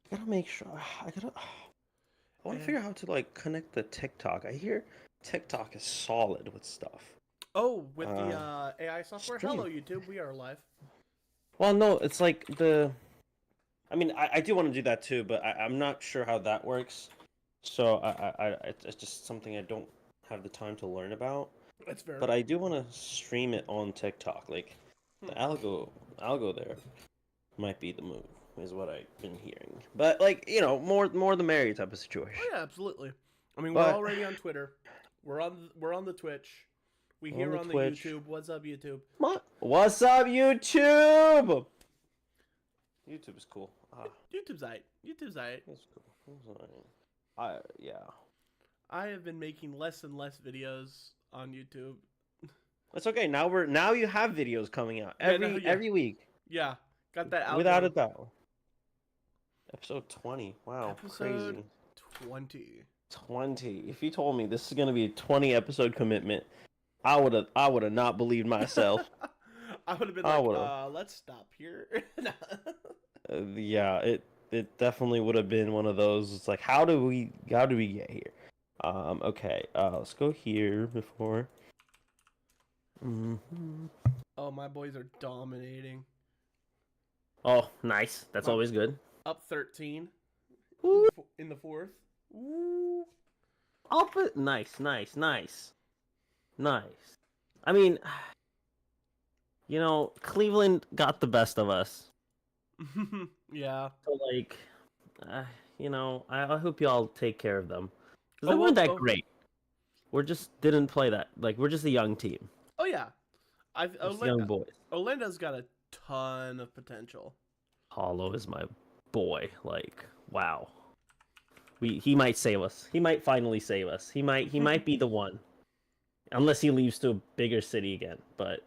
I gotta make sure. I want to figure out how to like connect the TikTok. I hear TikTok is solid with stuff. Oh, with the Uh, AI software. Stream. Hello, YouTube. We are live. Well, no, it's like the. I mean, I do want to do that too, but I'm not sure how that works. So it's just something I don't have the time to learn about. That's fair. But I do want to stream it on TikTok. Like the algo there might be the move, is what I've been hearing. But like more the merrier type of situation. Oh yeah, absolutely. I mean, we're But already on Twitter. We're on the Twitch. We on here the on the Twitch. YouTube. What's up, YouTube? What's up, YouTube? YouTube is cool. YouTube's aight. YouTube's aight. It's cool. It's alright. Yeah. I have been making less and less videos on YouTube. It's okay. Now you have videos coming out every week. Yeah, got that out. Without a doubt. Episode 20. Wow, Episode crazy. 20. 20. If you told me this is gonna be a 20 episode commitment, I would have not believed myself. I would have been like, let's stop here. Yeah, it definitely would have been one of those. It's like, how do we get here? Okay. Let's go here before. Oh, my boys are dominating. Oh, nice. That's always good. Up 13 Ooh. in the fourth. Ooh. Nice. I mean, Cleveland got the best of us. Yeah. So like, I hope y'all take care of them. Because they weren't that great. We just didn't play that. Like, we're just a young team. Oh yeah, Young boys. Orlando's got a ton of potential. Hollow is my boy. Like, wow. He might save us. He might finally save us. He might be the one. Unless he leaves to a bigger city again. But,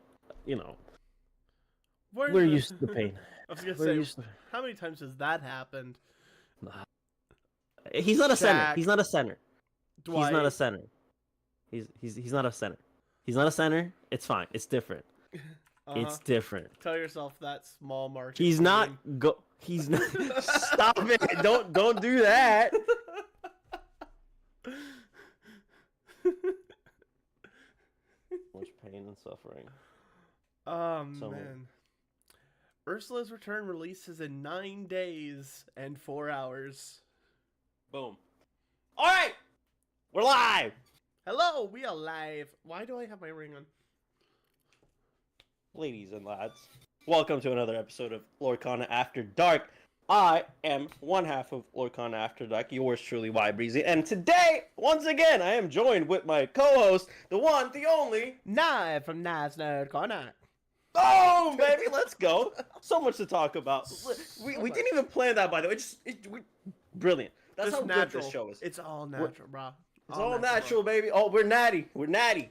we're used to the pain. I was gonna say, how many times has that happened? He's not a center. He's not a center. Dwight. He's not a center. He's not a center. He's not a center. It's fine. It's different. It's different. Tell yourself that, small market. He's not He's not. Stop it! Don't do that. Much pain and suffering. Oh man. Ursula's return releases in 9 days and 4 hours. Boom. All right, we're live. Hello, we are live. Why do I have my ring on? Ladies and lads, welcome to another episode of Lorcana After Dark. I am one half of Lorcana After Dark, yours truly, YbreezY, and today, once again, I am joined with my co-host, the one, the only, Nye from Nye's Lorcana. Oh, baby, let's go. So much to talk about. We didn't even plan that, by the way. Brilliant. That's how natural. good this show is. It's all natural, bro. It's all natural, baby. Oh, we're natty. We're natty.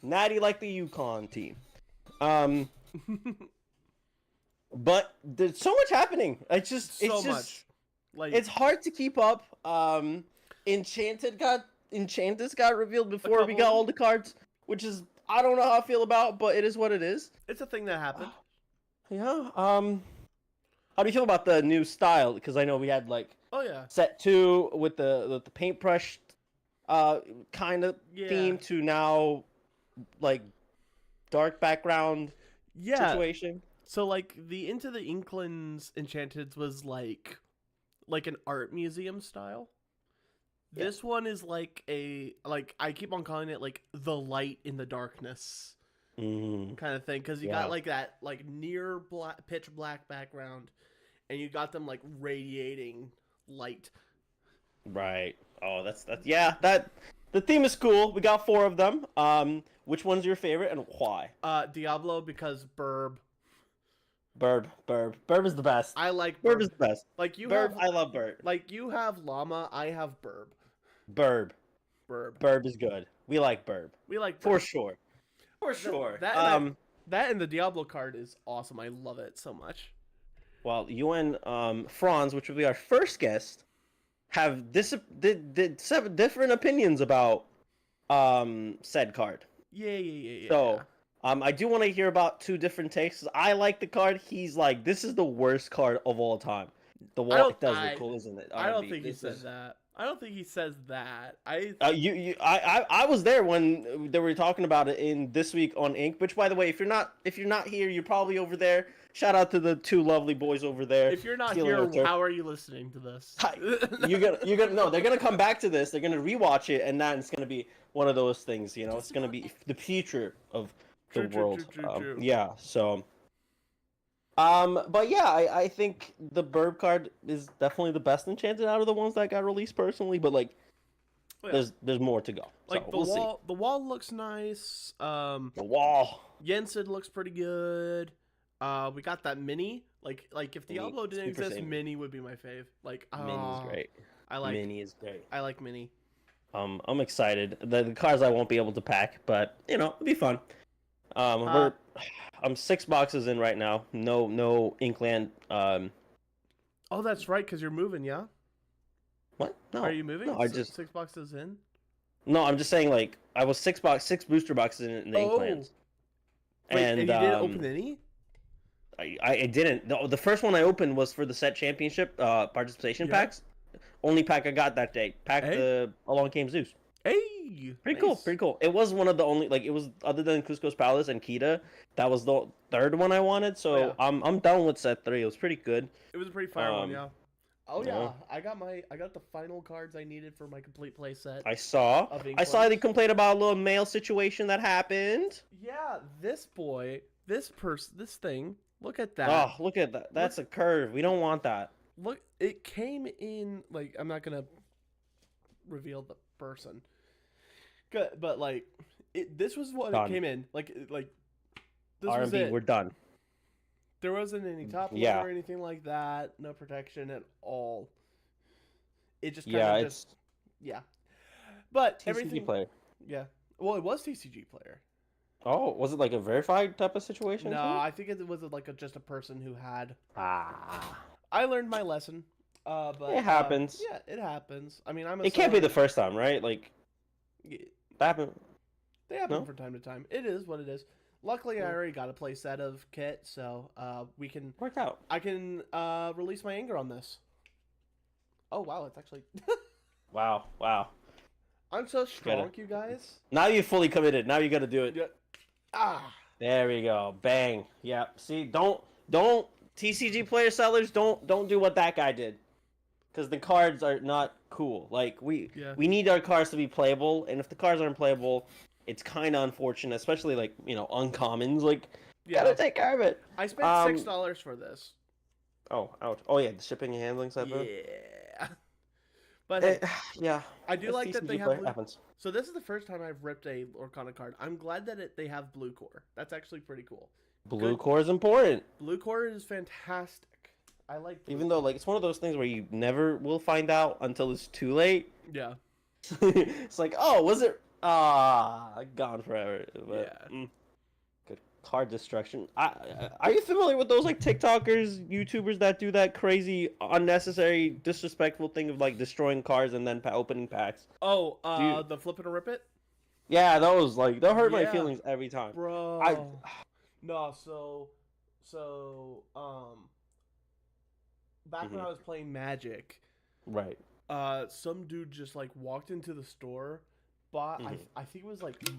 Natty like the Yukon team. But there's so much happening. It's just much. Like, it's hard to keep up. Enchanted got revealed before we got all the cards, which is, I don't know how I feel about, but it is what it is. It's a thing that happened. Yeah. How do you feel about the new style? Because I know we had set 2 with the paintbrush kind of theme to now like dark background situation. So like the Into the Inklands Enchanted was like an art museum style. Yeah. This one is like I keep on calling it like the light in the darkness kind of thing, because you got like that like near pitch black background, and you got them like radiating light. Right. Oh, that's that. The theme is cool. We got 4 of them. Which one's your favorite and why? Diablo, because Burb. Burb is the best. I like Burb. Burb is the best. Like you Burb, I love Burb. Like you have Llama, I have Burb. Burb is good. We like Burb. For sure. For sure. That and the Diablo card is awesome. I love it so much. Well, you and Franz, which will be our first guest, have did 7 different opinions about said card. Yeah. So, I do want to hear about 2 different takes. I like the card. He's like, this is the worst card of all time. The wall does look cool, isn't it? I don't think he said that. I don't think he says that. I was there when they were talking about it in This Week on Ink. Which, by the way, if you're not here, you're probably over there. Shout out to the two lovely boys over there. If you're not here, how are you listening to this? You're gonna no. They're gonna come back to this. They're gonna rewatch it, and then it's gonna be one of those things. You know, it's gonna be the future of the world. True. Yeah. So. But yeah, I think the Burb card is definitely the best enchanted out of the ones that got released personally. But like, there's more to go. Like so the wall looks nice. The wall. Yensid looks pretty good. We got that mini. Like if Diablo didn't exist, mini would be my fave. Like Mini's great. Mini is great. I like mini. I'm excited. The cards I won't be able to pack, but you know, it'll be fun. I'm 6 boxes in right now. No Inkland. Oh, that's right, because you're moving, yeah? What? No. Are you moving? No, I just 6 boxes in. No, I'm just saying, like, I was 6 booster boxes in the Inklands. Wait, and you didn't open any? I didn't. The first one I opened was for the set championship participation packs. Only pack I got that day. The Along Came Zeus. Hey, pretty cool. It was one of the only, like, it was, other than Cusco's Palace and Kita, that was the third one I wanted. So I'm down with set 3. It was pretty good. It was a pretty fire one, yeah. Oh yeah, I got the final cards I needed for my complete play set. I saw they complained about a little mail situation that happened. Yeah, this thing. Look at that. Oh, look at that. That's a curve. We don't want that. Look, it came in, like, I'm not gonna reveal the person. Good, but like, this was what it came in. Like this R&B, was it. We're done. There wasn't any top load or anything like that. No protection at all. It just kind of But TCG everything player. Yeah. Well, it was TCG player. Oh, was it like a verified type of situation? No, I think it was like just a person who had. I learned my lesson. But it happens. Yeah, it happens. I mean, It can't be the first time, right? Like, that happened. They happen from time to time. It is what it is. Luckily, I already got a play set of kit, so we can work out. I can release my anger on this. Oh wow, it's actually. Wow. I'm so strong, you guys. Now you're fully committed. Now you got to do it. Yeah. There we go. Bang. Yeah. See, don't TCG player sellers don't do what that guy did, because the cards are not cool. Like we need our cards to be playable, and if the cards aren't playable, it's kind of unfortunate, especially like, you know, uncommons. Like, gotta take care of it. I spent $6 for this. Oh, ouch. Oh yeah, the shipping and handling stuff. Yeah. But I do like that they have blue... happens. So this is the first time I've ripped a Lorcana card. I'm glad that they have blue core. That's actually pretty cool. Blue core is important. Blue core is fantastic. I like blue. Even though, like, it's one of those things where you never will find out until it's too late. Yeah. It's like, oh, was it gone forever. But, good card destruction. Are you familiar with those, like, TikTokers, YouTubers that do that crazy, unnecessary, disrespectful thing of, like, destroying cards and then opening packs? Oh, the flip it or rip it? Yeah, those, like, they'll hurt my feelings every time. Bro. No, back when I was playing Magic, right? Some dude just like walked into the store, bought I think it was like, I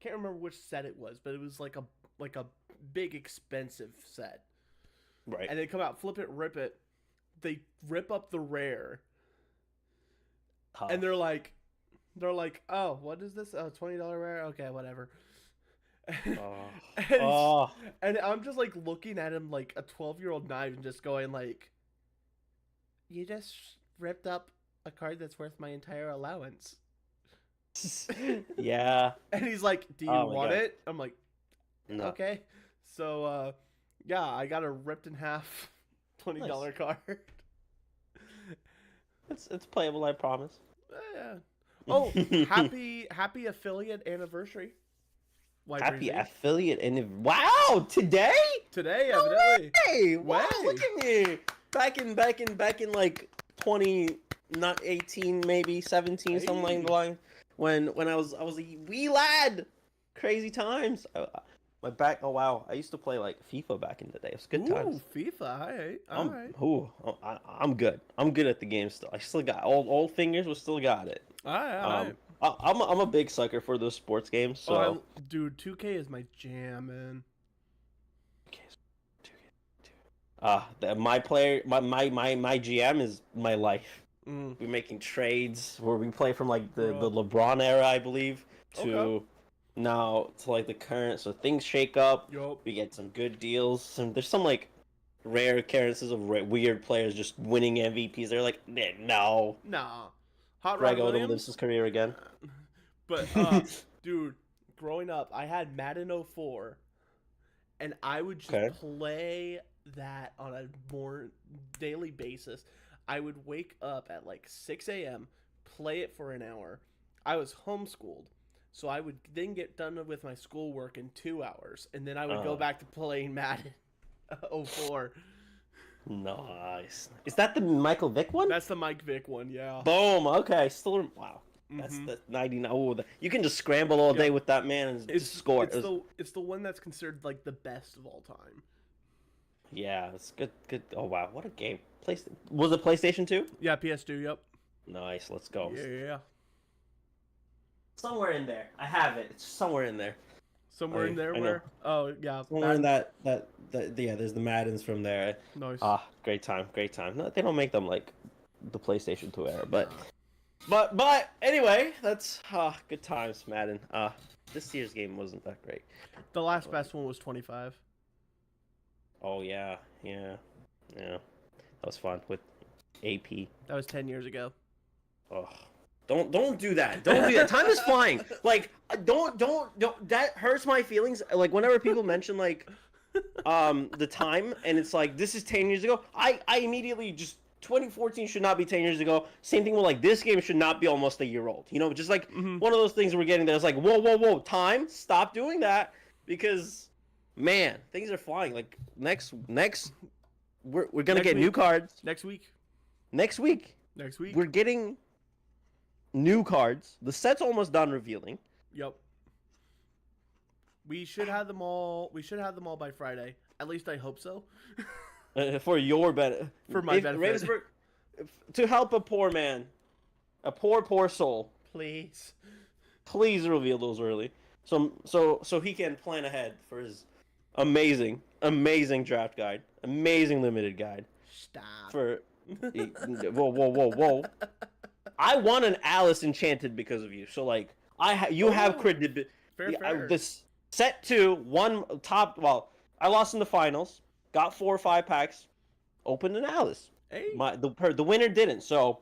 can't remember which set it was, but it was like a big expensive set, right? And they come out, flip it, rip it, they rip up the rare, and they're like, oh, what is this? Oh, $20 rare, okay, whatever. And I'm just like looking at him like a 12-year-old knife and just going like, you just ripped up a card that's worth my entire allowance. Yeah. And he's like, do you want it? I'm like, no. Okay. So I got a ripped in half $20 card. It's playable, I promise. Yeah. Oh, happy affiliate anniversary. Happy affiliate wow, today, evidently. Hey, wow, look at me. Back in like 2018, maybe 17, something like the line. When I was a wee lad. Crazy times. My back. Oh wow, I used to play like FIFA back in the day. It was good times. FIFA. All right. I'm good. I'm good at the game still. I still got old fingers. We still got it. All right. I'm a big sucker for those sports games. So, dude, 2K is my jam, man. My GM is my life. We're making trades where we play from like the LeBron era, I believe, to now to like the current. So things shake up. Yup. We get some good deals. And there's some like rare occurrences of weird players just winning MVPs. They're like, no. Nah. Hot Greg Rod Odom Williams lives his career again. But dude, growing up, I had Madden 04, and I would just play that on a more daily basis. I would wake up at like 6 a.m., play it for an hour. I was homeschooled, so I would then get done with my schoolwork in 2 hours, and then I would go back to playing Madden 04. Nice. Is that the Michael Vick one? That's the Mike Vick one, yeah. Boom. Okay. Still. Wow. That's the 99. Oh, you can just scramble all day with that man and just score. It's the one that's considered like the best of all time. Yeah, it's good. Good. Oh wow, what a game! Was it PlayStation 2? Yeah, PS2. Yep. Nice. Let's go. Yeah. Somewhere in there, I have it. It's somewhere in there. Somewhere in there, where? Oh yeah. Somewhere in that. Yeah, there's the Maddens from there. Nice. Great time. No, they don't make them like the PlayStation 2 era, but anyway, that's good times, Madden. This year's game wasn't that great. The last best one was 25. Oh yeah. That was fun with AP. That was 10 years ago. Oh, don't do that. Don't do that. Time is flying. Like, don't. That hurts my feelings. Like, whenever people mention like, the time, and it's like this is 10 years ago. I immediately just 2014 should not be 10 years ago. Same thing with like this game should not be almost a year old. You know, just like one of those things we're getting there. It's like whoa, time. Stop doing that because, man, things are flying. Like next, we're gonna get new cards next week. Next week, we're getting new cards. The set's almost done revealing. Yep. We should have them all. We should have them all by Friday. At least I hope so. For your benefit. For my benefit. Ravensburg, to help a poor man, a poor soul. Please reveal those early, so he can plan ahead for his amazing draft guide, amazing limited guide. Stop. For whoa. I won an Alice Enchanted because of you. So like you have credibility. Fair. This set 2, one top. Well, I lost in the finals. Got 4 or 5 packs. Opened an Alice. Hey. The winner didn't. So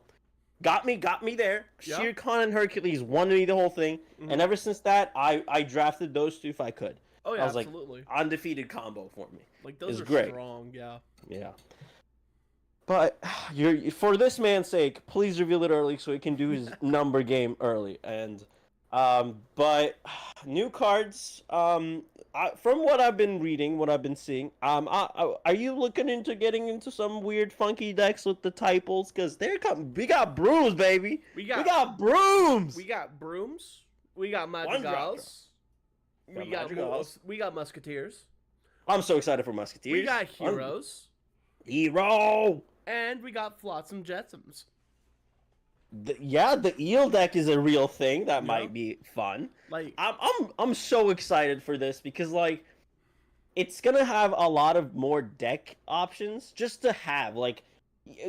got me there. Yep. Shere Khan and Hercules won me the whole thing. And ever since that, I drafted those 2 if I could. Oh yeah, I was absolutely. Like undefeated combo for me. Like those are great. Strong. Yeah. Yeah. But for this man's sake, please reveal it early so he can do his number game early. And but new cards. From what I've been reading, what I've been seeing, are you looking into getting into some weird, funky decks with the typals? Because we got brooms, baby. We got brooms. We got brooms. We got madrigals. We got musketeers. I'm so excited for musketeers. We got heroes. Hero. And we got flotsam jetsams. The eel deck is a real thing that might be fun. Like I'm so excited for this because like it's gonna have a lot of more deck options just to have. Like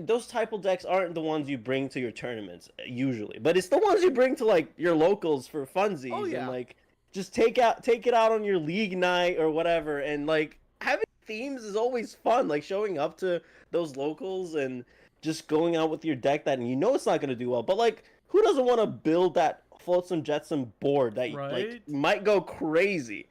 those type of decks aren't the ones you bring to your tournaments usually, but it's the ones you bring to like your locals for funsies. Oh, yeah. And like just take it out on your league night or whatever. And like having themes is always fun. Like showing up to those locals and just going out with your deck that you know it's not going to do well. But like, who doesn't want to build that Flotsam Jetsam board that like might go crazy?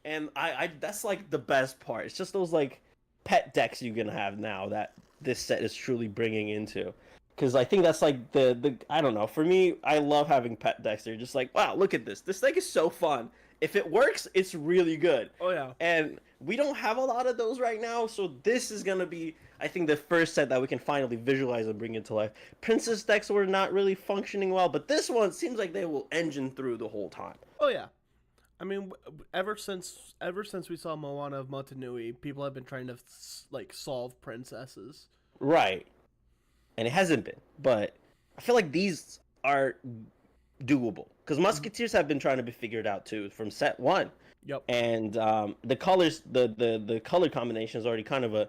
And I that's like the best part. It's just those like pet decks you're gonna have now that this set is truly bringing into. Because I think that's like the I don't know. For me, I love having pet decks. They're just like, wow, look at this. This deck is so fun. If it works, it's really good. Oh yeah. And we don't have a lot of those right now, so this is gonna be, I think, the first set that we can finally visualize and bring into life. Princess decks were not really functioning well, but this one seems like they will engine through the whole time. Oh yeah. I mean, ever since we saw Moana of Motunui, people have been trying to like solve princesses. Right. And it hasn't been, but I feel like these are doable because Musketeers have been trying to be figured out too from set 1. Yep. And the colors, the color combination is already kind of a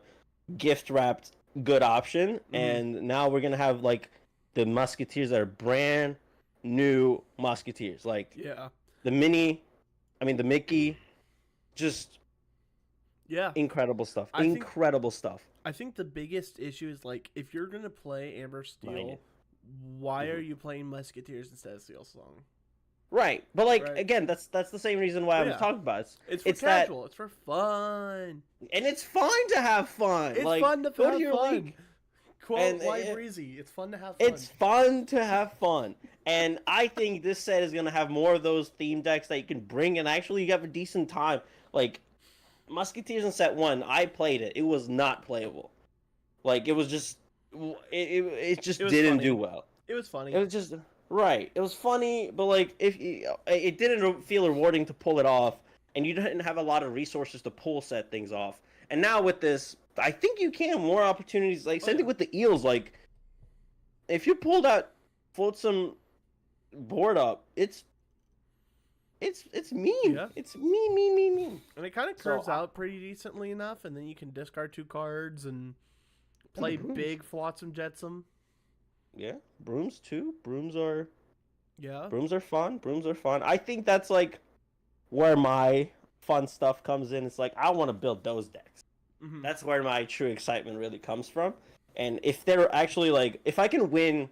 gift wrapped good option, and now we're gonna have like the Musketeers that are brand new Musketeers, like the Mickey, just incredible stuff. Incredible stuff. I think the biggest issue is like if you're gonna play Amber Steel, why are you playing Musketeers instead of Steel Song? Right, but like again, that's the same reason why I'm talking about it. It's for casual. It's for fun, and it's fun to have fun. It's like, fun to go have to your fun. league. Quote YbreezY. It's fun to have fun. It's fun to have fun, and I think this set is gonna have more of those theme decks that you can bring and actually have a decent time. Like Musketeers in set 1, I played it. It was not playable. Like it was just, it just didn't do well. It was funny. It was just. Right, it was funny, but like if it didn't feel rewarding to pull it off, and you didn't have a lot of resources to pull set things off. And now with this, I think you can more opportunities. Like same thing with the eels. Like if you float some board up, it's mean. Yeah. It's mean. And it kind of curves out pretty decently enough, and then you can discard 2 cards and play big Flotsam Jetsam. Yeah, brooms too. Brooms are fun. Brooms are fun. I think that's like where my fun stuff comes in. It's like I want to build those decks. That's where my true excitement really comes from. And if they're actually like, if I can win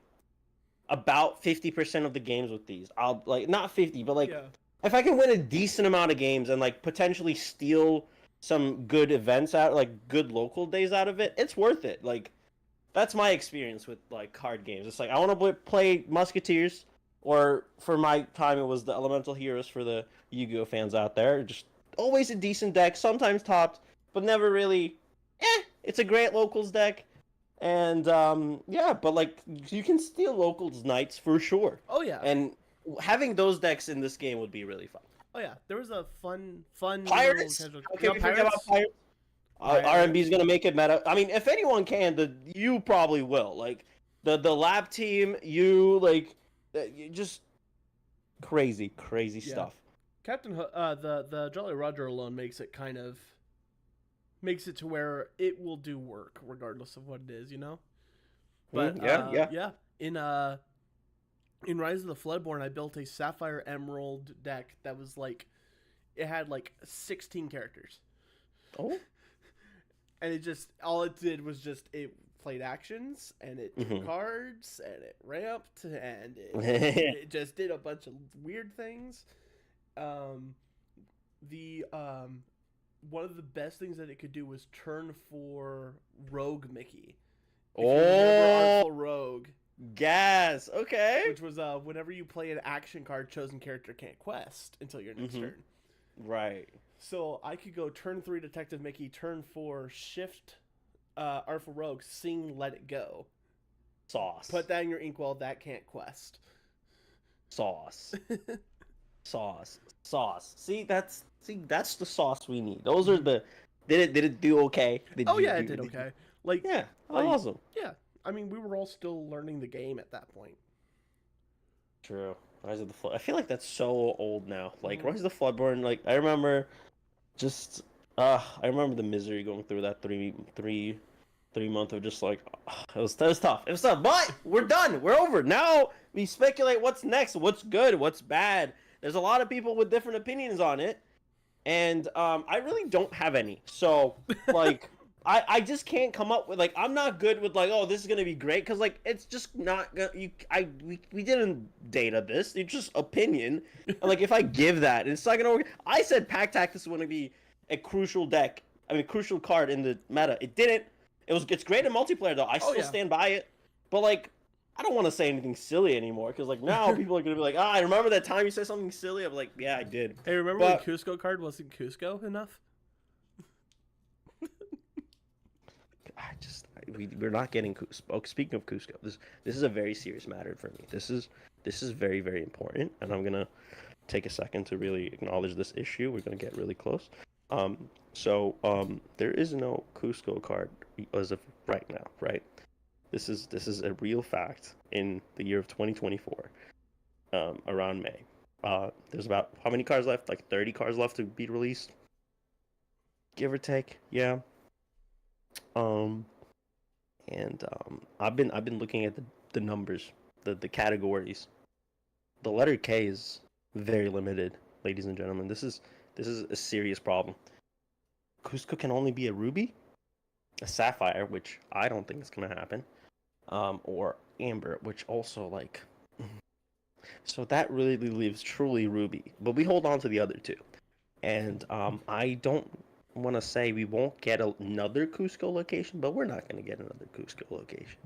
about 50% of the games with these, I'll like not 50, but like if I can win a decent amount of games and like potentially steal some good events out, like good local days out of it, it's worth it. Like. That's my experience with like card games. It's like I want to play Musketeers, or for my time it was the Elemental Heroes for the Yu-Gi-Oh fans out there. Just always a decent deck, sometimes topped, but never really. It's a great locals deck, and but like you can steal locals nights for sure. Oh yeah, and having those decks in this game would be really fun. Oh yeah, there was a fun Pirates. Okay, we forget about Pirates. RMB's gonna make it meta. I mean, if anyone can, you probably will. Like the lab team, you just crazy stuff. Captain, the Jolly Roger alone makes it to where it will do work regardless of what it is, you know. But in Rise of the Floodborn, I built a Sapphire Emerald deck that was like, it had like 16 characters. Oh. And all it did was it played actions, and it drew cards, and it ramped, and it just did a bunch of weird things. One of the best things that it could do was turn for Rogue Mickey. If you remember Artful Rogue. Gas, okay. Which was whenever you play an action card, chosen character can't quest until your next turn. Right. So I could go turn 3 Detective Mickey, turn 4 Shift Artful Rogue, sing Let It Go. Sauce. Put that in your inkwell, that can't quest. Sauce. Sauce. See, that's the sauce we need. Those are the did it do okay? It did okay. Awesome. Yeah. I mean, we were all still learning the game at that point. True. Rise of the Flood. I feel like that's so old now. Like Rise of the Floodborn. Like I remember, I remember the misery going through that three month of just like it was tough. It was tough. But we're done. We're over. Now we speculate what's next, what's good, what's bad. There's a lot of people with different opinions on it, and I really don't have any. So like. I just can't come up with like I'm not good with like this is gonna be great because like it's just not gonna we didn't data this, it's just opinion, and like if I give that it's not gonna work. I said Pack Tactics is gonna be a crucial card in the meta. It didn't. It's great in multiplayer though. I still stand by it, but like I don't want to say anything silly anymore because like now people are gonna be like I remember that time you said something silly. I'm like yeah I did. Hey, remember when Cusco card wasn't Cusco enough? We're not getting Cusco. Speaking of Cusco, this is a very serious matter for me. This is very, very important, and I'm gonna take a second to really acknowledge this issue. We're gonna get really close. There is no Cusco card as of right now, right? This is a real fact in the year of 2024, around May. There's about how many cards left? Like 30 cards left to be released, give or take. Yeah. I've been looking at the numbers, the categories. The letter K is very limited, ladies and gentlemen. This is a serious problem. Cusco can only be a ruby, a sapphire, which I don't think is gonna happen, or amber, which also like. So that really leaves truly ruby, but we hold on to the other two, and I don't want to say we won't get another Cusco location, but we're not gonna get another Cusco location.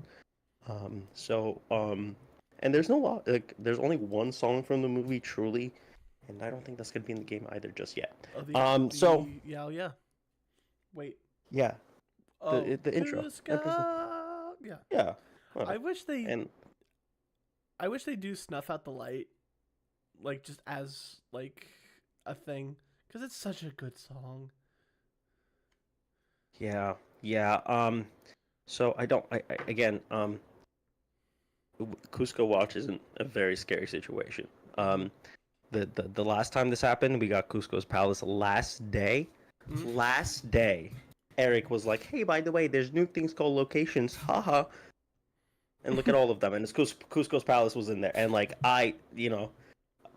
And there's no lot. Like, there's only one song from the movie, truly, and I don't think that's gonna be in the game either just yet. Yeah. Wait. Yeah. The intro. Yeah. Yeah. I wish they do snuff out the light, like just as like a thing, because it's such a good song. Yeah. So again, Cusco Watch isn't a very scary situation. The last time this happened, we got Cusco's Palace last day. Mm-hmm. Last day, Eric was like, "Hey, by the way, there's new things called locations, haha." And look at all of them, and Cusco's Palace was in there, and like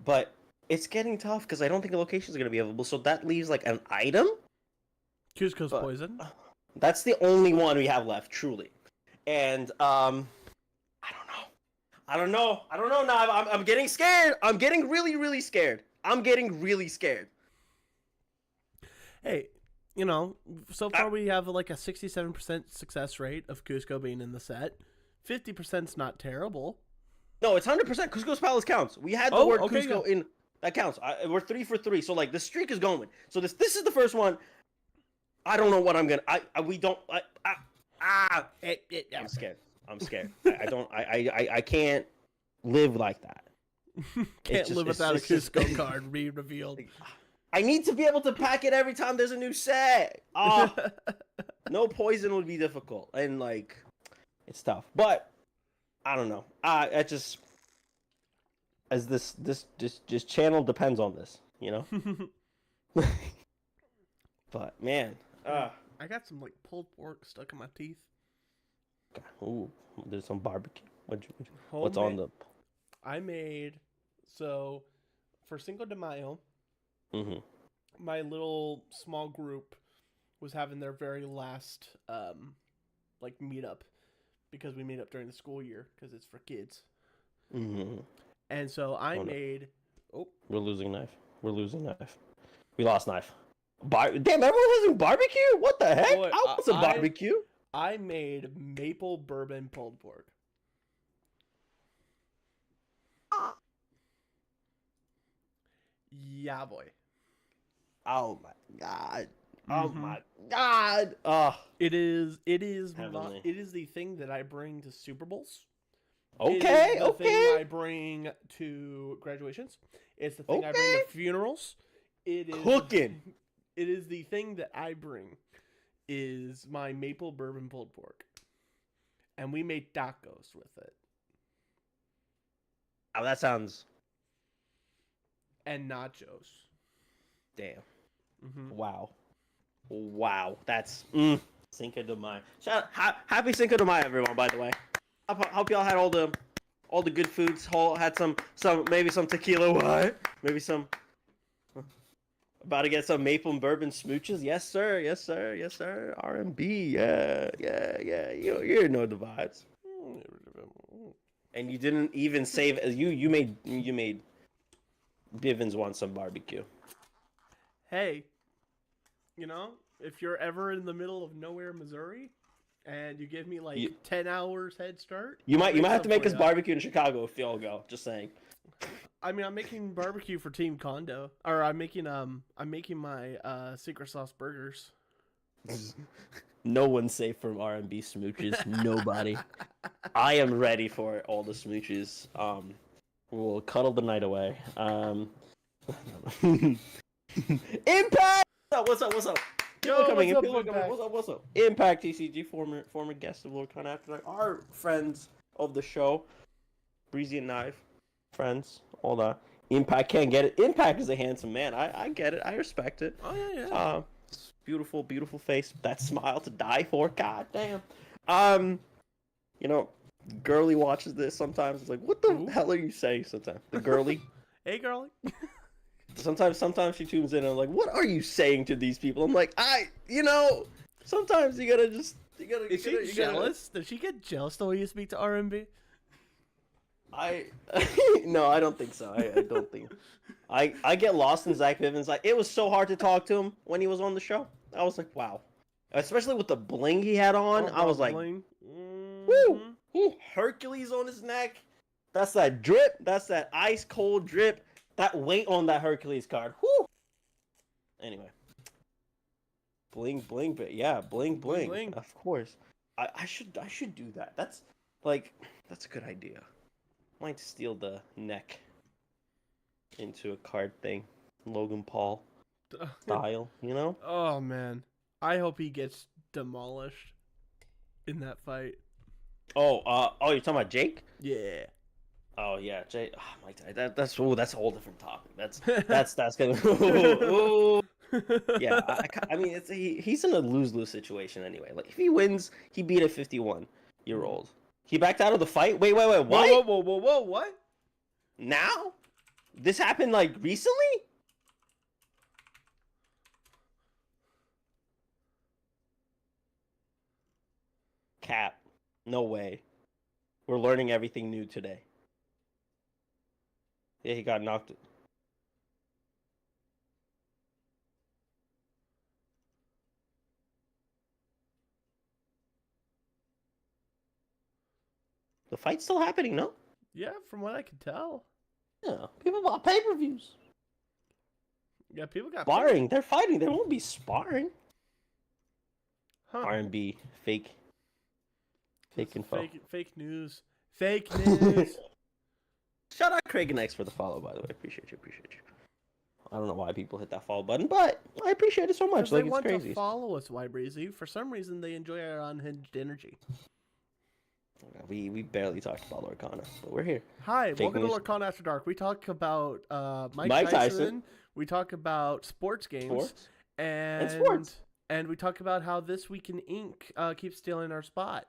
but it's getting tough because I don't think the location is gonna be available. So that leaves like an item. Cusco's poison. That's the only one we have left, truly, and I don't know now. I'm getting scared. I'm getting really, really scared. Hey, so far we have like a 67% success rate of Cusco being in the set. 50%'s not terrible. No, it's 100%. Cusco's Palace counts. We had the word Cusco in. That counts. We're 3 for 3. So like the streak is going. So this is the first one. I don't know what I'm gonna. I'm scared. I can't live like that. Can't live without a Cusco card being revealed. I need to be able to pack it every time there's a new set. No poison would be difficult, and like, it's tough. But I don't know. I just as this channel depends on this, But man, I got some like pulled pork stuck in my teeth. Ooh, there's some barbecue. What's on the? I made for Cinco de Mayo. Mm-hmm. My little small group was having their very last meetup, because we meet up during the school year because it's for kids. Mm-hmm. And so I made. Oh, we're losing knife. We lost knife. Damn, everyone's having barbecue? What the heck? Boy, I want some barbecue. I made maple bourbon pulled pork. Yeah, boy. Oh my god. Oh my god. Oh. It is the thing that I bring to Super Bowls. Okay, it is the thing I bring to graduations. It's the thing I bring to funerals. It is cooking. It is the thing that I bring is my maple bourbon pulled pork. And we made tacos with it. Oh, that sounds... And nachos. Damn. Mm-hmm. Wow. That's... Cinco de Mayo. Happy Cinco de Mayo, everyone, by the way. Hope y'all had all the good foods. Had some maybe some tequila. What? Maybe some... About to get some maple and bourbon smooches. Yes, sir. R&B. Yeah. You know the vibes. And you didn't even save... You made Bivens want some barbecue. Hey, if you're ever in the middle of nowhere, Missouri, and you give me 10 hours head start, you might have to make us barbecue in Chicago if y'all go. Just saying. I mean, I'm making barbecue for Team Condo, or I'm making my secret sauce burgers. No one's safe from R&B smooches. Nobody. I am ready for all the smooches. We'll cuddle the night away. Impact. What's up? What's up? People Yo, coming in. what's People up, coming in. Impact? What's up? Impact TCG, former guest of Lorcana After Dark. Our friends of the show, YbreezY and Knife, friends, all that. Impact can't get it. Impact is a handsome man. I get it. I respect it. Oh yeah. Beautiful, beautiful face. That smile to die for. God damn. You know, girly watches this sometimes. It's like, what the hell are you saying? Sometimes the girly. Hey, girlie. Sometimes she tunes in and I'm like, what are you saying to these people? I'm like, sometimes you gotta just, Is she jealous? Does she get jealous the way you speak to R&B? No, I don't think so. I don't think. I get lost in Zach Viven's. Like, it was so hard to talk to him when he was on the show. I was like, wow. Especially with the bling he had on. I was like, woo! Hercules on his neck. That's that drip. That's that ice cold drip. That weight on that Hercules card. Whoo! Anyway. Bling, but yeah, bling. Of course. I should do that. That's a good idea. Might steal the neck into a card thing. Logan Paul style, you know? Oh man. I hope he gets demolished in that fight. Oh, you're talking about Jake? Yeah. Oh yeah, Jake. Oh my God, that's a whole different topic. That's gonna. Ooh. Yeah, I mean, he's in a lose-lose situation anyway. Like if he wins, he beat a 51-year-old. He backed out of the fight. Wait, what? Whoa, what? Now? This happened like recently? Cap. No way. We're learning everything new today. Yeah, he got knocked. The fight's still happening, no? Yeah, from what I can tell. Yeah, people bought pay-per-views. Yeah, people got sparring. They're fighting. They won't be sparring. Huh. R&B, fake info. Fake news. Fake news. Shout out Craig and X for the follow, by the way. Appreciate you. I don't know why people hit that follow button, but I appreciate it so much. Like, they it's want crazy. to follow us, YbreezY. For some reason, they enjoy our unhinged energy. We barely talked about Lorcana, but we're here. Hi, welcome to Lorcana After Dark. We talk about Mike Tyson. We talk about sports games. And sports. And we talk about how This Week in Ink keeps stealing our spot.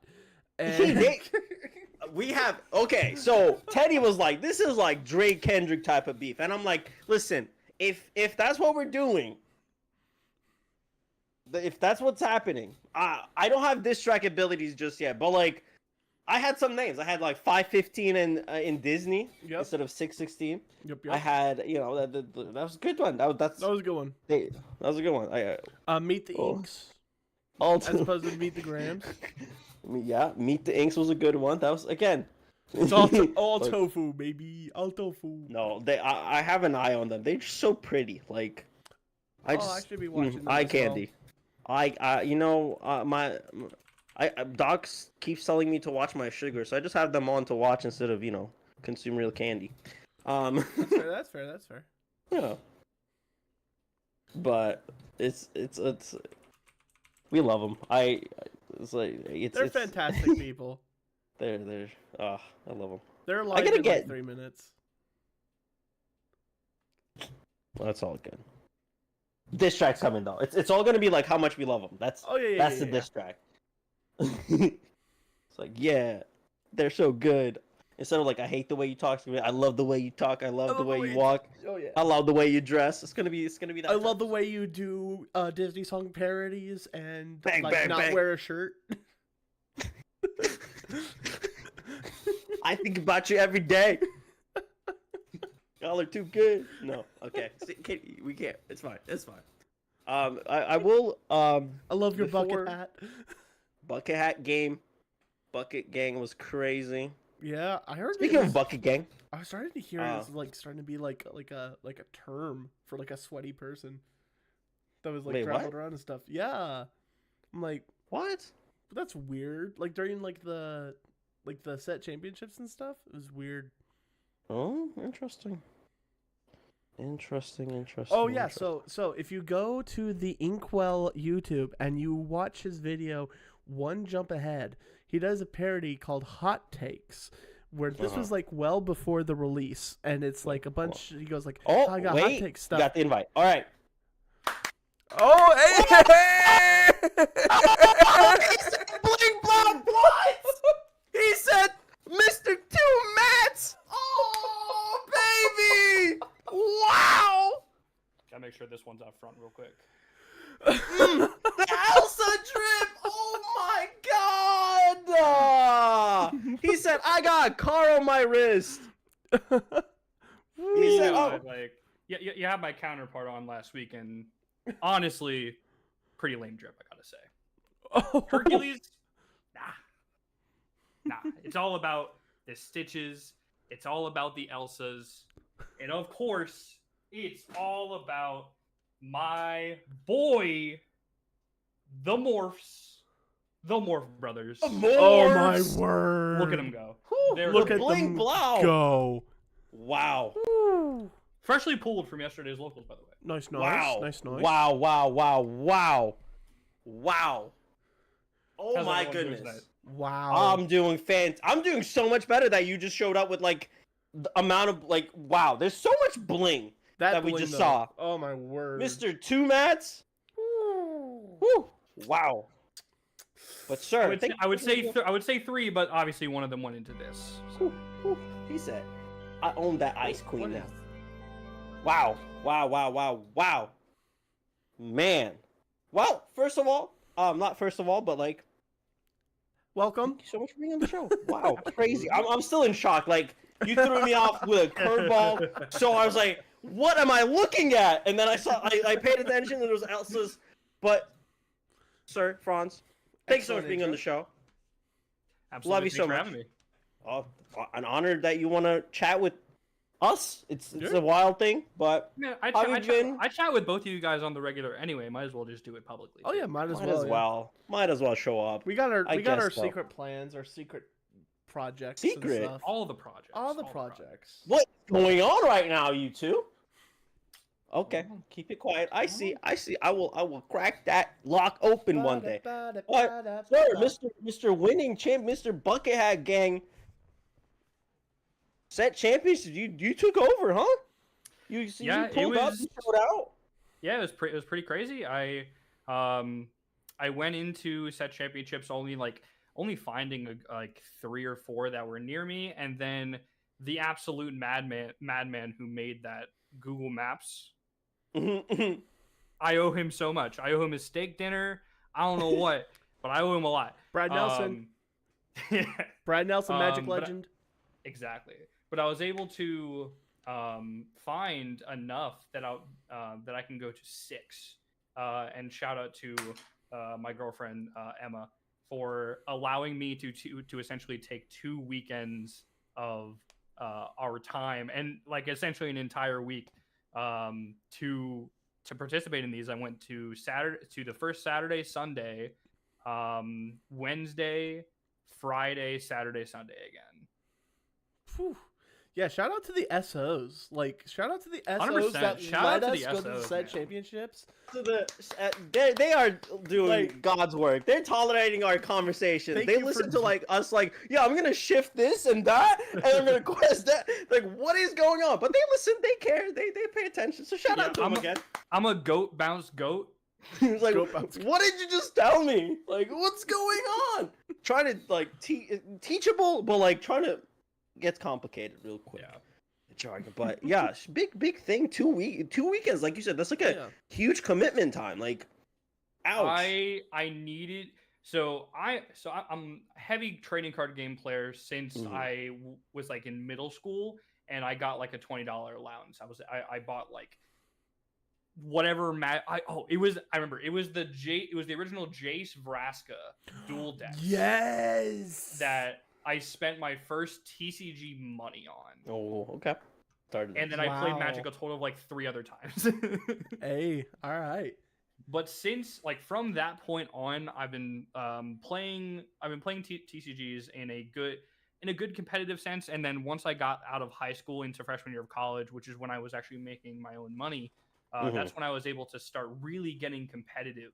And so Teddy was like, this is like Drake Kendrick type of beef. And I'm like, listen, if that's what we're doing, if that's what's happening, I don't have diss track abilities just yet, but like, I had some names. I had like 515 in Disney instead of 616. Yep. I had, that was a good one. That was a good one. That was a good one. Meet the Inks. As opposed to Meet the Grams. Yeah, Meet the Inks was a good one. That was, again. It's all tofu, baby. All tofu. No, I have an eye on them. They're just so pretty. Like, I should be watching them eye candy. Doc keeps telling me to watch my sugar, so I just have them on to watch instead of, consume real candy. That's fair. Yeah. But it's we love them. They're fantastic people. I love them. They're live in like 3 minutes. Well, that's all good. Diss track's coming though. It's all gonna be like how much we love them. That's the diss track. It's like, yeah, they're so good. Instead of like, I hate the way you talk to me. I love the way you talk. I love the way you walk. Oh yeah. I love the way you dress. It's gonna be that. I love the way you do Disney song parodies and bang, wear a shirt. I think about you every day. Y'all are too good. No, okay. We can't. It's fine. I will. I love your bucket hat. Bucket hat game. Bucket gang was crazy. Yeah, I heard. Speaking of bucket gang, I was starting to hear it was like starting to be like a term for like a sweaty person that was like traveled around and stuff. Yeah, I'm like, what? But that's weird. Like during like the set championships and stuff, it was weird. Oh, interesting. Interesting. Oh yeah, so if you go to the Inkwell YouTube and you watch his video one jump ahead, he does a parody called Hot Takes, where this was like well before the release, and it's like a bunch. He goes like, "Oh, I got wait, hot take stuff. You got the invite. All right." Oh, hey! He said Bling Block. What? He said Mr. Two Mats. Oh, baby! Wow! Gotta make sure this one's out front real quick. The Elsa drip! Oh my god! He said, I got a car on my wrist. He said, oh. Like, you had my counterpart on last week, and honestly, pretty lame drip, I gotta say. Hercules? Nah. It's all about the Stitches. It's all about the Elsas. And of course, it's all about my boy, the Morphs. The Morph Brothers. Oh my word! Look at them go. Look at Bling them Blow. go. Wow. Freshly pulled from yesterday's locals, by the way. Nice. Wow. Wow. Oh How's my everyone doing goodness. tonight? Wow. I'm doing so much better that you just showed up with like the amount of like wow. There's so much bling that we bling, just though. saw. Oh my word. Mr. Two Mats. Woo. Wow. But sir, I would say three, but obviously one of them went into this. So. He said, "I own that Ice Queen now." Wow. Man. Well, first of all, not first of all, but like, welcome. thank you so much for being on the show. Wow, crazy. I'm still in shock. Like, you threw me off with a curveball, so I was like, what am I looking at? And then I paid attention, and there was Elsa's. But, sir, Franz, thanks so much for being on the show. Absolutely. Love you so much. Oh, an honor that you want to chat with us. It's a wild thing, but yeah, I chat with both of you guys on the regular anyway. Might as well just do it publicly. Oh yeah, might as well show up. We got our secret plans, our secret projects. Secret? And stuff. All the projects. What's going on right now, you two? Okay, keep it quiet. I see. I will crack that lock open one day. But, sir, Mr. Winning Champ, Mr. Bucket Hat Gang, set champions. You took over, huh? You pulled up, you showed out. Yeah, it was pretty crazy. I went into set championships only finding like 3 or 4 that were near me, and then the absolute madman who made that Google Maps. I owe him so much. I owe him his steak dinner. I don't know what, but I owe him a lot. Brad Nelson. Brad Nelson, Magic Legend. Exactly. But I was able to find enough that I can go to 6. And shout out to my girlfriend Emma for allowing me to essentially take 2 weekends of our time and like essentially an entire week to participate in these. I went to the first Saturday, Sunday, Wednesday, Friday, Saturday, Sunday again. Whew. Yeah, shout out to the SOs. Like, shout out to the SOs 100%. that Shout let out us to go the to the SOs, set man. championships. They are doing Like, God's work. They're tolerating our conversation. Thank They you listen for- to like us, like, yeah, I'm gonna shift this and that, and I'm gonna quest that. Like, what is going on? But they listen. They care. They pay attention. So shout out to them again. I'm a goat bounce goat. He was like, Go bounce. what did you just tell me? Like, what's going on? Trying to like teachable, but like trying to gets complicated real quick. Yeah. Jargon, but yeah, big thing. 2 weekends, like you said, that's like a huge commitment time. Like, ouch. I needed I'm a heavy trading card game player since I was like in middle school, and I got like a $20 allowance. I bought like whatever I remember it was the original Jace Vraska dual deck. Yes. That I spent my first TCG money on. Oh, okay. And then I played Magic a total of like 3 other times. Hey, all right. But since like from that point on, I've been playing TCGs in a in a good competitive sense. And then once I got out of high school into freshman year of college, which is when I was actually making my own money, that's when I was able to start really getting competitive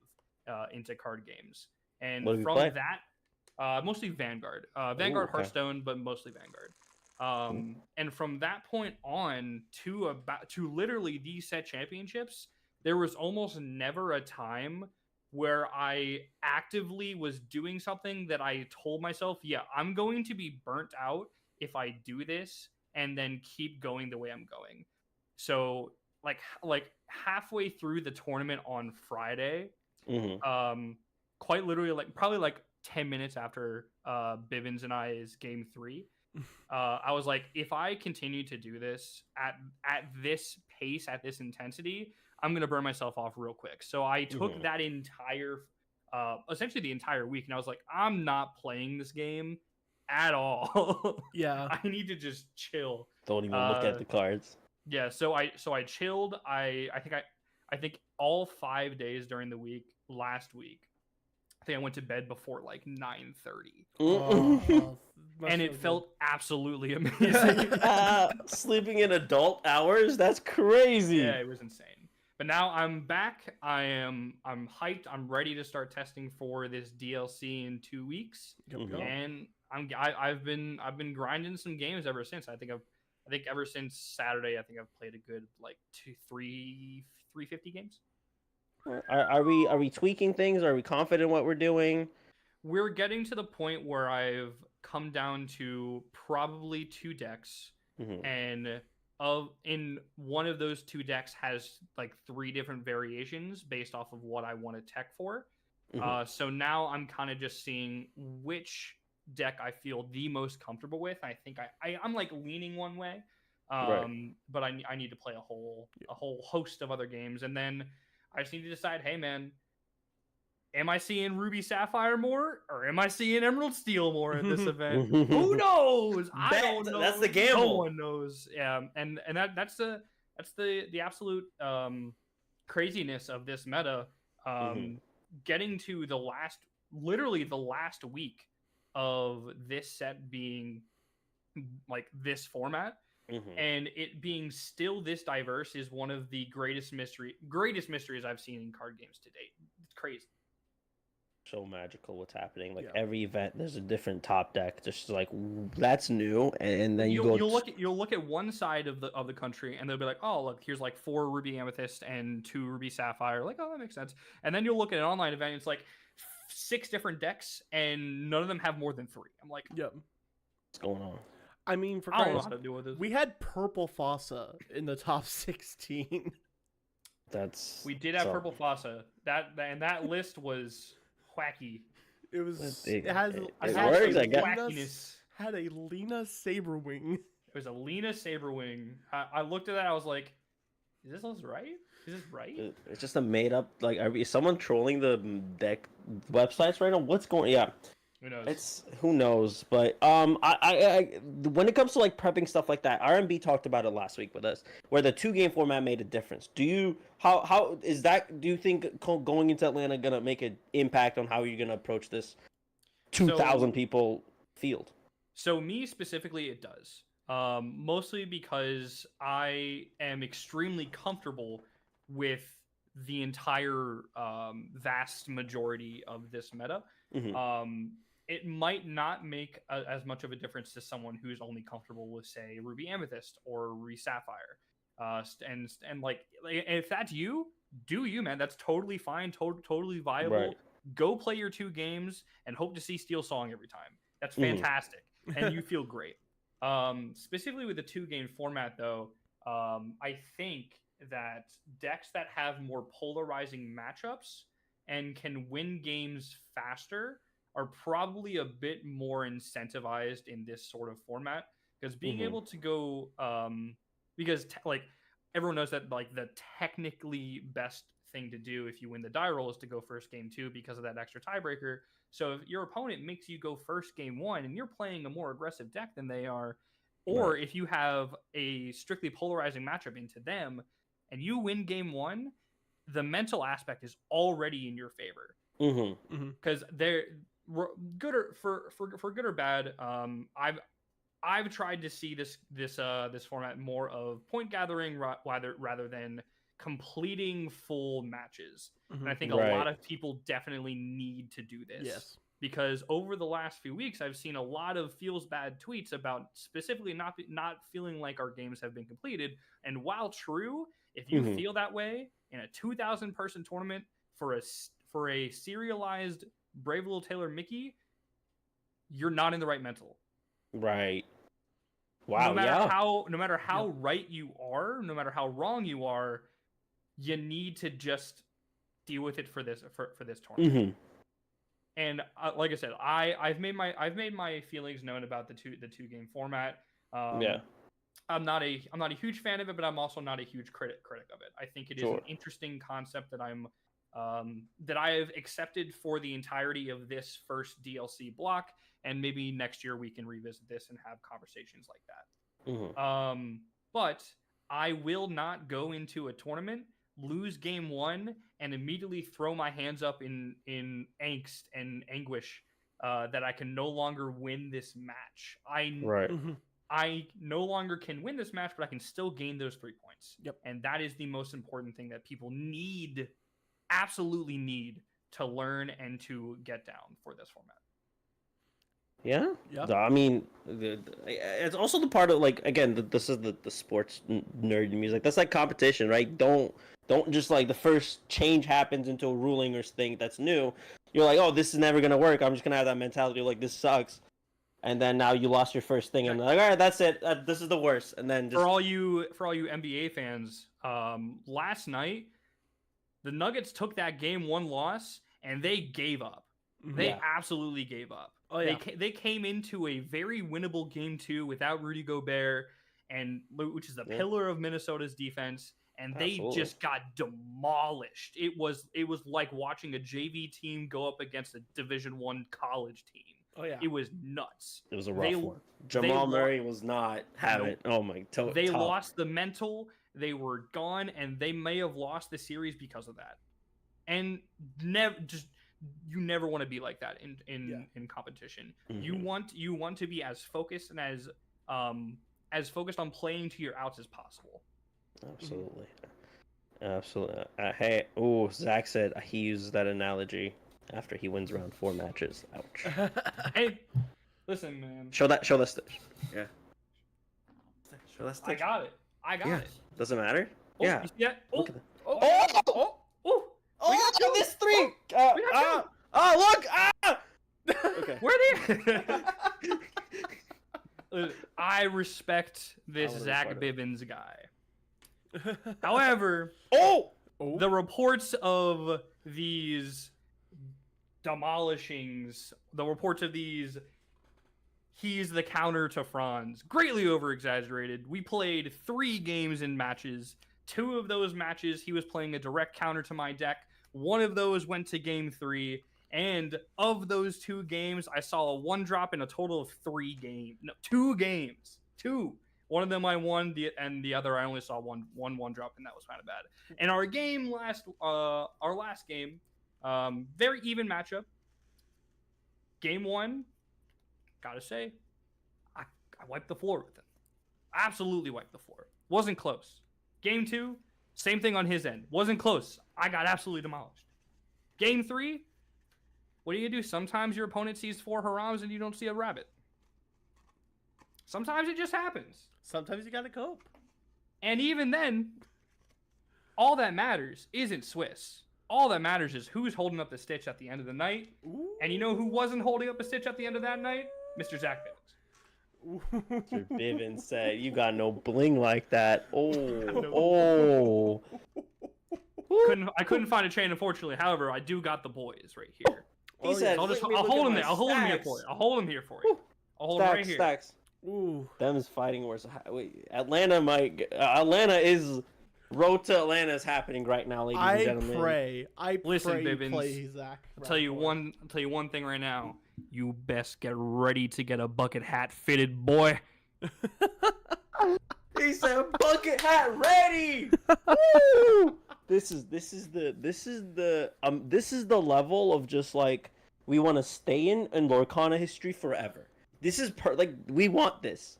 into card games. And from that, mostly Vanguard, Hearthstone, but mostly Vanguard. And from that point on to literally these set championships, there was almost never a time where I actively was doing something that I told myself, yeah, I'm going to be burnt out if I do this and then keep going the way I'm going. So like halfway through the tournament on Friday, quite literally, like probably like 10 minutes after Bivens and I's game 3, I was like, if I continue to do this at this pace, at this intensity, I'm gonna burn myself off real quick. So I took that entire, essentially the entire week, and I was like, I'm not playing this game at all. Yeah, I need to just chill. Don't even look at the cards. Yeah, so I chilled. I think all 5 days during the week last week, I think I went to bed before like 9:30. And it felt absolutely amazing. Sleeping in adult hours? That's crazy. Yeah, it was insane. But now I'm back. I'm hyped. I'm ready to start testing for this DLC in 2 weeks. And I've been grinding some games ever since. I think ever since Saturday, I think I've played a good like 350 games. Are we tweaking things? Are we confident in what we're doing? We're getting to the point where I've come down to probably 2 decks, and in one of those 2 decks has like 3 different variations based off of what I want to tech for. So now I'm kind of just seeing which deck I feel the most comfortable with. I think I'm like leaning one way, but I need to play a whole host of other games, and then I just need to decide, hey man, am I seeing Ruby Sapphire more, or am I seeing Emerald Steel more at this event? Who knows? I don't know. That's the gamble. No one knows. Yeah, and that's the absolute craziness of this meta. Getting to literally the last week of this set being like this format, and it being still this diverse is one of the greatest mysteries I've seen in card games to date. It's crazy. So magical what's happening. Like every event there's a different top deck, just like that's new, and then you'll look at one side of the country and they'll be like, oh look, here's like 4 Ruby Amethyst and 2 Ruby Sapphire, like, oh, that makes sense. And then you'll look at an online event, it's like 6 different decks and none of them have more than 3. I'm like, yep, what's going on? I mean, I don't know how to deal with this. We had Purple Fossa in the top 16. We did have Purple Fossa. That list was wacky. It was. It works. I guess. Had a Lena Saberwing. It was a Lena Saberwing. I looked at that. I was like, "Is this list right? Is this right?" It's just a made up. Like, is someone trolling the deck websites right now? What's going? Yeah. Who knows? Who knows? But I when it comes to like prepping stuff like that, RMB talked about it last week with us, where the 2-game format made a difference. How is that? Do you think going into Atlanta gonna make an impact on how you're gonna approach this 2,000 people field? So me specifically, it does. Mostly because I am extremely comfortable with the entire vast majority of this meta. It might not make as much of a difference to someone who's only comfortable with, say, Ruby Amethyst or Ruby Sapphire. And like, if that's you, do you, man? That's totally fine, totally viable. Right. Go play your 2 games and hope to see Steel Song every time. That's fantastic, and you feel great. Specifically with the 2-game format, though, I think that decks that have more polarizing matchups and can win games faster are probably a bit more incentivized in this sort of format, because being able to go because like everyone knows that like the technically best thing to do if you win the die roll is to go first game 2 because of that extra tiebreaker. So if your opponent makes you go first game 1 and you're playing a more aggressive deck than they are, or if you have a strictly polarizing matchup into them and you win game 1, the mental aspect is already in your favor. Because they're good or for good or bad. I've tried to see this format more of point gathering rather than completing full matches. And I think a lot of people definitely need to do this. Yes. Because over the last few weeks, I've seen a lot of feels bad tweets about specifically not feeling like our games have been completed. And while true, if you feel that way in a 2,000 person tournament for a serialized Brave Little Tailor Mickey, you're not in the right mental. Right. Wow. No matter how right you are, no matter how wrong you are, you need to just deal with it for this tournament. And like I said, I've made my feelings known about the two game format. I'm not a huge fan of it, but I'm also not a huge critic of it. I think it is an interesting concept that that I have accepted for the entirety of this first DLC block, and maybe next year we can revisit this and have conversations like that. But I will not go into a tournament, lose game one, and immediately throw my hands up in angst and anguish that I can no longer win this match. I no longer can win this match, but I can still gain those 3 points. Yep. And that is the most important thing that people absolutely need to learn and to get down for this format. Yeah. I mean, it's also the part of, like, again, this is the sports nerd music. That's like competition, right? Don't just, like, the first change happens into a ruling or thing that's new. You're like, oh, this is never gonna work. I'm just gonna have that mentality, like, this sucks. And then now you lost your first thing, and like, all right, that's it. This is the worst. And then just... for all you NBA fans, last night the Nuggets took that game 1 loss and they gave up. They absolutely gave up. Oh yeah. They came into a very winnable game 2 without Rudy Gobert, which is the pillar of Minnesota's defense, and they just got demolished. It was like watching a JV team go up against a Division I college team. Oh yeah, it was nuts. It was a rough one. Jamal Murray was not having. Oh my! They lost the mental. They were gone, and they may have lost the series because of that. And you never want to be like that in competition. You want to be as focused and as focused on playing to your outs as possible. Absolutely. Hey, Zach said he uses that analogy after he wins round 4 matches. Ouch. Hey, listen, man. Show that stitch. Yeah. Show that stitch. I got it. Does it matter? Oh, yeah. You see that? Look at that. We got this 3. Look! Okay. Where they? I respect this Zach Bibbins guy. However, the reports of these demolishings, he's the counter to Franz, greatly over-exaggerated. We played 3 games in matches. 2 of those matches, he was playing a direct counter to my deck. 1 of those went to game 3. And of those 2 games, I saw a 1-drop in a total of 3 games. No, 2 games. 2. One of them I won, and the other I only saw one 1-drop, and that was kind of bad. And our last game, very even matchup. Game 1, gotta say, I wiped the floor with him. Absolutely wiped the floor. Wasn't close. Game 2, same thing on his end. Wasn't close. I got absolutely demolished. Game 3, what do? Sometimes your opponent sees 4 Harams and you don't see a rabbit. Sometimes it just happens. Sometimes you gotta cope. And even then, all that matters isn't Swiss. All that matters is who's holding up the stitch at the end of the night. Ooh. And you know who wasn't holding up a stitch at the end of that night? Mr. Zach Bibbins. Mr. Bibbins said, you got no bling like that. I couldn't find a chain, unfortunately. However, I do got the boys right here. He said, I'll hold him there. I'll hold him here for you. I'll hold him here for you. I'll hold him right here. Stacks. Ooh. Them is fighting worse. Wait, Atlanta might. Atlanta is. Road to Atlanta is happening right now, ladies and gentlemen. Listen, Bibbins, play Zach. I'll tell you one thing right now. You best get ready to get a bucket hat fitted, boy. He said, "Bucket hat ready." Woo! This is the level of just like we want to stay in Lorcana history forever. this is like we want this.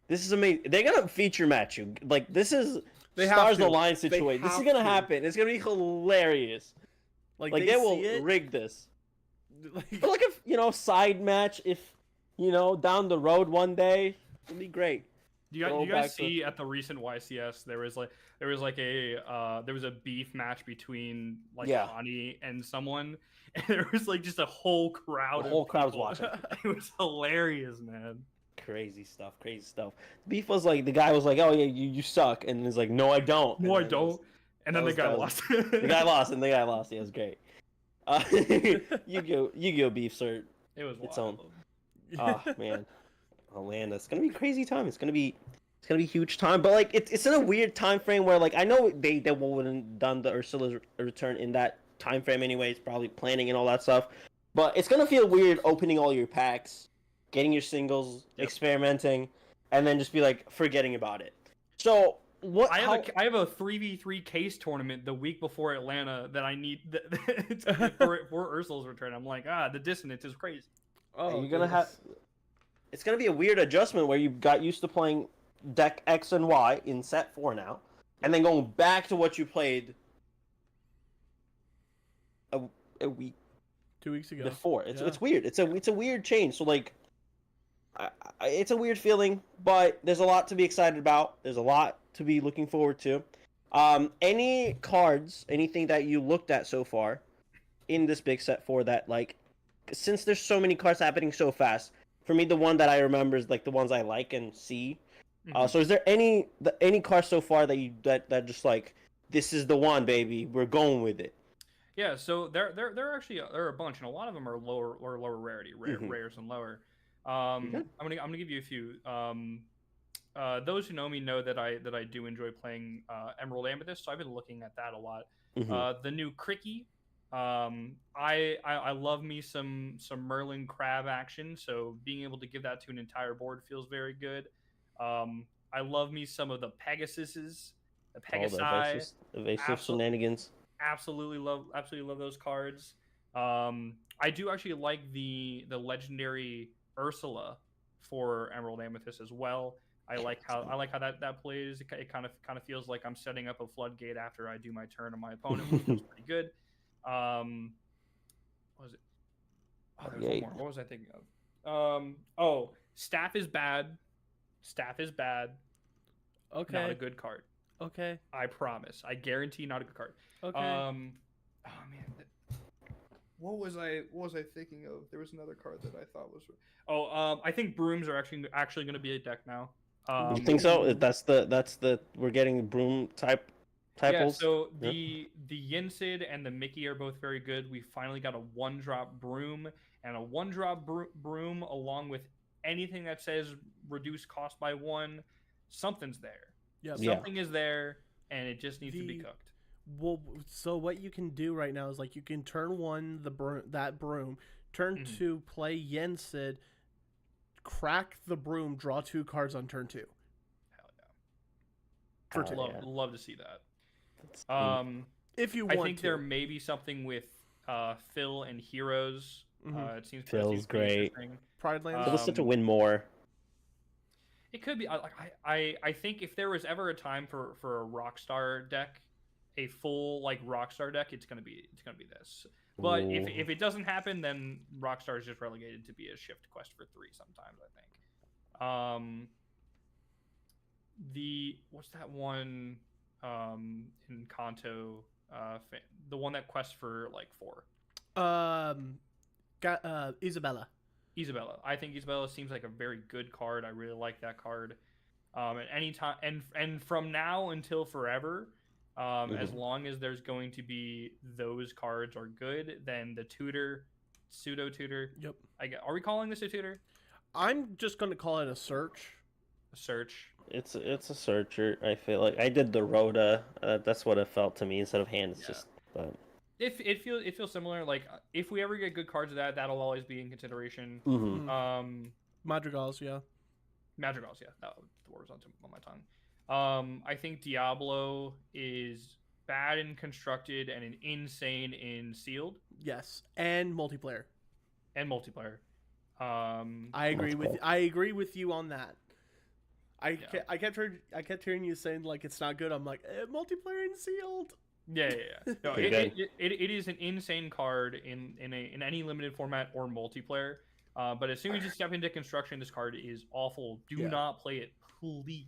This is amazing. They're gonna feature match you. Like this is stars align situation. This is gonna happen. It's gonna be hilarious. Like they will rig this. But like if side match, if down the road one day, it'd be great. Do you guys see at the recent YCS there was a beef match between Connie and someone, and there was like just a whole crowd. The whole crowd was watching. It was hilarious, man. Crazy stuff. Beef was like the guy was like, "Oh yeah, you suck," and he's like, "No, I don't." No, I don't. And then the guy lost. The guy lost, and the guy lost. Yeah, it was great. Yu-Gi-Oh! Beef, sir. It was its own. Oh man, Atlanta. It's gonna be a crazy time. It's gonna be huge time. But like, it's in a weird time frame where like I know they wouldn't done the Ursula's return in that time frame anyways, probably planning and all that stuff. But it's gonna feel weird opening all your packs, getting your singles, experimenting, and then just be like forgetting about it. So what? I have a 3v3 case tournament the week before Atlanta that I need for Ursula's return. I'm like, the dissonance is crazy. Oh, you're gonna have. It's gonna be a weird adjustment where you got used to playing deck X and Y in set 4 now, and then going back to what you played a week, 2 weeks ago before. It's weird. It's a weird change. So like, it's a weird feeling, but there's a lot to be excited about. There's a lot to be looking forward to. Any cards, anything that you looked at so far in this big set 4 that like, since there's so many cards happening so fast, for me the one that I remember is like the ones I like and see. So is there any cards so far that just like, this is the one, baby, we're going with it? Yeah, so there are a bunch, and a lot of them are lower rarity, rares and lower. I'm gonna give you a few. Those who know me know that I do enjoy playing Emerald Amethyst, so I've been looking at that a lot. The new Cricky, I love me some Merlin Crab action, so being able to give that to an entire board feels very good. I love me some of the Pegasuses, the Pegasi, evasive shenanigans. Absolutely love those cards. I do actually like the legendary Ursula for Emerald Amethyst as well. I like how that plays. It kind of feels like I'm setting up a floodgate after I do my turn on my opponent, which feels pretty good. What was it? Oh, there was one more. What was I thinking of? Staff is bad. Staff is bad. Okay. Not a good card. Okay. I promise. I guarantee not a good card. Okay. Oh man. What was I thinking of? There was another card that I thought was. I think brooms are actually going to be a deck now. You think so? That's the we're getting broom type. Yeah. So the Yinsid and the Mickey are both very good. We finally got a 1-drop broom and a 1-drop broom along with anything that says reduce cost by 1. Something's there. Yeah. Something is there, and it just needs to be cooked. Well, so what you can do right now is like you can turn 1 that broom, turn 2 play Yensid, crack the broom, draw 2 cards on turn 2. Hell yeah! Love to see that. If you want, I think there may be something with Phil and Heroes. It seems Phil's great. Pride Lands. Phil's such a win more. It could be. I think if there was ever a time for a Rockstar deck, a full like Rockstar deck, it's gonna be this. But if it doesn't happen, then Rockstar is just relegated to be a shift quest for 3 sometimes. I think. What's that one in Kanto? The one that quests for like 4. Isabella. I think Isabella seems like a very good card. I really like that card. At any time, and from now until forever, as long as there's going to be those cards are good, then the pseudo tutor. Yep. Are we calling this a tutor? I'm just going to call it a search. A search. It's a searcher. I feel like I did the Rhoda. That's what it felt to me instead of hand. It's just. But... It feels similar. Like if we ever get good cards of that'll always be in consideration. Madrigals, yeah. Madrigals, yeah. That the word was on my tongue. I think Diablo is bad in constructed and insane in sealed. Yes, and multiplayer. I agree with you on that. I kept hearing you saying like it's not good. I'm like multiplayer and sealed. Yeah. No, it is an insane card in any limited format or multiplayer. But as soon as you step into construction, this card is awful. Do not play it, please.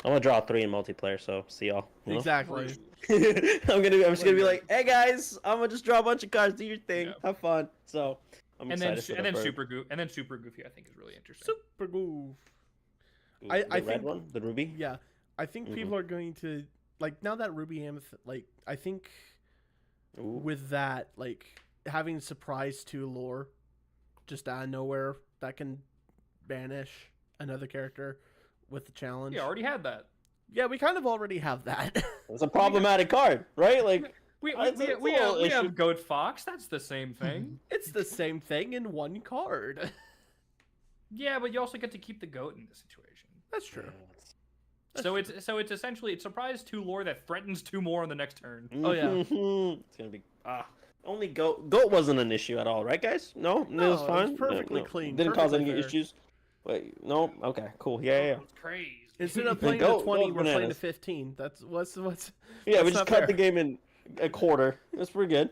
I'm gonna draw 3 in multiplayer, so see y'all. Exactly. I'm just gonna be like, hey guys, I'm gonna just draw a bunch of cards, do your thing, have fun. So I'm excited. Super goofy, I think is really interesting. Super goof. I think one, the ruby. Yeah, I think people are going to like now that ruby amethyst. Like I think with that, like having surprise 2 lore, just out of nowhere that can banish another character with the challenge. Yeah, already had that. Yeah, we kind of already have that. It's a problematic card, right? Like we have Goat Fox. That's the same thing. It's the same thing in one card. Yeah, but you also get to keep the goat in this situation. That's true. So it's essentially surprise 2 lore that threatens 2 more on the next turn. Oh yeah. It's gonna be only goat wasn't an issue at all, right guys? No, it was fine. It was perfectly clean. Didn't cause any issues. Wait, no, okay, cool. Yeah. It's crazy. Instead of playing the 20, we're playing the 15. That's what's. Yeah, we just cut the game in a quarter. That's pretty good.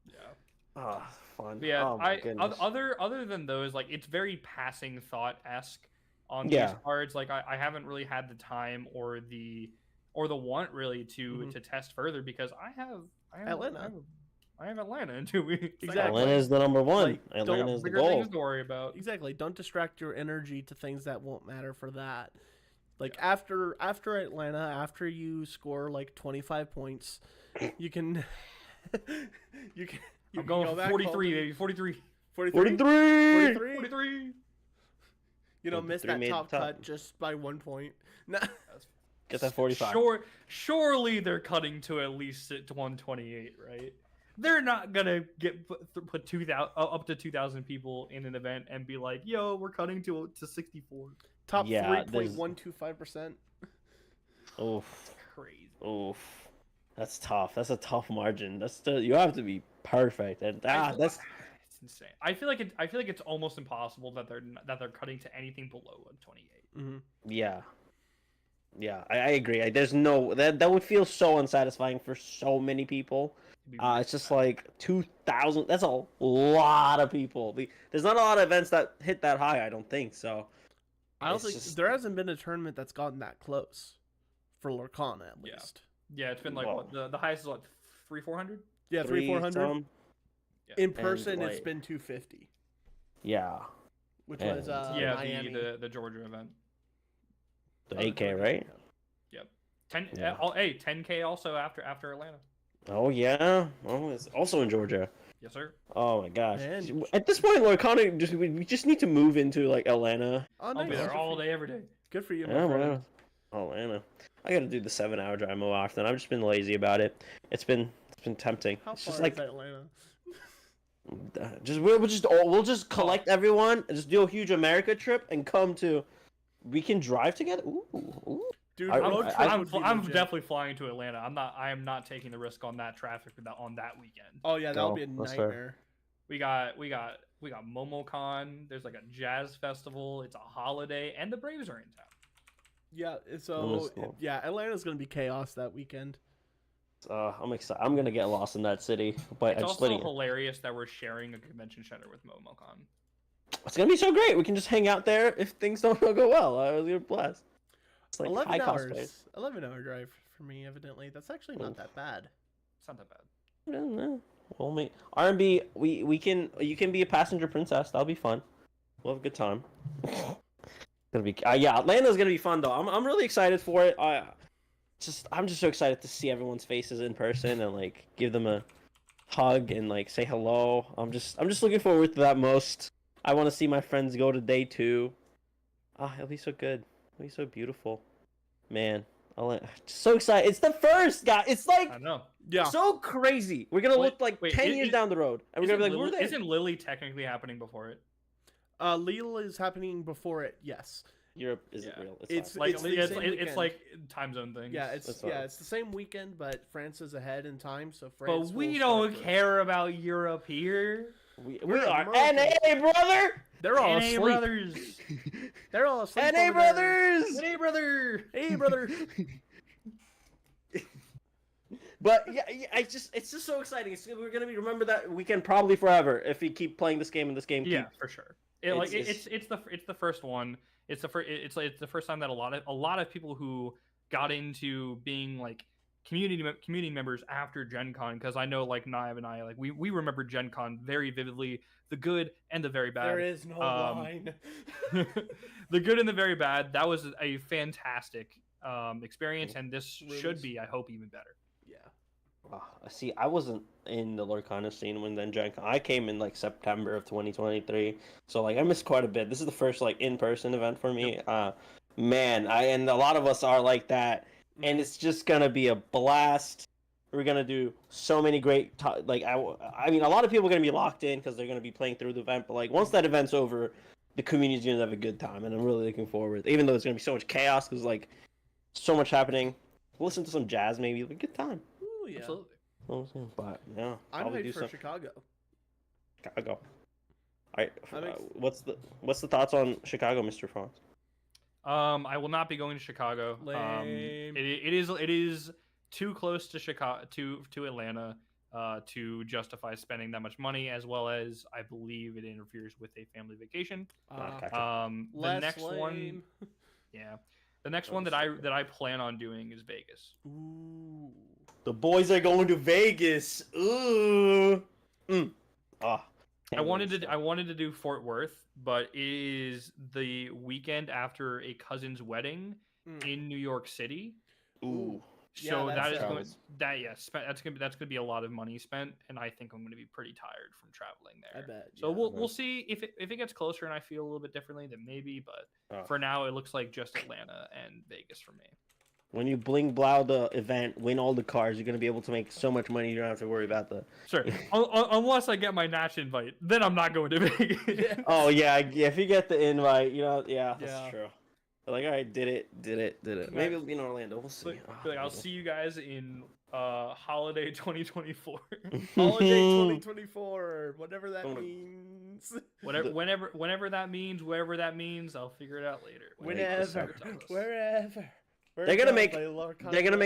Yeah. Fun. Yeah, oh, my goodness. other than those, like it's very passing thought-esque on these cards. Like I haven't really had the time or the want really to test further because I have Atlanta. I have Atlanta in 2 weeks. Exactly. Atlanta is the number one. Like, Atlanta is the bigger goal. things to worry about. Exactly. Don't distract your energy to things that won't matter for that. Like after Atlanta, after you score like 25 points, you can I'm going 43, baby. 43. 43. You know, miss that top cut just by 1 point. No. Get that 45. Surely they're cutting to at least 128, right? They're not gonna put 2,000 up to 2,000 people in an event and be like, "Yo, we're cutting to 64." Top 3.125%. Oof. Crazy. Oof. That's tough. That's a tough margin. You have to be perfect, and that's it's insane. I feel like it's almost impossible that they're cutting to anything below 128. Mm-hmm. Yeah, I agree. There's no that would feel so unsatisfying for so many people. It's just like 2,000. That's a lot of people. There's not a lot of events that hit that high. I don't think so. I don't think there hasn't been a tournament that's gotten that close for Lorcana at least. Yeah, it's been like what, the highest is like 300-400. Yeah, 300-400. In person, it's been 250. Yeah. Which was Miami. the Georgia event. The 8K, right? Yep. 10K also after Atlanta. Oh yeah. Oh, it's also in Georgia. Yes, sir. Oh my gosh. Man. At this point, Lorcana, we just need to move into like Atlanta. Oh, nice. I'll be there all day, every day. Good for you, my friend. Atlanta. I got to do the 7-hour drive more often. I've just been lazy about it. It's been tempting. How it's far just like is Atlanta? We'll just collect everyone and just do a huge America trip and come to. We can drive together. Ooh. Dude, I'm definitely flying to Atlanta. I am not taking the risk on that traffic on that weekend. Oh yeah, that'll be a nightmare. We got MomoCon. There's like a jazz festival. It's a holiday, and the Braves are in town. Yeah, so Atlanta's gonna be chaos that weekend. I'm excited. I'm gonna get lost in that city. But it's also hilarious that we're sharing a convention center with MomoCon. It's gonna be so great. We can just hang out there if things don't go well. I was gonna blast. It's like 11 hours. 11-hour drive for me, evidently. That's actually not that bad. It's not that bad. No. Well, R&B, you can be a passenger princess. That'll be fun. We'll have a good time. Gonna be Atlanta's gonna be fun though. I'm really excited for it. I'm just so excited to see everyone's faces in person and like give them a hug and like say hello. I'm just looking forward to that most. I want to see my friends go to day 2. It'll be so good. It'll be so beautiful, man. Just so excited. It's the first guy. It's like I know. Yeah. So crazy. We're gonna look like 10 years down the road, and we're gonna be like, Lily, isn't Lily technically happening before it? Lille is happening before it. Yes. Europe isn't real. It's like time zone things. Yeah, it's the same weekend, but France is ahead in time, so France. But we don't care about Europe here. We are NA, brother. They're all NA asleep. brothers. They're all asleep. NA over brothers. NA brother. There. Hey, brother. But yeah, it's just so exciting. We're gonna remember that weekend probably forever if we keep playing this game and this game. Yeah, for sure. It's the first one. It's the first time that a lot of people who got into being like community members after Gen Con, because I know like Nive and I like we remember Gen Con very vividly, the good and the very bad. There is no line. The good and the very bad. That was a fantastic experience, and this should be, I hope, even better. Oh, see, I wasn't in the Lorcana scene when then Gen Con. I came in like September of 2023, so like I missed quite a bit. This is the first like in-person event for me. Man, and a lot of us are like that, and it's just gonna be a blast. We're gonna do so many great I mean, a lot of people are gonna be locked in because they're gonna be playing through the event. But like once that event's over, the community's gonna have a good time, and I'm really looking forward. Even though it's gonna be so much chaos because like so much happening. Listen to some jazz, maybe. Have a good time. Yeah. Absolutely. But yeah, I'm hyped for Chicago. Chicago. All right. What's the thoughts on Chicago, Mr. Franz? I will not be going to Chicago. Lame. It is too close to Chicago to Atlanta to justify spending that much money, as well as I believe it interferes with a family vacation. The next one, yeah. The next one that I plan on doing is Vegas. Ooh. The boys are going to Vegas. Ooh. I wanted to do Fort Worth, but it is the weekend after a cousin's wedding in New York City. Ooh. So that's gonna be a lot of money spent, and I think I'm gonna be pretty tired from traveling there. I bet. So we'll see if it gets closer and I feel a little bit differently, then maybe. But for now, it looks like just Atlanta and Vegas for me. When you bling blow the event, win all the cars, you're gonna be able to make so much money. You don't have to worry about the. Sure. Unless I get my Natch invite, then I'm not going to Vegas. Oh yeah, if you get the invite, that's true. But like, all right, did it. Maybe it'll be in Orlando. We'll see. I'll see you guys in holiday 2024. Holiday 2024, whatever that means. Whenever that means, wherever that means, I'll figure it out later. Wherever. They're gonna make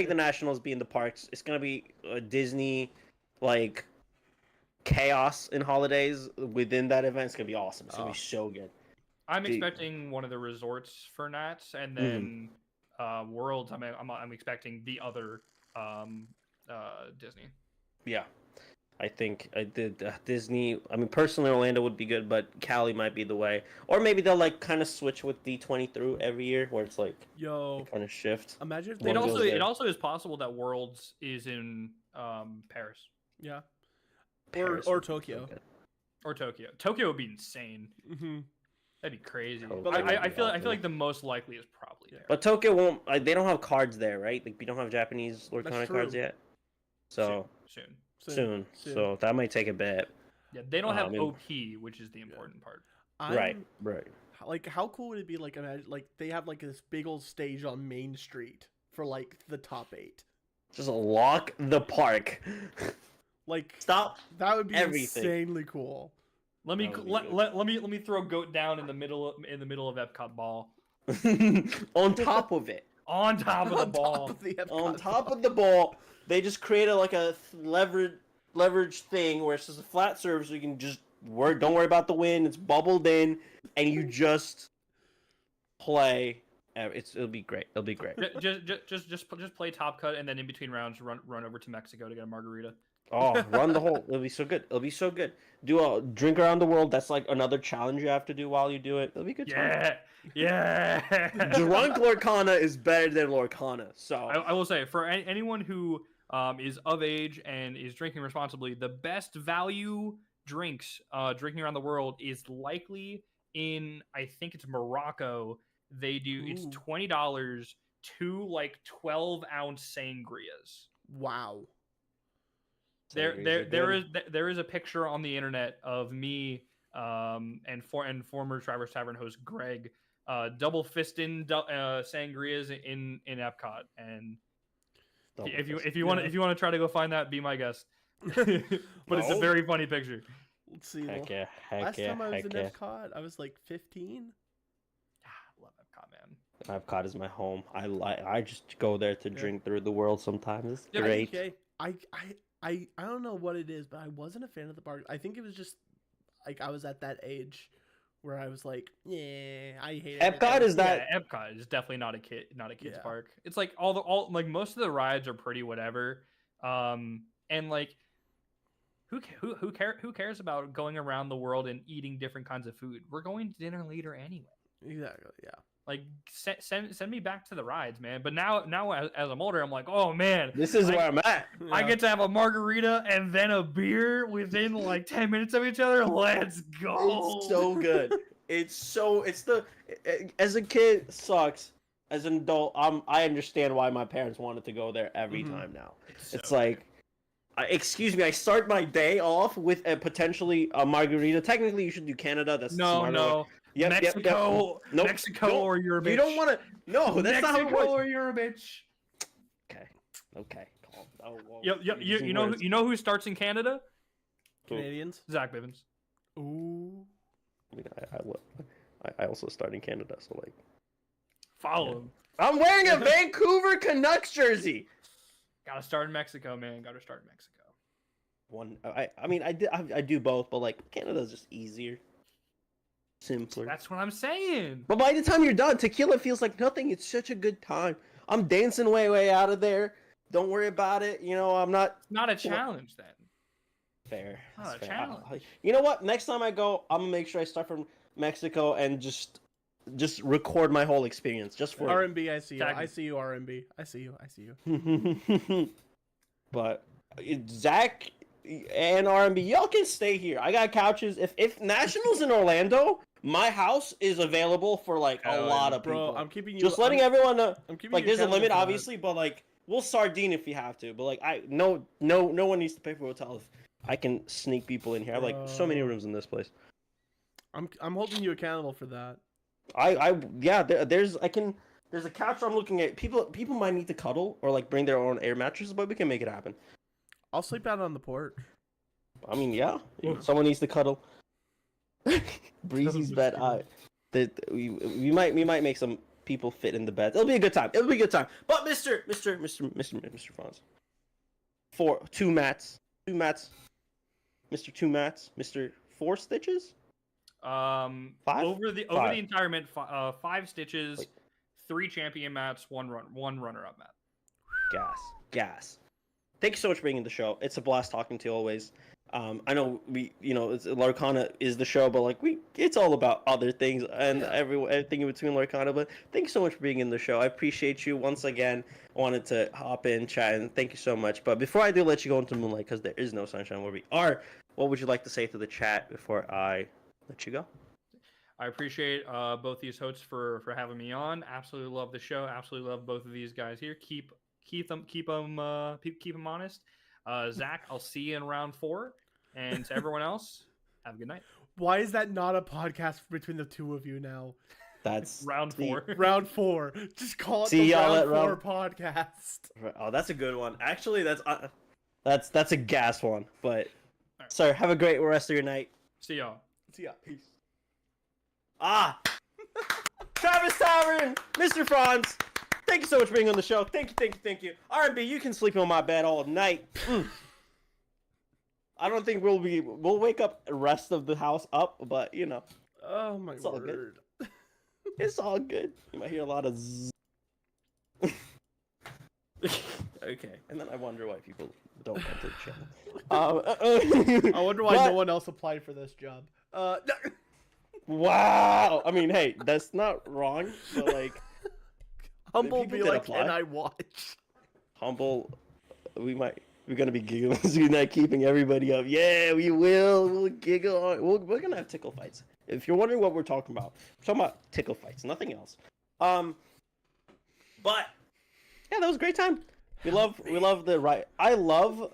the Nationals be in the parks. It's gonna be a Disney like chaos in holidays within that event. It's gonna be awesome. It's gonna be so good. I'm expecting one of the resorts for Nats, and then Worlds. I'm expecting the other Disney. Yeah, I think I did Disney. I mean, personally, Orlando would be good, but Cali might be the way. Or maybe they'll like kind of switch with D23 through every year, where it's like kind of shift. Imagine if it also is possible that Worlds is in Paris. Yeah, Paris or Tokyo. Or Tokyo. Tokyo would be insane. Mm-hmm. That'd be crazy. I feel like the most likely is probably there. But Tokyo won't. They don't have cards there, right? Like we don't have Japanese Lorcana cards yet. So soon. So that might take a bit. Yeah, they don't have OP, which is the important part. Right. Like, how cool would it be? Like, imagine like they have like this big old stage on Main Street for like the top 8. Just lock the park. Like, stop. That would be everything. Insanely cool. Let me throw Goat down in the middle of Epcot Ball. On top of it. On top of the ball. On top of the ball. They just created like a leverage thing where it's just a flat surface, so you can just don't worry about the wind. It's bubbled in, and you just play. It'll be great. It'll be great. Just play Top Cut, and then in between rounds, run over to Mexico to get a margarita. Oh, run the whole. It'll be so good. It'll be so good. Do a drink around the world. That's like another challenge you have to do while you do it. It'll be good. Yeah. Drunk Lorcana is better than Lorcana. So I will say, for anyone who is of age and is drinking responsibly, the best value drinks drinking around the world is likely in, I think it's Morocco. They do. It's $20 2 like 12-ounce sangrias. Wow. There is a picture on the internet of me and former Traverse Tavern host Greg double fisting sangrias in Epcot, and if you want to try to go find that, be my guest. But it's a very funny picture. Let's see. Heck yeah, Last time I was in Epcot, I was like 15. I love Epcot, man. Epcot is my home. I just go there to drink through the world sometimes. It's great. Okay. I don't know what it is, but I wasn't a fan of the park. I think it was just like I was at that age where I was like, yeah, I hate it. Epcot is that? Yeah, Epcot is definitely not a kid's park. It's like all like most of the rides are pretty whatever. And like who cares about going around the world and eating different kinds of food? We're going to dinner later anyway. Exactly. Yeah. Like send me back to the rides, man. But now as I'm older, I'm like, oh man, This is where I'm at. I get to have a margarita and then a beer within like 10 minutes of each other. Let's go. It's so good. As a kid sucks. As an adult, I understand why my parents wanted to go there every time now. It's like, excuse me, I start my day off with potentially a margarita. Technically, you should do Canada. That's no. Yep, Mexico, Nope, Mexico, or you're a bitch. You don't want to. No, that's Mexico not how it works. or you're a bitch. Okay. Calm down. You know who starts in Canada? Canadians. Zach Bivens. Ooh. I mean, I also start in Canada, so like. Follow him. I'm wearing a Vancouver Canucks jersey. Gotta start in Mexico, man. Gotta start in Mexico. I do both, but like Canada's just easier. Simpler. That's what I'm saying. But by the time you're done, tequila feels like nothing. It's such a good time. I'm dancing way out of there. Don't worry about it. You know, I'm not. Not a challenge then. Fair. Not a challenge. You know what? Next time I go, I'm gonna make sure I start from Mexico and just record my whole experience just for RMB. I see you. I see you. RMB. I see you. But Zach and RMB, y'all can stay here. I got couches. If Nationals in Orlando, my house is available for like a lot of people. Bro, I'm keeping you. Just letting everyone know. I'm keeping like, you there's a limit, accountable for obviously, but like we'll sardine if we have to. But like no one needs to pay for a hotel if I can sneak people in here. I have like so many rooms in this place. I'm holding you accountable for that. There's a couch I'm looking at. People might need to cuddle or like bring their own air mattresses, but we can make it happen. I'll sleep out on the porch. I mean, yeah. Someone needs to cuddle. Breezy's bed. We might make some people fit in the bed. It'll be a good time. But Mr. Franz, two mats, Mr. 2 mats, Mr. 4 stitches. Five? Over the entire mint, 5 stitches, 3 champion mats, one runner-up mat. Gas. Thank you so much for being in the show. It's a blast talking to you always. I know Lorcana is the show, but like it's all about other things and everything in between Lorcana. But thank you so much for being in the show. I appreciate you once again. I wanted to hop in, chat, and thank you so much. But before I do let you go into Moonlight, because there is no sunshine where we are, what would you like to say to the chat before I let you go? I appreciate both these hosts for having me on. Absolutely love the show. Absolutely love both of these guys here. Keep them honest. Zach, I'll see you in round 4. And to everyone else, have a good night. Why is that not a podcast between the two of you now? That's round 4. Round 4. Just call it the round 4 podcast. Oh, that's a good one. Actually, that's a gas one. But sir, have a great rest of your night. See y'all. See ya. Peace. Traverse Tavern, Mr. Franz. Thank you so much for being on the show. Thank you. R&B, you can sleep on my bed all night. I don't think we'll wake up the rest of the house up, but you know. Oh my it's all word. Good. It's all good. You might hear a lot of zzz. Okay, and then I wonder why people don't come to the channel. I wonder why no one else applied for this job. Wow. I mean, hey, that's not wrong, but like. Humble be like, and I watch. Humble, we're gonna be giggling. We're not keeping everybody up. Yeah, we will. We'll giggle. We're gonna have tickle fights. If you're wondering what we're talking about tickle fights, nothing else. But yeah, that was a great time. We love the right. I love.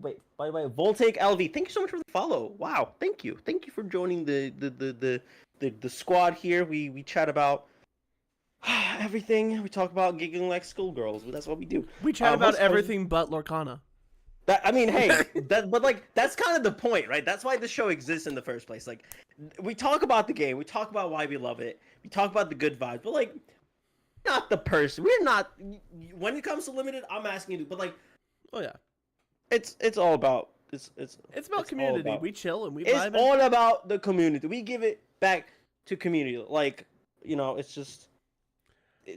Wait, by the way, Voltaic LV, thank you so much for the follow. Wow, thank you for joining the squad here. We chat about everything. We talk about giggling like schoolgirls. That's what we do. We chat about everything but Lorcana. I mean, hey, but like that's kind of the point, right? That's why the show exists in the first place. Like, we talk about the game, we talk about why we love it, we talk about the good vibes, but like, not the person. We're not. When it comes to limited, I'm asking you, but like, oh yeah, it's all about it's about community. We chill and we. It's all about the community. We give it back to community. Like, it's just.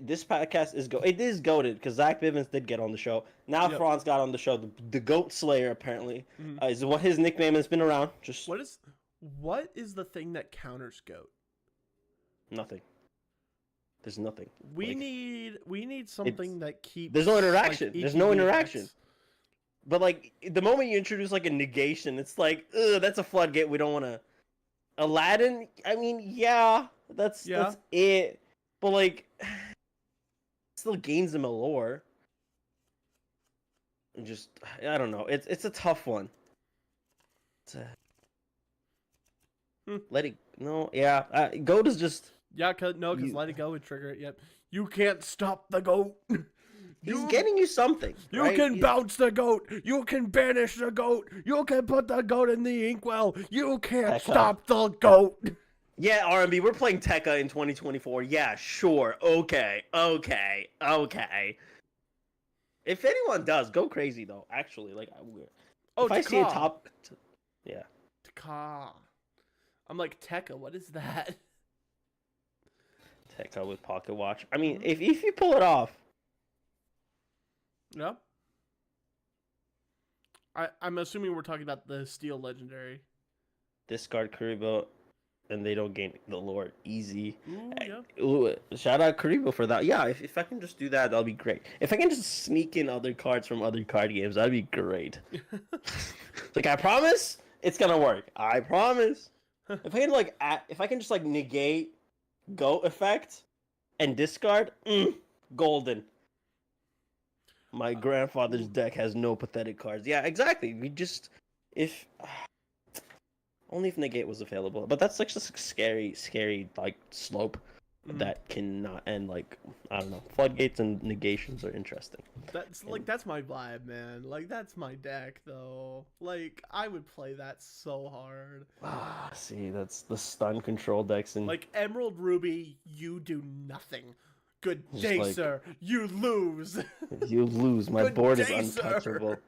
This podcast is goated because Zach Bivens did get on the show. Now Franz got on the show. The Goat Slayer apparently is what his nickname has been around. Just what is the thing that counters Goat? Nothing. There's nothing. We need something that keeps. There's no interaction. Like, there's no interaction. But like the moment you introduce like a negation, it's like, ugh, that's a floodgate. We don't want to. Aladdin. I mean, yeah, that's it. But like. Still gains him a lore. And just I don't know. It's a tough one. Let it Goat is just because let it go would trigger it. Yep. You can't stop the goat. He's getting you something. You right? can bounce the goat. You can banish the goat. You can put the goat in the inkwell. You can't stop the goat. Yeah, R&B, we're playing Tekka in 2024. Yeah, sure. Okay. If anyone does, go crazy though. Actually, like, if I see a top, yeah. Tekka. I'm like, Tekka. What is that? Tekka with pocket watch. I mean, if you pull it off. Yeah. I'm assuming we're talking about the Steel Legendary. Discard Kuribo. And they don't gain the lore easy. Ooh, yeah. Ooh, shout out Kuribo for that. Yeah, if I can just do that, that'll be great. If I can just sneak in other cards from other card games, that'd be great. Like, I promise it's gonna work. I promise. If I can just negate Goat effect and discard, golden. My grandfather's deck has no pathetic cards. Yeah, exactly. Only if negate was available, but that's like just a scary like slope that cannot end. Like, I don't know, floodgates and negations are interesting. That's my vibe, man. Like, that's my deck though. Like, I would play that so hard. See, that's the stun control decks and like Emerald Ruby. You do nothing. Good day, sir. You lose. You lose. My board is untouchable. Sir.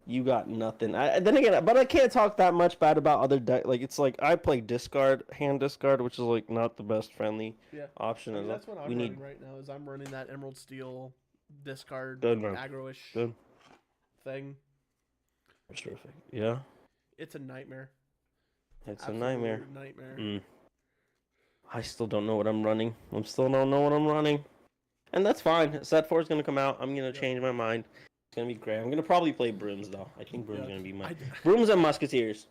You got nothing. Then again, but I can't talk that much bad about other decks. Like, it's like I play hand discard, which is like not the best friendly option. I mean, that's what I'm running right now. Is I'm running that Emerald Steel discard aggro-ish thing. Terrific. Yeah. It's a nightmare. It's a nightmare. Nightmare. I still don't know what I'm running. And that's fine. Set 4 is gonna come out. I'm gonna change my mind. It's gonna be great. I'm gonna probably play Brooms though. I think Brooms gonna be my Brooms and Musketeers.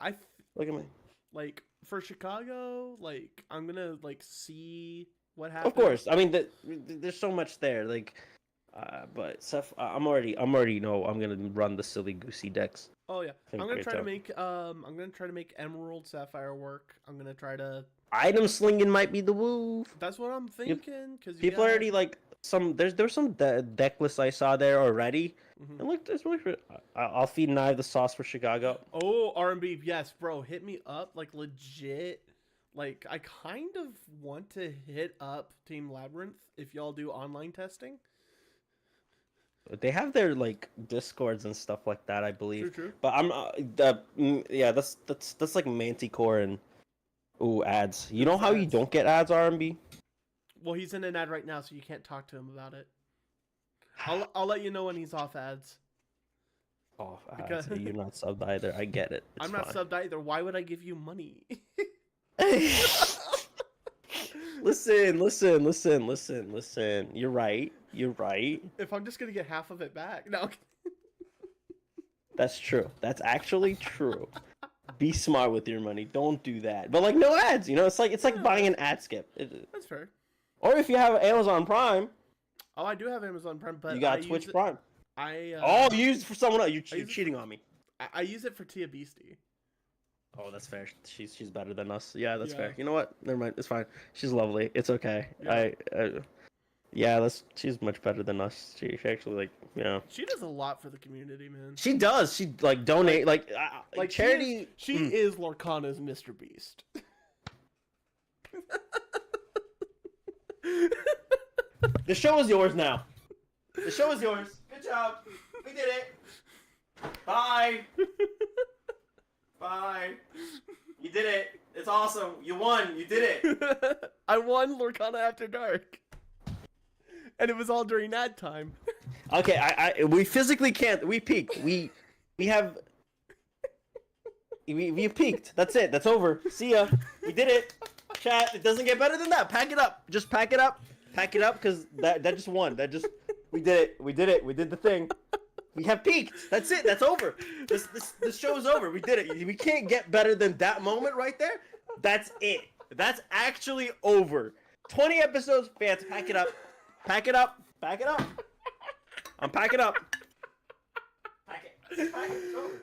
Look at me. Like, for Chicago, like, I'm gonna see what happens. Of course. I mean, there's so much there. Like, but Seth, I'm already know I'm gonna run the silly goosey decks. Oh yeah, I'm gonna try to make Emerald Sapphire work. I'm gonna try to. Item slinging might be the move. That's what I'm thinking. Because people already like. There's some deck lists I saw there already, and look, there's really. I'll feed Knive the sauce for Chicago. Oh, R&B, yes, bro, hit me up, like, legit. Like, I kind of want to hit up Team Labyrinth if y'all do online testing. They have their like Discords and stuff like that, I believe. True. But I'm that's like Manticore and ads. You know how you don't get ads, R&B? Well, he's in an ad right now, so you can't talk to him about it. I'll let you know when he's off ads. Off ads? You're not subbed either. I get it. I'm not subbed either. Why would I give you money? Listen. You're right. If I'm just gonna get half of it back, no. That's true. That's actually true. Be smart with your money. Don't do that. But like, no ads. It's like buying an ad skip. That's fair. Or if you have Amazon Prime. Oh, I do have Amazon Prime, but you got Twitch Prime. You use it for someone else. You're cheating on me. I use it for Tia Beastie. Oh, that's fair. She's better than us. Yeah, that's fair. You know what? Never mind. It's fine. She's lovely. It's okay. Yeah. Yeah, she's much better than us. She actually like, She does a lot for the community, man. She does. She like donate like charity. She is Lorcana's Mr. Beast. The show is yours now. The show is yours. Good job. We did it. Bye. Bye. You did it. It's awesome. You won. You did it. I won Lorcana After Dark. And it was all during that time. Okay, we physically can't. We peaked. We have peaked. That's it. That's over. See ya. We did it. Chat. It doesn't get better than that. Pack it up. Just pack it up. Pack it up because that just won. We did it. We did it. We did the thing. We have peaked. That's it. That's over. This show is over. We did it. We can't get better than that moment right there. That's it. That's actually over. 20 episodes. Fans, pack it up. Pack it up. Pack it up. I'm packing up. Pack it. Pack it. It's over.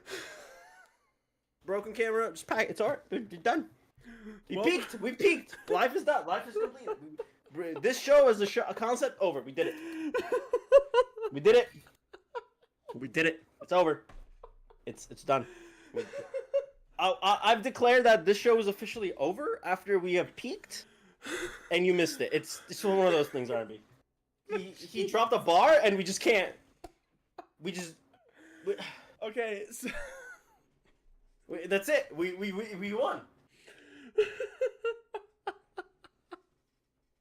Broken camera. Just pack it. It's alright. You're done. You peaked. We peaked. Life is done. Life is complete. This show is a concept over. We did it. We did it. We did it. It's over. It's done. I've declared that this show is officially over after we have peaked, and you missed it. It's one of those things, R&B. He dropped a bar, and we just can't. Okay. So... That's it. We won.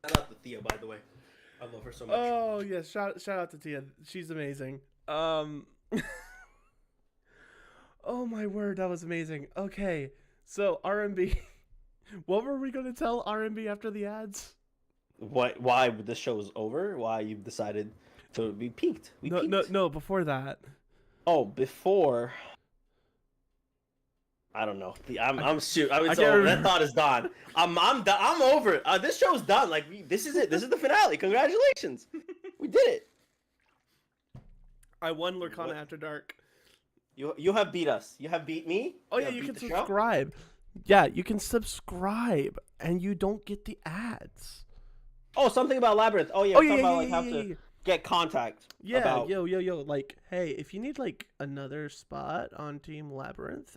Shout out to Thea, by the way. I love her so much. Oh yes, shout out to Tia. She's amazing. Oh my word, that was amazing. Okay, so R&B. What were we gonna tell R&B after the ads? Why this show is over? Why you've decided to be peaked? No, before that. Oh, before. I don't know. That thought is done. I'm over it. This show's done. Like this is it. This is the finale. Congratulations. We did it. I won Lorcana After Dark. You have beat us. You have beat me. Oh yeah, you can subscribe. Yeah, you can subscribe, and you don't get the ads. Oh, something about Labyrinth. Oh yeah. How to get contact. Yeah, yo. Like, hey, if you need like another spot on Team Labyrinth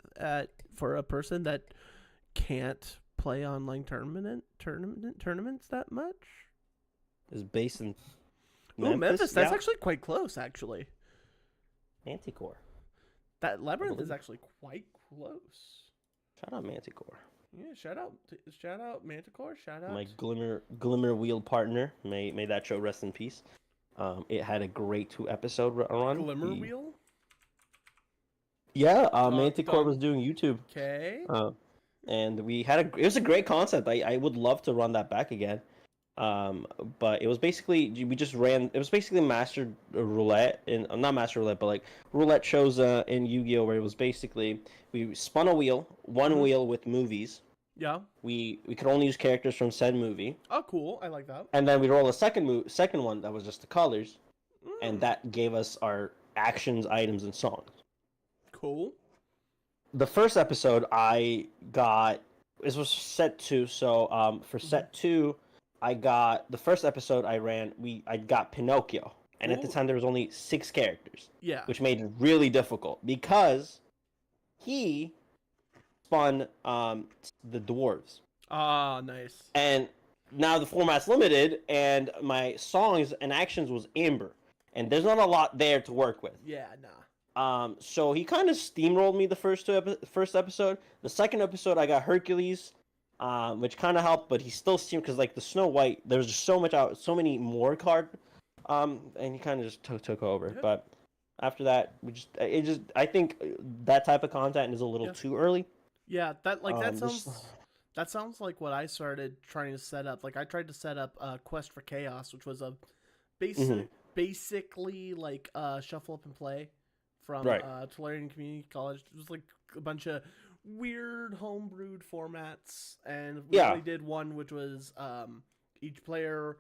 for a person that can't play online tournaments that much, is based in Memphis. That's actually quite close, actually. Manticore. That Labyrinth is actually quite close. Shout out Manticore. Yeah, shout out Manticore. Shout out my glimmer wheel partner. May that show rest in peace. It had a great 2-episode run. Glimmer wheel. Yeah, Manticore was doing YouTube. Okay. And it was a great concept. I would love to run that back again. But it was basically it was basically master roulette, and not master roulette, but like roulette shows in Yu-Gi-Oh, where it was basically we spun a wheel, one wheel with movies. Yeah. We could only use characters from said movie. Oh, cool! I like that. And then we roll a second one that was just the colors, and that gave us our actions, items, and songs. Cool. The first episode this was set 2, so for set 2. I got the first episode I ran. I got Pinocchio, and at the time there was only 6 characters. Yeah, which made it really difficult because he spun the dwarves. Ah, nice. And now the format's limited, and my songs and actions was Amber, and there's not a lot there to work with. Yeah, nah. So he kind of steamrolled me the first episode. The second episode I got Hercules. Which kind of helped, but he still seemed because like the Snow White, there was just so many more card, and he kind of just took over. Yeah. But after that, I think that type of content is a little too early. Yeah, that sounds like what I started trying to set up. Like I tried to set up Quest for Chaos, which was a basically like shuffle up and play from Tulare Community College. It was like a bunch of weird homebrewed formats, and we only did one, which was each player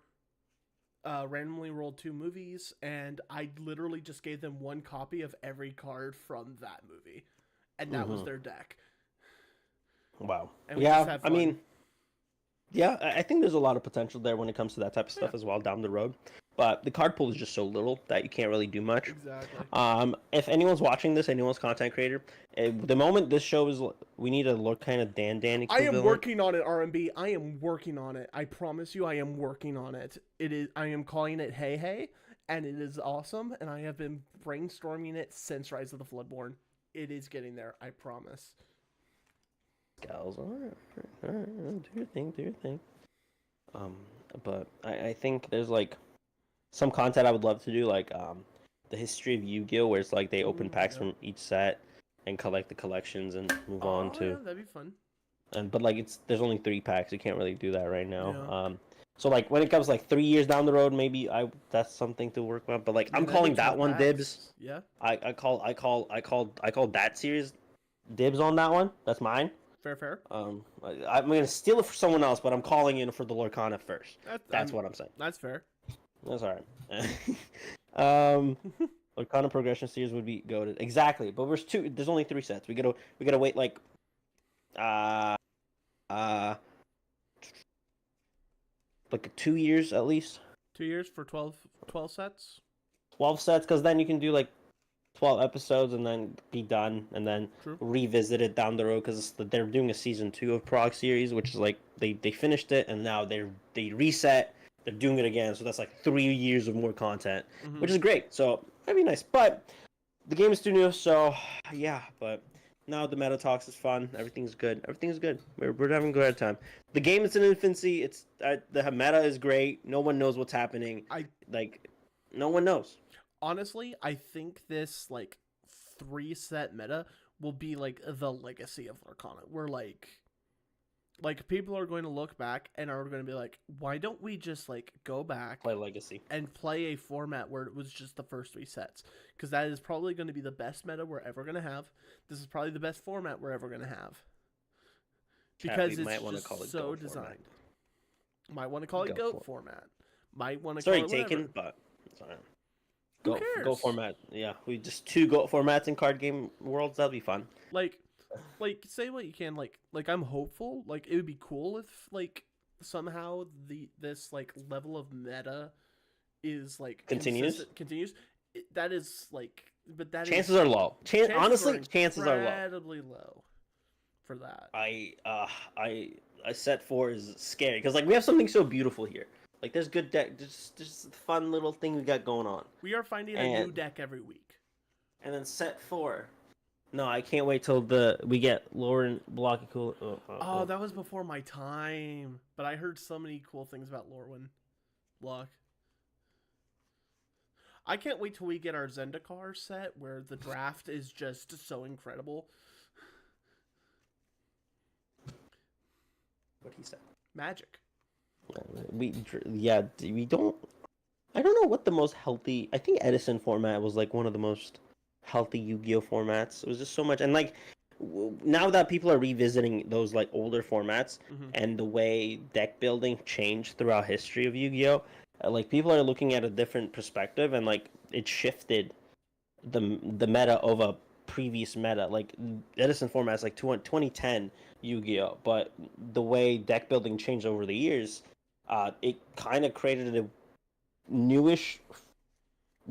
randomly rolled 2 movies, and I literally just gave them 1 copy of every card from that movie, and that was their deck. Wow. And yeah, I mean, Yeah, I think there's a lot of potential there when it comes to that type of stuff as well down the road. But the card pool is just so little that you can't really do much. Exactly. If anyone's watching this, anyone's content creator, the moment this show is, we need a Lorcana Dan equivalent. I am working on it, RMB. I am working on it. I promise you, I am working on it. It is. I am calling it Hey Hey, and it is awesome. And I have been brainstorming it since Rise of the Floodborn. It is getting there. I promise. Gals, all right, do your thing. But I think there's like some content I would love to do, like the history of Yu-Gi-Oh, where it's like they open packs from each set and collect the collections and move on to. Yeah, that'd be fun. But like there's only 3 packs. You can't really do that right now. Yeah. So like when it comes like 3 years down the road, maybe that's something to work on. But like I'm calling that one packs. dibs. Yeah. I call that series dibs on that one. That's mine. Fair. I'm gonna steal it for someone else, but I'm calling in for the Lorcana first. That's what I'm saying. That's fair. That's all right. Lorcana progression series would be goated. Exactly, but there's only 3 sets. We gotta wait like like 2 years at least. 2 years for 12 sets. 12 sets, because then you can do like 12 episodes and then be done and then revisit it down the road, because they're doing a season 2 of Prog series, which is like they finished it and now they reset. They're doing it again, so that's like 3 years of more content, which is great. So that'd be nice. But the game is too new, so yeah. But now the meta talks is fun. Everything's good. We're having a good time. The game is in infancy. It's the meta is great. No one knows what's happening. No one knows. Honestly, I think this like 3-set meta will be like the legacy of Lorcana. Where like people are going to look back and are going to be like, why don't we just like go back, play Legacy, and play a format where it was just the first 3 sets? Because that is probably going to be the best meta we're ever going to have. This is probably the best format we're ever going to have. Because it's just so designed. Might want to call it GOAT format. Might want to call it whatever. Taken, but it's all right. Who cares? Go format. Yeah, we just 2 GOAT formats in card game worlds. That'll be fun. Like say what you can. Like I'm hopeful. Like it would be cool if like somehow this like level of meta is like continues. That is like, but that chances are low. Honestly, chances are low. Incredibly low for that. I set 4 is scary because like we have something so beautiful here. Like there's good deck, just a fun little thing we got going on. We are finding a new deck every week. And then set 4. No, I can't wait till we get Lauren Blocky Cool. Oh, that was before my time. But I heard so many cool things about Lorwyn Block. I can't wait till we get our Zendikar set where the draft is just so incredible. What he said. Magic. We don't. I don't know what the most healthy. I think Edison format was like one of the most healthy Yu-Gi-Oh formats. It was just so much, and like now that people are revisiting those like older formats and the way deck building changed throughout history of Yu-Gi-Oh, like people are looking at a different perspective, and like it shifted the meta of a previous meta. Like Edison formats like 2010 Yu-Gi-Oh, but the way deck building changed over the years, it kind of created a newish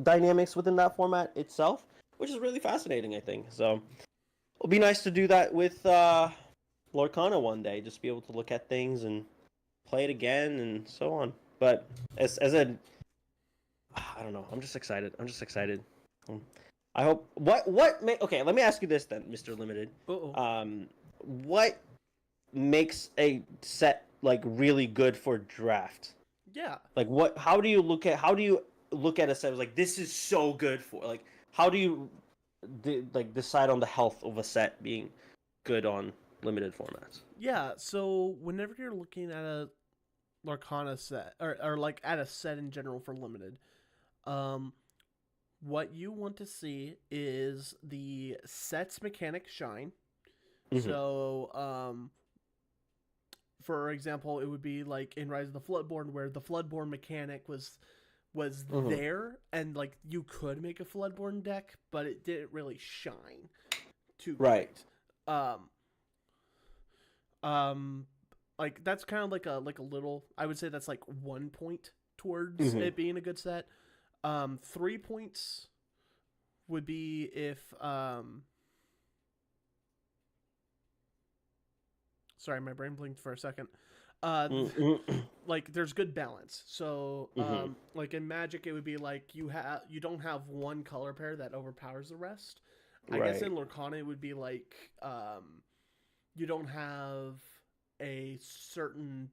dynamics within that format itself, which is really fascinating, I think. So it'll be nice to do that with Lorcana one day, just be able to look at things and play it again and so on. But I don't know. I'm just excited. I hope okay, let me ask you this then, Mr. Limited. What makes a set like really good for draft? Yeah. Like how do you look at a set as like this is so good for, like how do you decide on the health of a set being good on limited formats? Yeah, so whenever you're looking at a Lorcana set or like at a set in general for limited, what you want to see is the set's mechanic shine. So for example, it would be like in Rise of the Floodborn, where the Floodborn mechanic was there, and like you could make a Floodborn deck, but it didn't really shine too right. great. like that's kind of like a little. I would say that's like 1 point towards it being a good set. 3 points would be if sorry, my brain blinked for a second. Like there's good balance. So like in Magic, it would be like you don't have one color pair that overpowers the rest. I guess in Lorcana it would be like you don't have a certain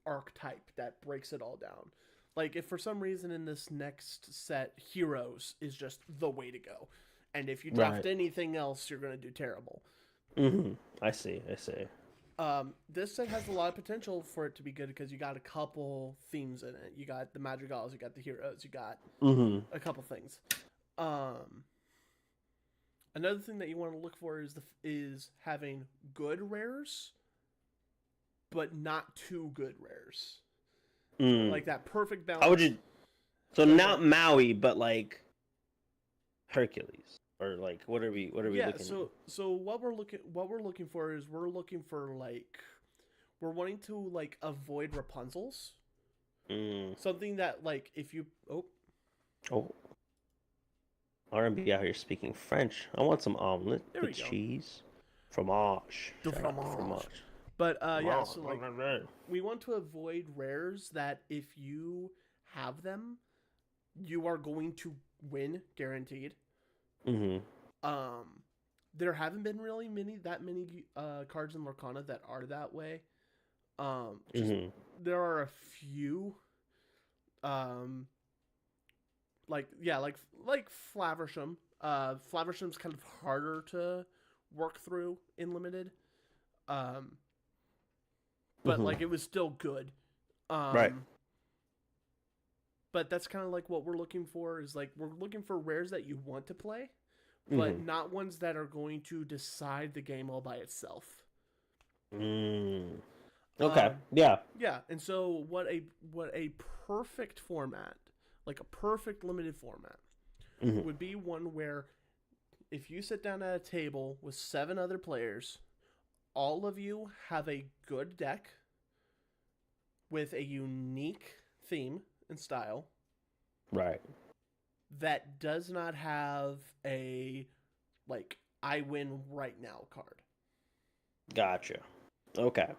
archetype that breaks it all down. Like if for some reason in this next set, heroes is just the way to go, and if you draft anything else, you're going to do terrible. I see. This set has a lot of potential for it to be good because you got a couple themes in it. You got the madrigals, you got the heroes, you got a couple things. Another thing that you want to look for is having good rares, but not too good rares. Like that perfect balance. How would you? So not Maui, but like Hercules, or like what are we looking? Yeah. So what we're looking for is we're wanting to like avoid Rapunzel's. Something that like if you R&B out here speaking French. I want some omelet with cheese, fromage. Fromage. But yeah, so like we want to avoid rares that if you have them, you are going to win guaranteed. There haven't been really many cards in Lorcana that are that way. There are a few. Like Flaversham. Flaversham's kind of harder to work through in limited. But like it was still good. Right. But that's kind of like what we're looking for is like we're looking for rares that you want to play, but not ones that are going to decide the game all by itself. Okay. Yeah. Yeah, and so what a perfect format, like a perfect limited format, would be one where if you sit down at a table with 7 other players, all of you have a good deck with a unique theme and style. Right. That does not have a, like, I win right now card. Gotcha. Okay.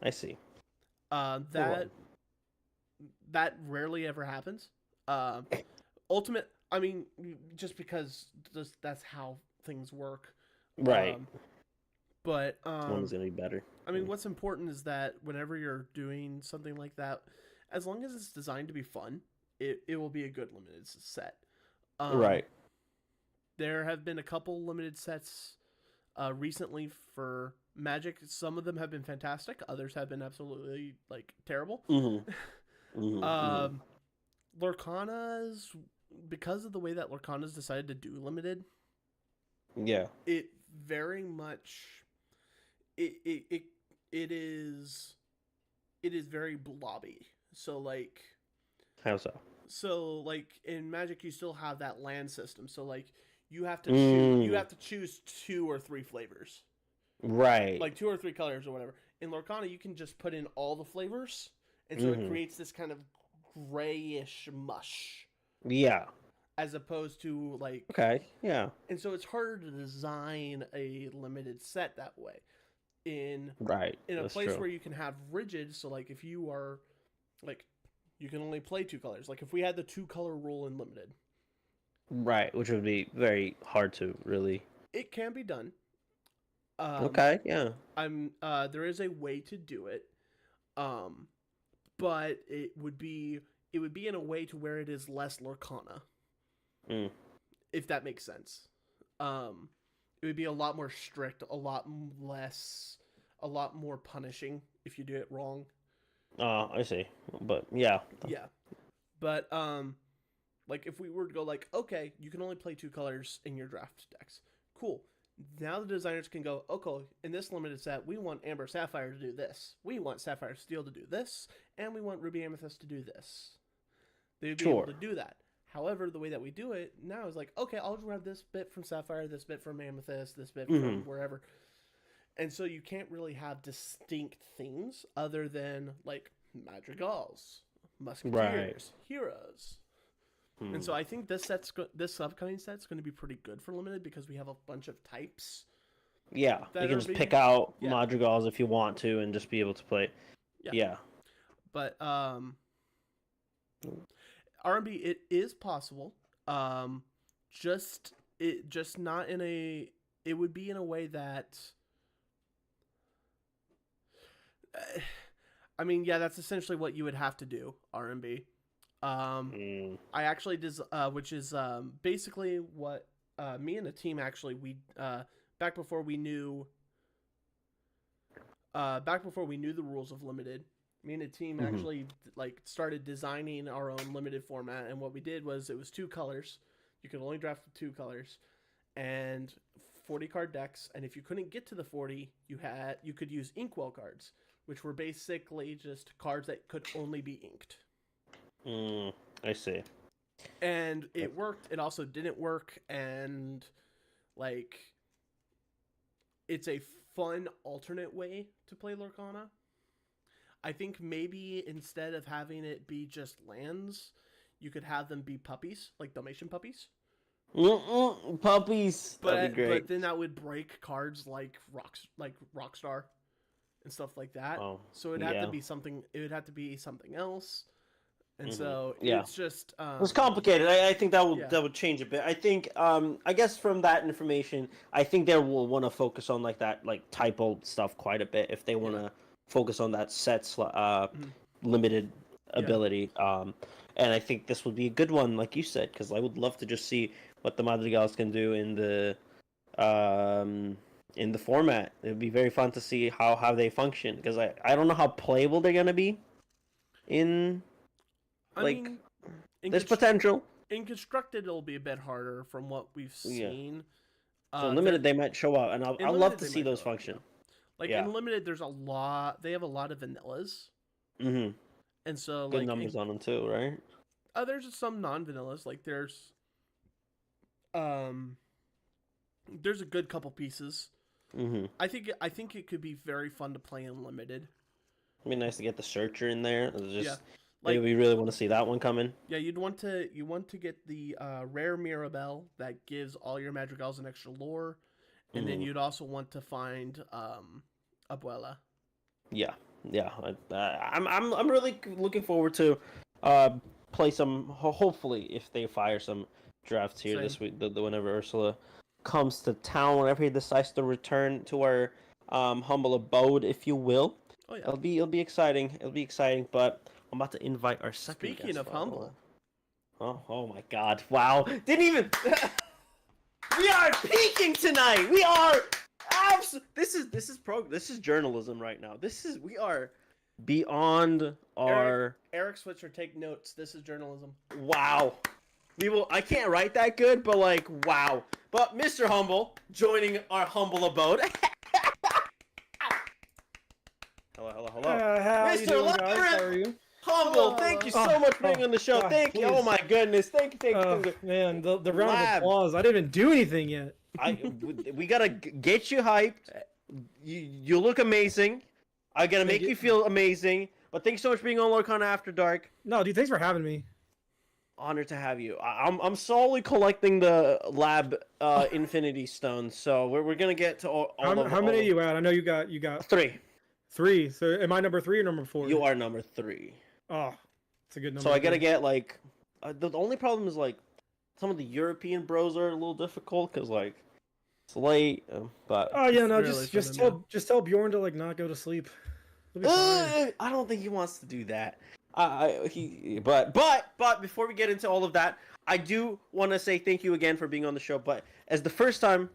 I see. That rarely ever happens. Ultimate, I mean, just because that's how things work. Right. But one's gonna be better. I mean, what's important is that whenever you're doing something like that, as long as it's designed to be fun, it will be a good limited set. Right. There have been a couple limited sets recently for Magic. Some of them have been fantastic. Others have been absolutely like terrible. Lorcana's, because of the way that Lorcana's decided to do limited. Yeah. It very much. It is very blobby. So like, how so? So like in Magic, you still have that land system. So like you have to choose 2 or 3 flavors. Right. Like 2 or 3 colors or whatever. In Lorcana, you can just put in all the flavors, and so it creates this kind of grayish mush. Yeah. As opposed to like. Okay. Yeah. And so it's harder to design a limited set that way. In a place where you can have rigid, so like if you are like you can only play 2 colors. Like if we had the 2 color rule in limited. Right, which would be very hard to really. It can be done. Okay, yeah. There is a way to do it. But it would be in a way to where it is less Lorcana. If that makes sense. It would be a lot more strict, a lot more punishing if you do it wrong. I see. But yeah. Yeah. But like if we were to go like, okay, you can only play 2 colors in your draft decks. Cool. Now the designers can go, okay, in this limited set, we want Amber Sapphire to do this. We want Sapphire Steel to do this, and we want Ruby Amethyst to do this. They would be able to do that. However, the way that we do it now is like, okay, I'll grab this bit from Sapphire, this bit from Amethyst, this bit from wherever. And so you can't really have distinct themes other than like madrigals, musketeers, heroes. And so I think this upcoming set's going to be pretty good for limited because we have a bunch of types. Yeah, you can just pick out madrigals if you want to and just be able to play. Yeah. But R&B, it is possible. Just not in a. It would be in a way that. I mean, yeah, that's essentially what you would have to do. R&B. I actually did, which is basically what me and the team actually back before we knew the rules of limited. Me and the team actually like started designing our own limited format, and what we did was it was 2 colors. You could only draft 2 colors, and 40 card decks. And if you couldn't get to the 40, you could use inkwell cards, which were basically just cards that could only be inked. I see. And it worked. It also didn't work, and like it's a fun alternate way to play Lorcana. I think maybe instead of having it be just lands, you could have them be puppies, like Dalmatian puppies. Puppies. That'd be great. But then that would break cards like Rockstar and stuff like that. Oh, so it'd have to be something. It would have to be something else. And so it's just it's complicated. I think that would change a bit. I think I guess from that information, I think they will want to focus on like that typo stuff quite a bit if they want to focus on that set's limited ability. And I think this would be a good one, like you said, because I would love to just see what the Madrigals can do in the format. It would be very fun to see how they function, because I don't know how playable they're gonna be in. There's potential. In constructed, it'll be a bit harder from what we've seen. So limited, they might show up, and I'd love to see those function. In limited, there's a lot. They have a lot of vanillas. Mm-hmm. And so good numbers on them too, right? There's some non-vanillas. Like there's a good couple pieces. Mm-hmm. I think it could be very fun to play in limited. It'd be nice to get the searcher in there. We really want to see that one coming. Yeah, you want to get the rare Mirabelle that gives all your madrigals an extra lore, and then you'd also want to find Abuela. Yeah. I'm really looking forward to play some. Hopefully, if they fire some drafts here this week, whenever Ursula comes to town, whenever he decides to return to our humble abode, if you will. Oh yeah, it'll be exciting. But I'm about to invite our second. Speaking of humble. Oh my God! Wow! Didn't even. We are peaking tonight. We are. This is journalism right now. We are beyond our. Eric Switzer, take notes. This is journalism. Wow. I can't write that good, but wow. But Mr. Humble joining our humble abode. Hello. Mr. Labyrinth Humble, thank you so much for being on the show. Thank you. Oh my goodness. Thank you. Man, the round of applause. I didn't even do anything yet. We gotta get you hyped. You look amazing. I gotta make you feel amazing. But thanks so much for being on Lorcana After Dark. No, dude, thanks for having me. Honored to have you. I'm slowly collecting the lab infinity stones, so we're gonna get to all. How many are you at? I know you got 3. 3. So am I number 3 or number 4? You are number 3. Oh, it's a good number. So I gotta get the only problem is some of the European bros are a little difficult because it's late. But just tell Bjorn to not go to sleep. I don't think he wants to do that. But before we get into all of that, I do want to say thank you again for being on the show. But as the first time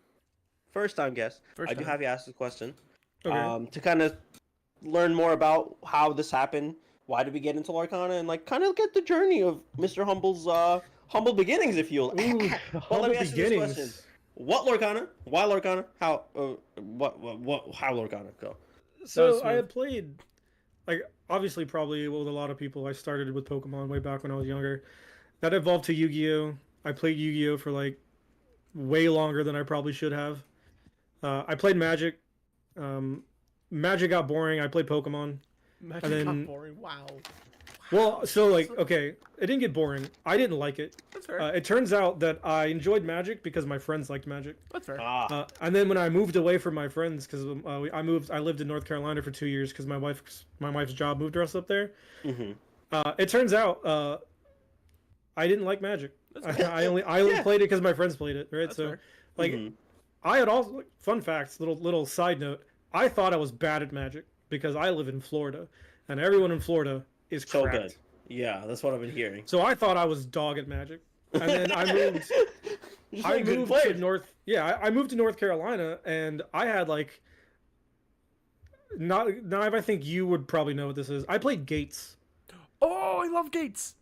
guest, I do have you ask the question to kind of learn more about how this happened. Why did we get into Lorcana, and kind of get the journey of Mr. Humble's humble beginnings, if you will. Well, let me ask you this question: what Lorcana? Why Lorcana? How? How Lorcana? Go. So I had played, obviously, probably with a lot of people. I started with Pokemon way back when I was younger. That evolved to Yu-Gi-Oh. I played Yu-Gi-Oh for way longer than I probably should have. I played Magic Magic got boring. I played Pokemon. Magic got boring. Wow. Well, so like, okay, it didn't get boring. I didn't like it. That's fair. It turns out that I enjoyed Magic because my friends liked Magic. That's fair. And then when I moved away from my friends, because I lived in North Carolina for 2 years because my wife's job moved us up there. Mm-hmm. It turns out I didn't like Magic. I only played it because my friends played it, right? That's so, fair. like, I had also fun facts. Little side note. I thought I was bad at Magic because I live in Florida, and everyone in Florida is so cracked. good. Yeah, that's what I've been hearing. So I thought I was dog at Magic, and then I moved. I moved to North. Yeah, I moved to North Carolina, and I had like. Not now. I think you would probably know what this is. I played Gates. Oh, I love Gates.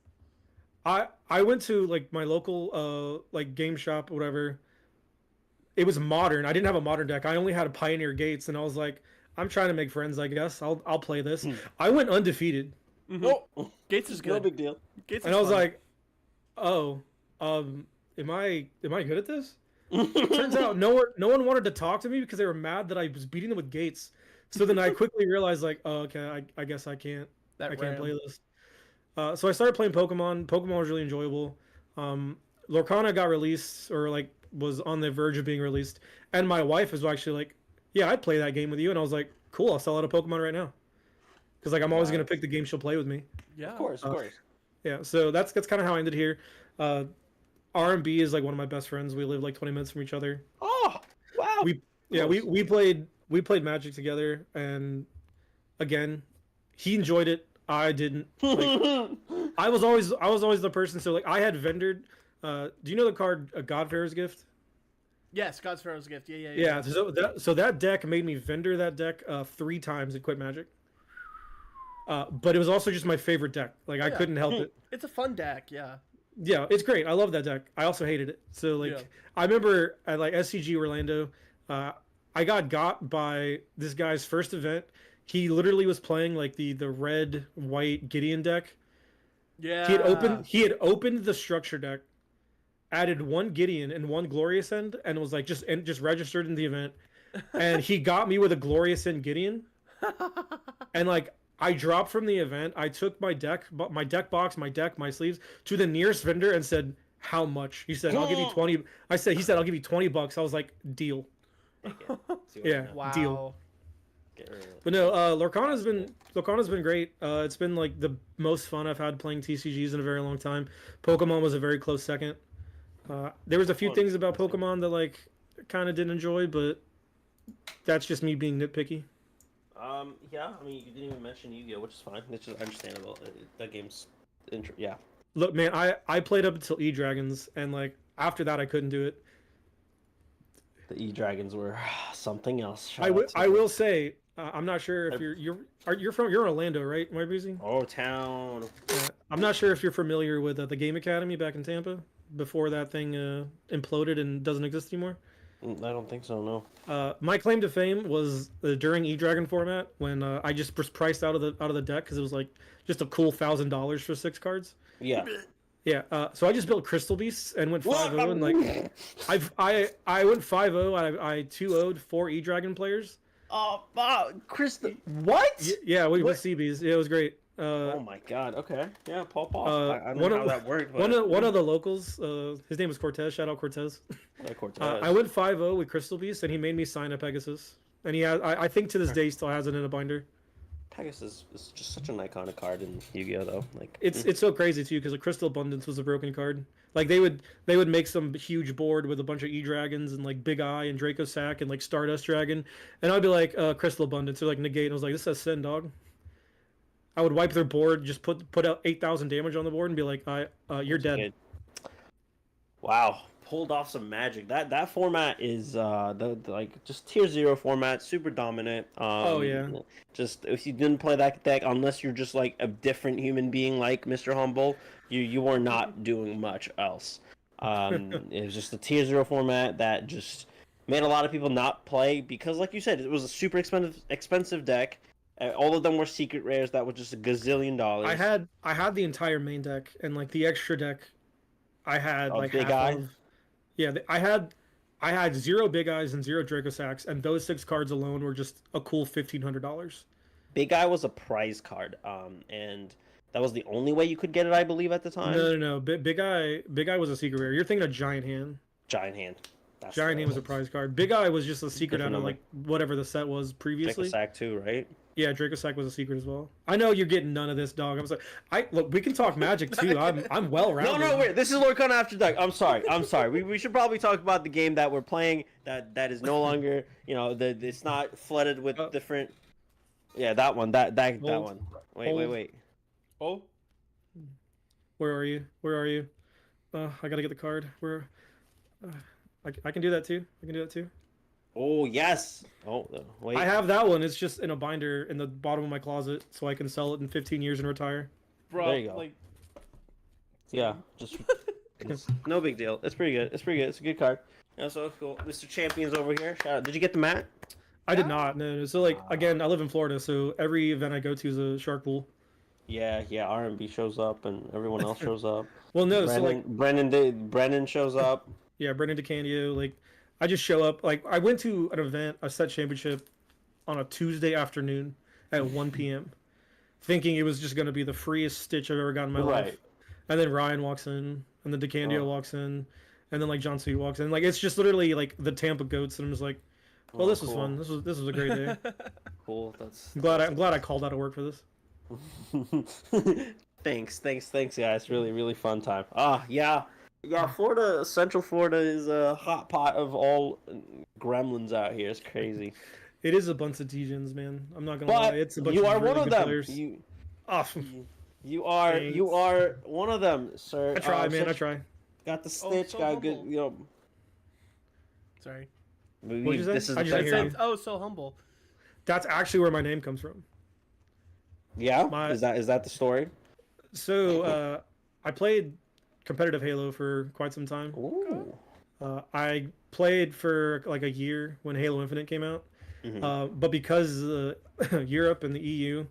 I went to like my local like game shop or whatever. It was modern. I didn't have a modern deck. I only had a Pioneer Gates, and I was like, I'm trying to make friends. I guess I'll play this. I went undefeated. Mm-hmm. Oh, Gates is good. No big deal. Gates and I was like, oh, am I good at this? Turns out no one wanted to talk to me because they were mad that I was beating them with Gates. So then I quickly realized like, oh, okay, I guess I can't play this. So I started playing Pokemon. Pokemon was really enjoyable. Lorcana got released or like was on the verge of being released, and my wife was actually like, yeah, I'd play that game with you, and I was like, cool, I'll sell out a Pokemon right now. Because like I'm always gonna pick the game she'll play with me. Yeah, of course. Yeah, so that's kind of how I ended here. R&B is like one of my best friends. We live like 20 minutes from each other. Oh, wow. We played Magic together, and again, he enjoyed it. I didn't. Like, I was always the person. So like I had vendored. Do you know the card Godfarer's Gift? Yes, Godfarer's Gift. Yeah. Yeah. So that deck made me vendor that deck 3 times and quit Magic. But it was also just my favorite deck. Like I couldn't help it. It's a fun deck, yeah. Yeah, it's great. I love that deck. I also hated it. So like I remember at like SCG Orlando, I got by this guy's first event. He literally was playing like the red white Gideon deck. Yeah. He had opened the structure deck, added 1 Gideon and 1 Glorious End, and was like just registered in the event. And he got me with a Glorious End Gideon. And like I dropped from the event. I took my deck box, my deck, my sleeves to the nearest vendor and said, "How much?" He said, "I'll give you 20." He said, "I'll give you $20." I was like, "Deal." Yeah, wow. Deal. But no, Lorcana's been great. It's been like the most fun I've had playing TCGs in a very long time. Pokemon was a very close second. There was a few things about Pokemon that like kind of didn't enjoy, but that's just me being nitpicky. Yeah, I mean, you didn't even mention Yu-Gi-Oh, which is fine. It's just understandable. That game's yeah. Look, man, I played up until E-Dragons, and like after that, I couldn't do it. The E-Dragons were something else. I will say, I'm not sure if you're Orlando, right, YbreezY? Oh, town. I'm not sure if you're familiar with the Game Academy back in Tampa before that thing imploded and doesn't exist anymore. I don't think so, no. My claim to fame was during E-Dragon format when I just was priced out of the deck because it was like just a cool $1,000 for 6 cards. Yeah. Yeah. So I just built Crystal Beasts and went 5-0 and like I went 5-0. I 2-0'd 4 E-Dragon players. Oh, Crystal. What? Yeah, with CBs. Yeah, it was great. Oh my god. Okay. Yeah, Paul. I don't know how that worked. But... One of the locals. His name was Cortez. Shout out Cortez. Cortez. I went 5-0 with Crystal Beast, and he made me sign a Pegasus. And he has. I think to this day he still has it in a binder. Pegasus is just such an iconic card in Yu-Gi-Oh though. Like it's so crazy too because the Crystal Abundance was a broken card. Like they would make some huge board with a bunch of E-Dragons and like Big Eye and Draco Sack and like Stardust Dragon, and I'd be like Crystal Abundance or like negate, and I was like, this says send, dog. I would wipe their board, just put out 8,000 damage on the board, and be like, "You're dead." Wow, pulled off some magic. That format is the like just tier 0 format, super dominant. Oh yeah. Just if you didn't play that deck, unless you're just like a different human being like Mr. Humble, you are not doing much else. It was just a tier 0 format that just made a lot of people not play because, like you said, it was a super expensive deck. All of them were secret rares that was just a gazillion dollars. I had the entire main deck and like the extra deck. I had like Big Eye. I had I had 0 Big Eyes and 0 Draco Sacks, and those 6 cards alone were just a cool $1,500. Big Eye was a prize card, and that was the only way you could get it, I believe, at the time. No. Big Eye was a secret rare. You're thinking of Giant Hand. Giant Hand. Giant Hand was a prize card. Big Eye was just a secret out of number. like whatever the set was previously. Draco Sack too, right? Yeah, Draco Sack was a secret as well. I know you're getting none of this, dog. I'm sorry. Look, we can talk Magic too. I'm well rounded. No, wait. This is Lorcana After Dark. I'm sorry. We should probably talk about the game that we're playing. That is no longer, it's not flooded with different. Yeah, that one. That one. Wait. Oh. Where are you? I gotta get the card. I can do that too. Oh yes. Oh wait. I have that one. It's just in a binder in the bottom of my closet, so I can sell it in 15 years and retire. Bro, there you go. Like... Yeah, just no big deal. It's pretty good. It's a good card. Yeah, so cool. Mr. Champion's over here. Shout out. Did you get the mat? I did not. No. So again, I live in Florida, so every event I go to is a shark pool. Yeah. R&B shows up and everyone else shows up. Well, no. Brennan shows up. Yeah, Brendan DeCandio. I just show up. I went to an event, a set championship, on a Tuesday afternoon at 1 p.m., thinking it was just going to be the freest stitch I've ever gotten in my life. And then Ryan walks in, and then DeCandio walks in, and then John Sweet walks in. It's just literally the Tampa Goats, and I'm just like, well, this was fun. This was a great day. Cool. I'm glad I called out of work for this. Thanks, guys. Really fun time. Yeah, Florida, Central Florida is a hot pot of all gremlins out here. It's crazy. It is a bunch of Degens, man. I'm not gonna lie. It's a bunch of really one of them. Players. You are one of them, sir. I try, man. I try. Got the stitch. So got humble. good. Sorry. What'd you say? This is So humble. That's actually where my name comes from. Yeah. Is that the story? So I played competitive Halo for quite some time. Ooh. I played for a year when Halo Infinite came out. Mm-hmm. But because Europe and the EU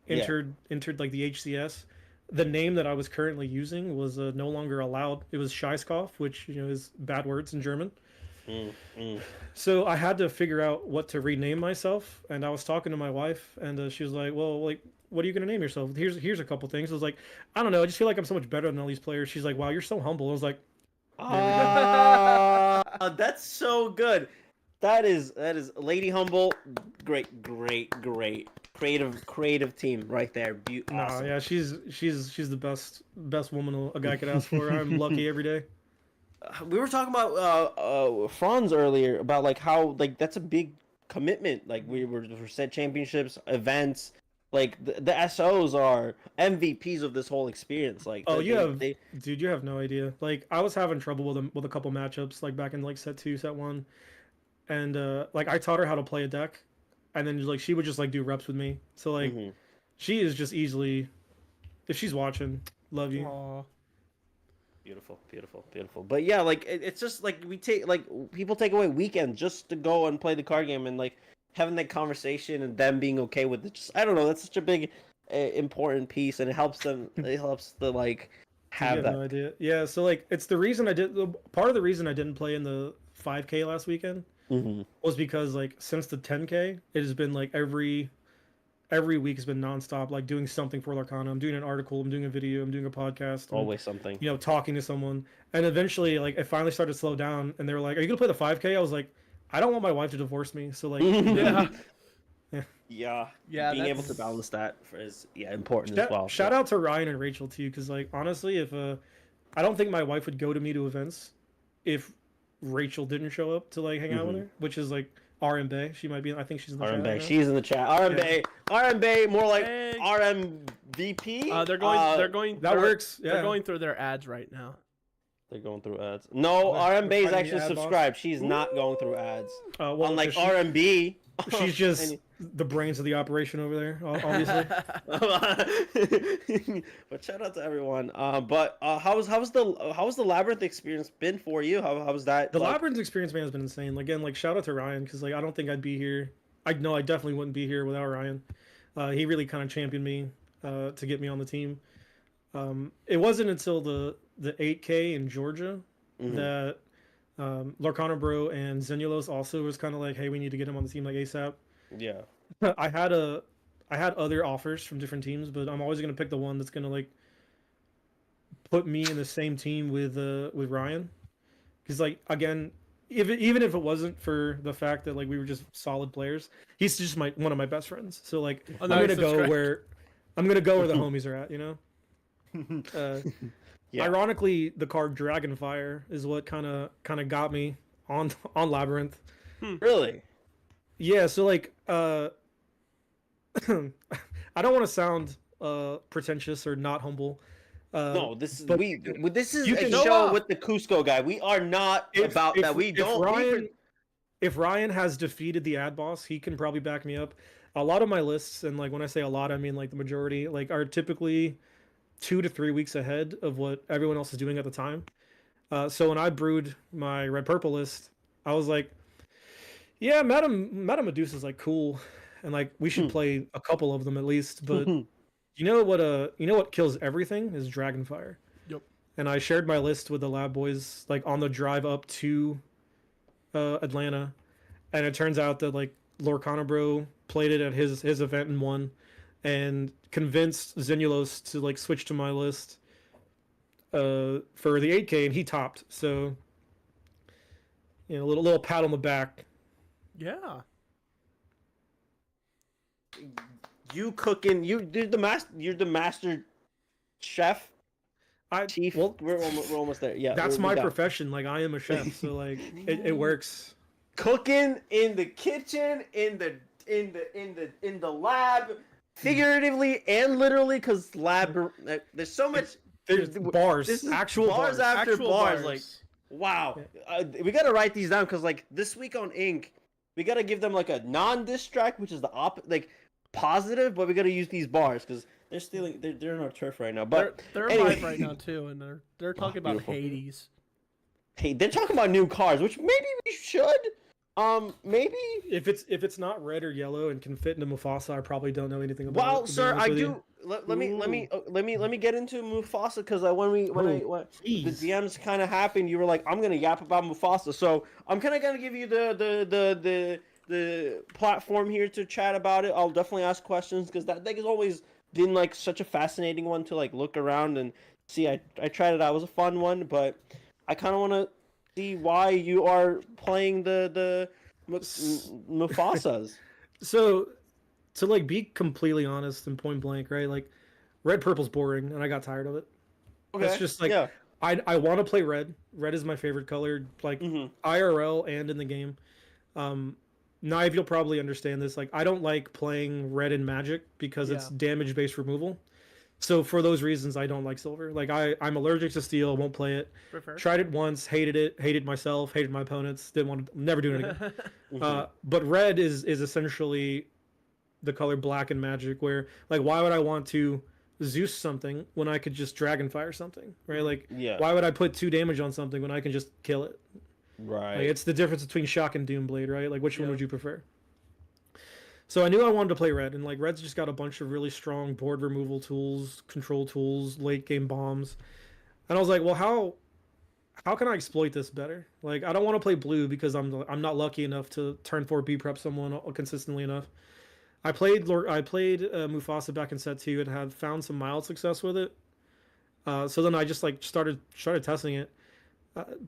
entered the HCS, the name that I was currently using was no longer allowed. It was Scheißkopf, which is bad words in German. So I had to figure out what to rename myself, and I was talking to my wife, and she was like, well, what are you going to name yourself? Here's a couple things. I was like, I don't know, I just feel like I'm so much better than all these players. She's like, wow, you're so humble. I was like, that's so good. That is Lady Humble. Great creative team right there. Awesome. Yeah, she's the best woman a guy could ask for. I'm lucky every day. We were talking about Franz earlier about how that's a big commitment. We were for set championships, events. The SOs are MVPs of this whole experience. Dude, you have no idea. I was having trouble with a couple matchups back in set 2, set 1, and I taught her how to play a deck, and then she would just do reps with me. So she is just easily, if she's watching, love you. Aww. Beautiful. But yeah, it's just we take people take away weekends just to go and play the card game, and having that conversation and them being okay with it. Just I don't know. That's such a big important piece, and it helps them. It helps the have that. No idea. Yeah. So it's the reason part of the reason I didn't play in the 5K last weekend was because since the 10K, it has been every week has been nonstop, doing something for Lorcana. I'm doing an article, I'm doing a video, I'm doing a podcast. Always something. Talking to someone. And eventually, it finally started to slow down, and they were like, are you going to play the 5K? I was like, I don't want my wife to divorce me, so yeah. Being able to balance that is important as well. Shout out to Ryan and Rachel, too, because, honestly, if I don't think my wife would go to me to events if Rachel didn't show up to, hang out with her, which is, RM Bay. She might be. I think she's in the chat. Right, she's in the chat. RM Bay, more like RMVP. They're going. That works. Yeah. They're going through their ads right now. They're going through ads. No, RM Bay is actually subscribed. She's not going through ads. Unlike RMB. She's just the brains of the operation over there, obviously. But shout out to everyone. But how's the Labyrinth experience been for you? How was that? The Labyrinth experience, man, has been insane. Again, shout out to Ryan, because I don't think I'd be here. I definitely wouldn't be here without Ryan. He really kind of championed me to get me on the team. It wasn't until the 8K in Georgia that Lorcana Bro and Zenulos also was kind of like, hey, we need to get him on the team like ASAP. Yeah. I had other offers from different teams, but I'm always gonna pick the one that's gonna like put me in the same team with Ryan, because like again, even if it wasn't for the fact that like we were just solid players, he's just one of my best friends. So like I'm gonna go where the homies are at, you know. Yeah. Ironically, the card Dragonfire is what kind of got me on Labyrinth. Really? Yeah. So like, I don't want to sound pretentious or not humble. No, this is a show with the Cusco guy. We are not about that. We don't. If Ryan has defeated the ad boss, he can probably back me up. A lot of my lists, and like when I say a lot, I mean like the majority, like are typically 2 to 3 weeks ahead of what everyone else is doing at the time. So when I brewed my red purple list, I was like, yeah, Madame Medusa's like cool, and like we should play a couple of them at least. But you know what kills everything is Dragonfire. Yep. And I shared my list with the lab boys like on the drive up to Atlanta, and it turns out that like Lorcana Bro played it at his event and won, and convinced Zenulos to like switch to my list for the 8K, and he topped. So you know, a little pat on the back. Yeah. You cooking? You're the master chef. Chief. Well, we're almost there. Yeah, that's my profession. Like I am a chef, so like it works. Cooking in the kitchen, in the lab, figuratively and literally, because there's so much. There's bars. This is actual bars after actual bars. Like, wow. We gotta write these down because like this week on Ink, we gotta give them like a non-distract, which is the like positive, but we gotta use these bars because they're stealing. They're in our turf right now. But they're anyway. live right now too, and they're talking about Hades. Hey, they're talking about new cars, which maybe we should. Maybe if it's not red or yellow and can fit into Mufasa, I probably don't know anything about. Well, sir, I do. Let me get into Mufasa because when the DMs kind of happened, you were like, I'm gonna yap about Mufasa, so I'm kind of gonna give you the platform here to chat about it. I'll definitely ask questions because that thing has always been like such a fascinating one to like look around and see. I tried it out. It was a fun one, but I kind of want to see why you are playing the Mufasas. So, to like be completely honest and point blank, right? Like, red purple's boring, and I got tired of it. Okay. It's just like I want to play red. Red is my favorite color, like IRL and in the game. Knive, you'll probably understand this. Like, I don't like playing red in Magic because it's damage-based removal. So for those reasons, I don't like silver. Like I'm allergic to steel. Won't play it. Tried it once, hated it. Hated myself. Hated my opponents. Didn't want to. Never do it again. But red is essentially the color black in Magic. Where like, why would I want to Zeus something when I could just Dragonfire something, right? Like, why would I put 2 damage on something when I can just kill it? Right. Like, it's the difference between Shock and Doomblade, right? Like, which one would you prefer? So I knew I wanted to play red, and like red's just got a bunch of really strong board removal tools, control tools, late game bombs, and I was like, well, how can I exploit this better? Like, I don't want to play blue because I'm not lucky enough to turn 4 B prep someone consistently enough. I played Mufasa back in set 2 and had found some mild success with it. So then I just like started testing it.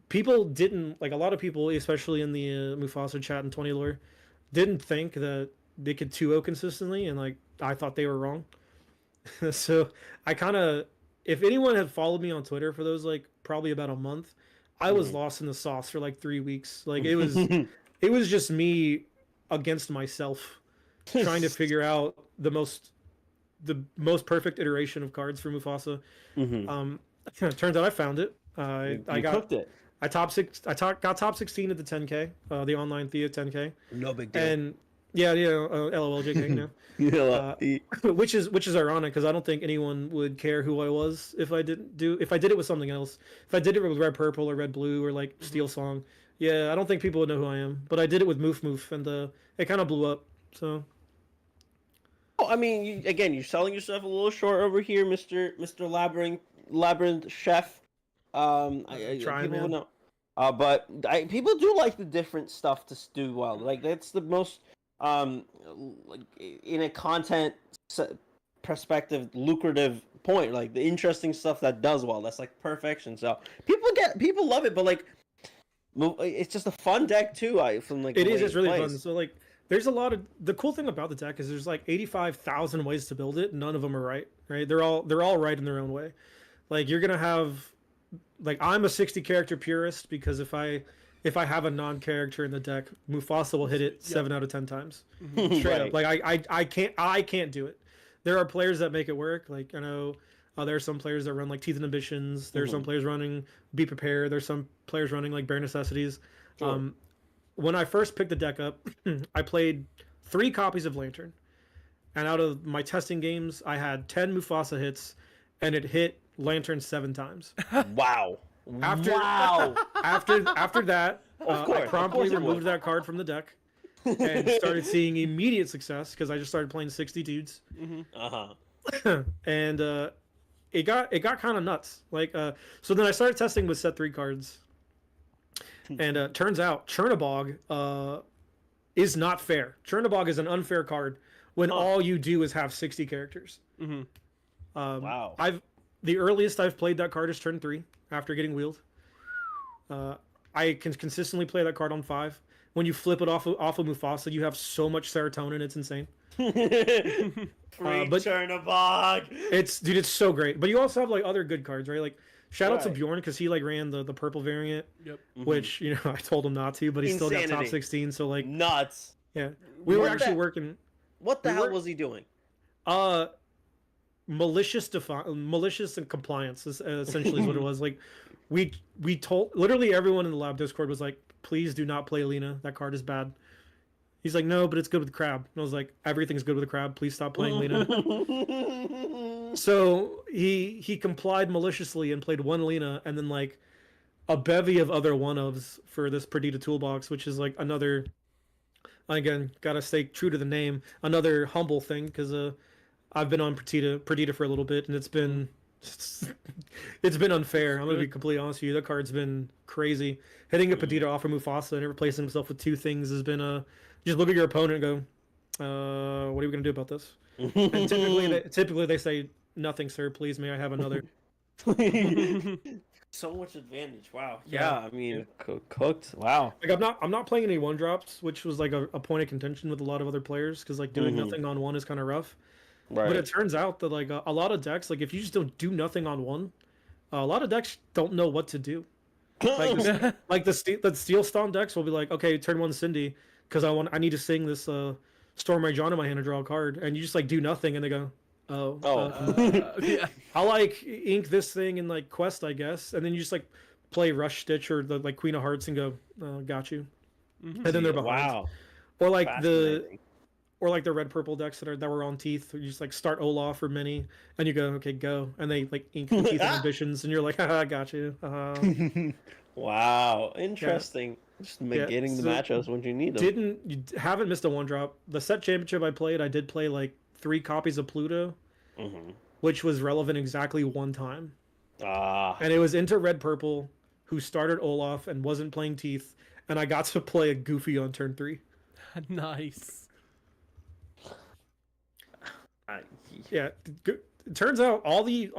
People didn't like, a lot of people, especially in the Mufasa chat and 20 lore, didn't think that they could 2-0 consistently, and like I thought they were wrong. So I kind of, if anyone had followed me on Twitter for those like probably about a month, I was lost in the sauce for like 3 weeks. Like it was just me against myself trying to figure out the most perfect iteration of cards for Mufasa. It turns out I found it. I cooked it. I got top 16 at the 10K, the online Thea 10K. No big deal. And LOL, JK, you know. Which is ironic because I don't think anyone would care who I was if I did it with something else. If I did it with red purple or red blue or like Steel Song, I don't think people would know who I am. But I did it with Moof, and it kind of blew up. So. Oh, I mean, you're selling yourself a little short over here, Mr. Labyrinth Chef. Trying, man. But people do like the different stuff to do well. Like that's the most like in a content perspective lucrative point. Like the interesting stuff that does well. That's like perfection. So people love it, but like it's just a fun deck too. From like it is. It's really fun. So like. There's a lot of the cool thing about the deck is there's like 85,000 ways to build it. None of them are right. They're all right in their own way. Like you're gonna have, like I'm a 60 character purist because if I have a non-character in the deck, Mufasa will hit it 7 out of 10 times. Straight up. Like I can't do it. There are players that make it work. Like I know there are some players that run like Teeth and Ambitions. There's some players running Be Prepared. There's some players running like Bare Necessities. Sure. When I first picked the deck up, I played 3 copies of Lantern. And out of my testing games, I had 10 Mufasa hits, and it hit Lantern 7 times. Wow. After that, I promptly removed that card from the deck and started seeing immediate success because I just started playing 60 dudes. And it got kind of nuts. Like so then I started testing with set 3 cards. And turns out Chernabog is not fair. Chernabog is an unfair card when all you do is have 60 characters. Wow. The earliest I've played that card is turn 3 after getting wheeled. I can consistently play that card on 5. When you flip it off of Mufasa, you have so much serotonin, it's insane. But Chernabog. It's so great. But you also have like other good cards, right? Like shout out to Bjorn because he like ran the purple variant, which I told him not to, but he still got top 16. So like nuts. Yeah, we were actually working. What the hell was he doing? Malicious and compliance is essentially what it was. Like we told literally everyone in the lab Discord was like, please do not play Lena. That card is bad. He's like, no, but it's good with Crab. And I was like, everything's good with the Crab. Please stop playing Lena. So he complied maliciously and played 1 Lena and then like a bevy of other one-ofs for this Perdita toolbox, which is like another, again, gotta stay true to the name, another humble thing because I've been on Perdita for a little bit and it's been unfair. I'm gonna be completely honest with you. That card's been crazy. Hitting a Perdita off of Mufasa and replacing himself with 2 things has been just look at your opponent and go, what are we gonna do about this? And typically they say, nothing, sir. Please, may I have another? So much advantage. Wow. Yeah. I mean, cooked. Wow. Like I'm not playing any 1-drops, which was like a point of contention with a lot of other players because like doing nothing on 1 is kind of rough. Right. But it turns out that like a lot of decks, like if you just don't do nothing on 1, a lot of decks don't know what to do. Like the Steel Stomp decks will be like, okay, turn 1 Cindy because I need to sing this Storm Ray John in my hand to draw a card, and you just like do nothing, and they go, yeah. I'll like ink this thing in like Quest, I guess, and then you just like play Rush Stitch or the like Queen of Hearts and go, got you, and then they're behind. Wow. Or like the red purple decks that were on Teeth. You just like start Olaf or Mini, and you go, okay, go, and they like ink the Teeth and Ambitions, and you're like, haha, got you. Wow, interesting. Yeah. Just getting the matchups when you need them. You haven't missed a 1-drop. The set championship I played, I did play like 3 copies of Pluto, which was relevant exactly 1 time. And it was into red purple, who started Olaf and wasn't playing Teeth, and I got to play a Goofy on turn 3. Nice. Yeah, it turns out all the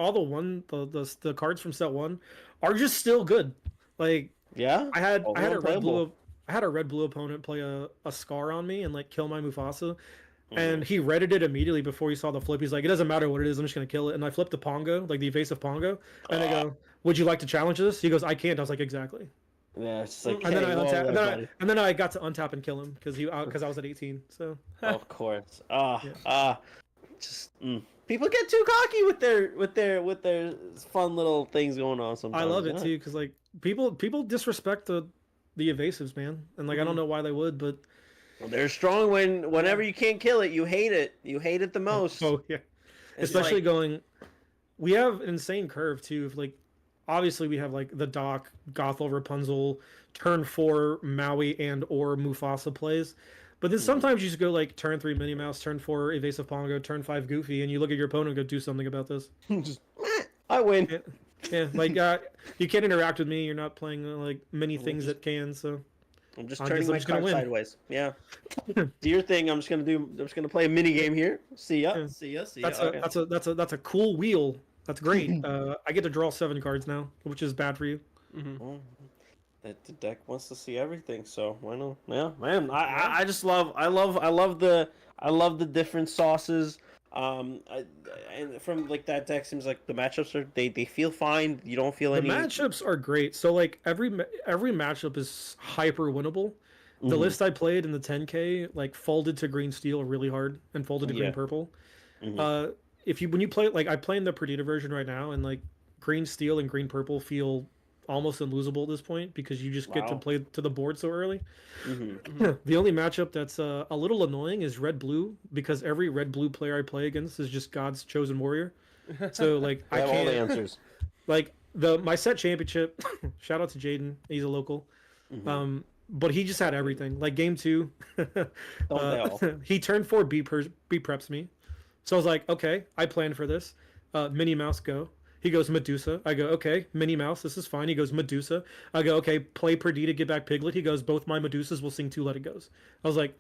cards from set 1 are just still good. Like I had a red blue opponent play a Scar on me and like kill my Mufasa. And he redded it immediately before he saw the flip. He's like, it doesn't matter what it is, I'm just gonna kill it. And I flipped the Pongo, like the evasive Pongo, and I go, would you like to challenge this? He goes, I can't. I was like, exactly. Yeah, it's like, and then I got to untap and kill him because I was at 18. So of course, people get too cocky with their fun little things going on sometimes. I love it too because like people disrespect the evasives, man, and like I don't know why they would, but they're strong whenever you can't kill it, you hate it. You hate it the most. Oh yeah, it's especially like, we have an insane curve too. Like obviously we have like the Doc, Gothel, Rapunzel, turn 4 Maui and or Mufasa plays. But then sometimes you just go like turn 3 Minnie Mouse, turn 4 Evasive Pongo, turn 5 Goofy, and you look at your opponent and go, do something about this. I win. Yeah, like you can't interact with me. You're not playing like many things that can. So I'm just turning my card sideways. Yeah. Do your thing. I'm just gonna play a mini game here. See ya. Yeah. See ya. See That's ya. that's a cool wheel. That's great. I get to draw 7 cards now, which is bad for you. Well, the deck wants to see everything, so why not? Yeah, man. I just love the different sauces. And from like that deck seems like the matchups are they feel fine. You don't feel any. The matchups are great. So like every matchup is hyper winnable. The list I played in the 10K like folded to green steel really hard and folded to green purple. When you play like I play in the Perdita version right now, and like green steel and green purple feel almost unlosable at this point because you just get to play to the board so early. The only matchup that's a little annoying is red blue, because every red blue player I play against is just God's chosen warrior. So like I have can't all the answers. Like my set championship. Shout out to Jaden, he's a local. But he just had everything. Like game 2, he turned 4 B preps me. So I was like, okay, I planned for this. Minnie Mouse, go. He goes Medusa. I go, okay, Minnie Mouse, this is fine. He goes Medusa. I go, okay, play Perdita, get back Piglet. He goes, both my Medusas will sing 2 Let It Goes. I was like,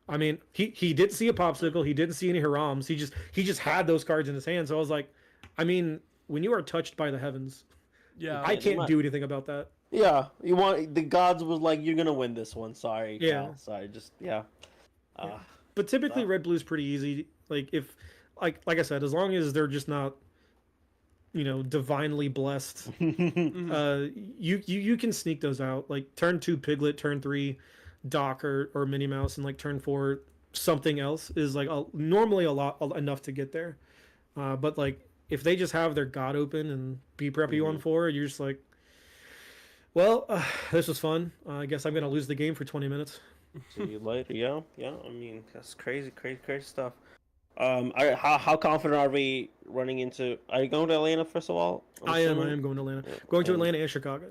I mean, he didn't see a Popsicle. He didn't see any Harams. He just had those cards in his hand. So I was like, I mean, when you are touched by the heavens, I can't do anything about that. Yeah, the gods was like, you're gonna win this one. Sorry. Yeah. Cal. Sorry. Just But typically, red blue's pretty easy. Like if, like I said, as long as they're just not, divinely blessed, you can sneak those out. Like turn 2 Piglet, turn 3 Doc or Minnie Mouse, and like turn 4 something else is like normally enough to get there. But like if they just have their God open and be prep you on 4, you're just like, well, this was fun. I guess I'm gonna lose the game for 20 minutes. See you later. Yeah. I mean, that's crazy stuff. How confident are we running into? Are you going to Atlanta first of all? I am going to Atlanta. Going to Atlanta and Chicago.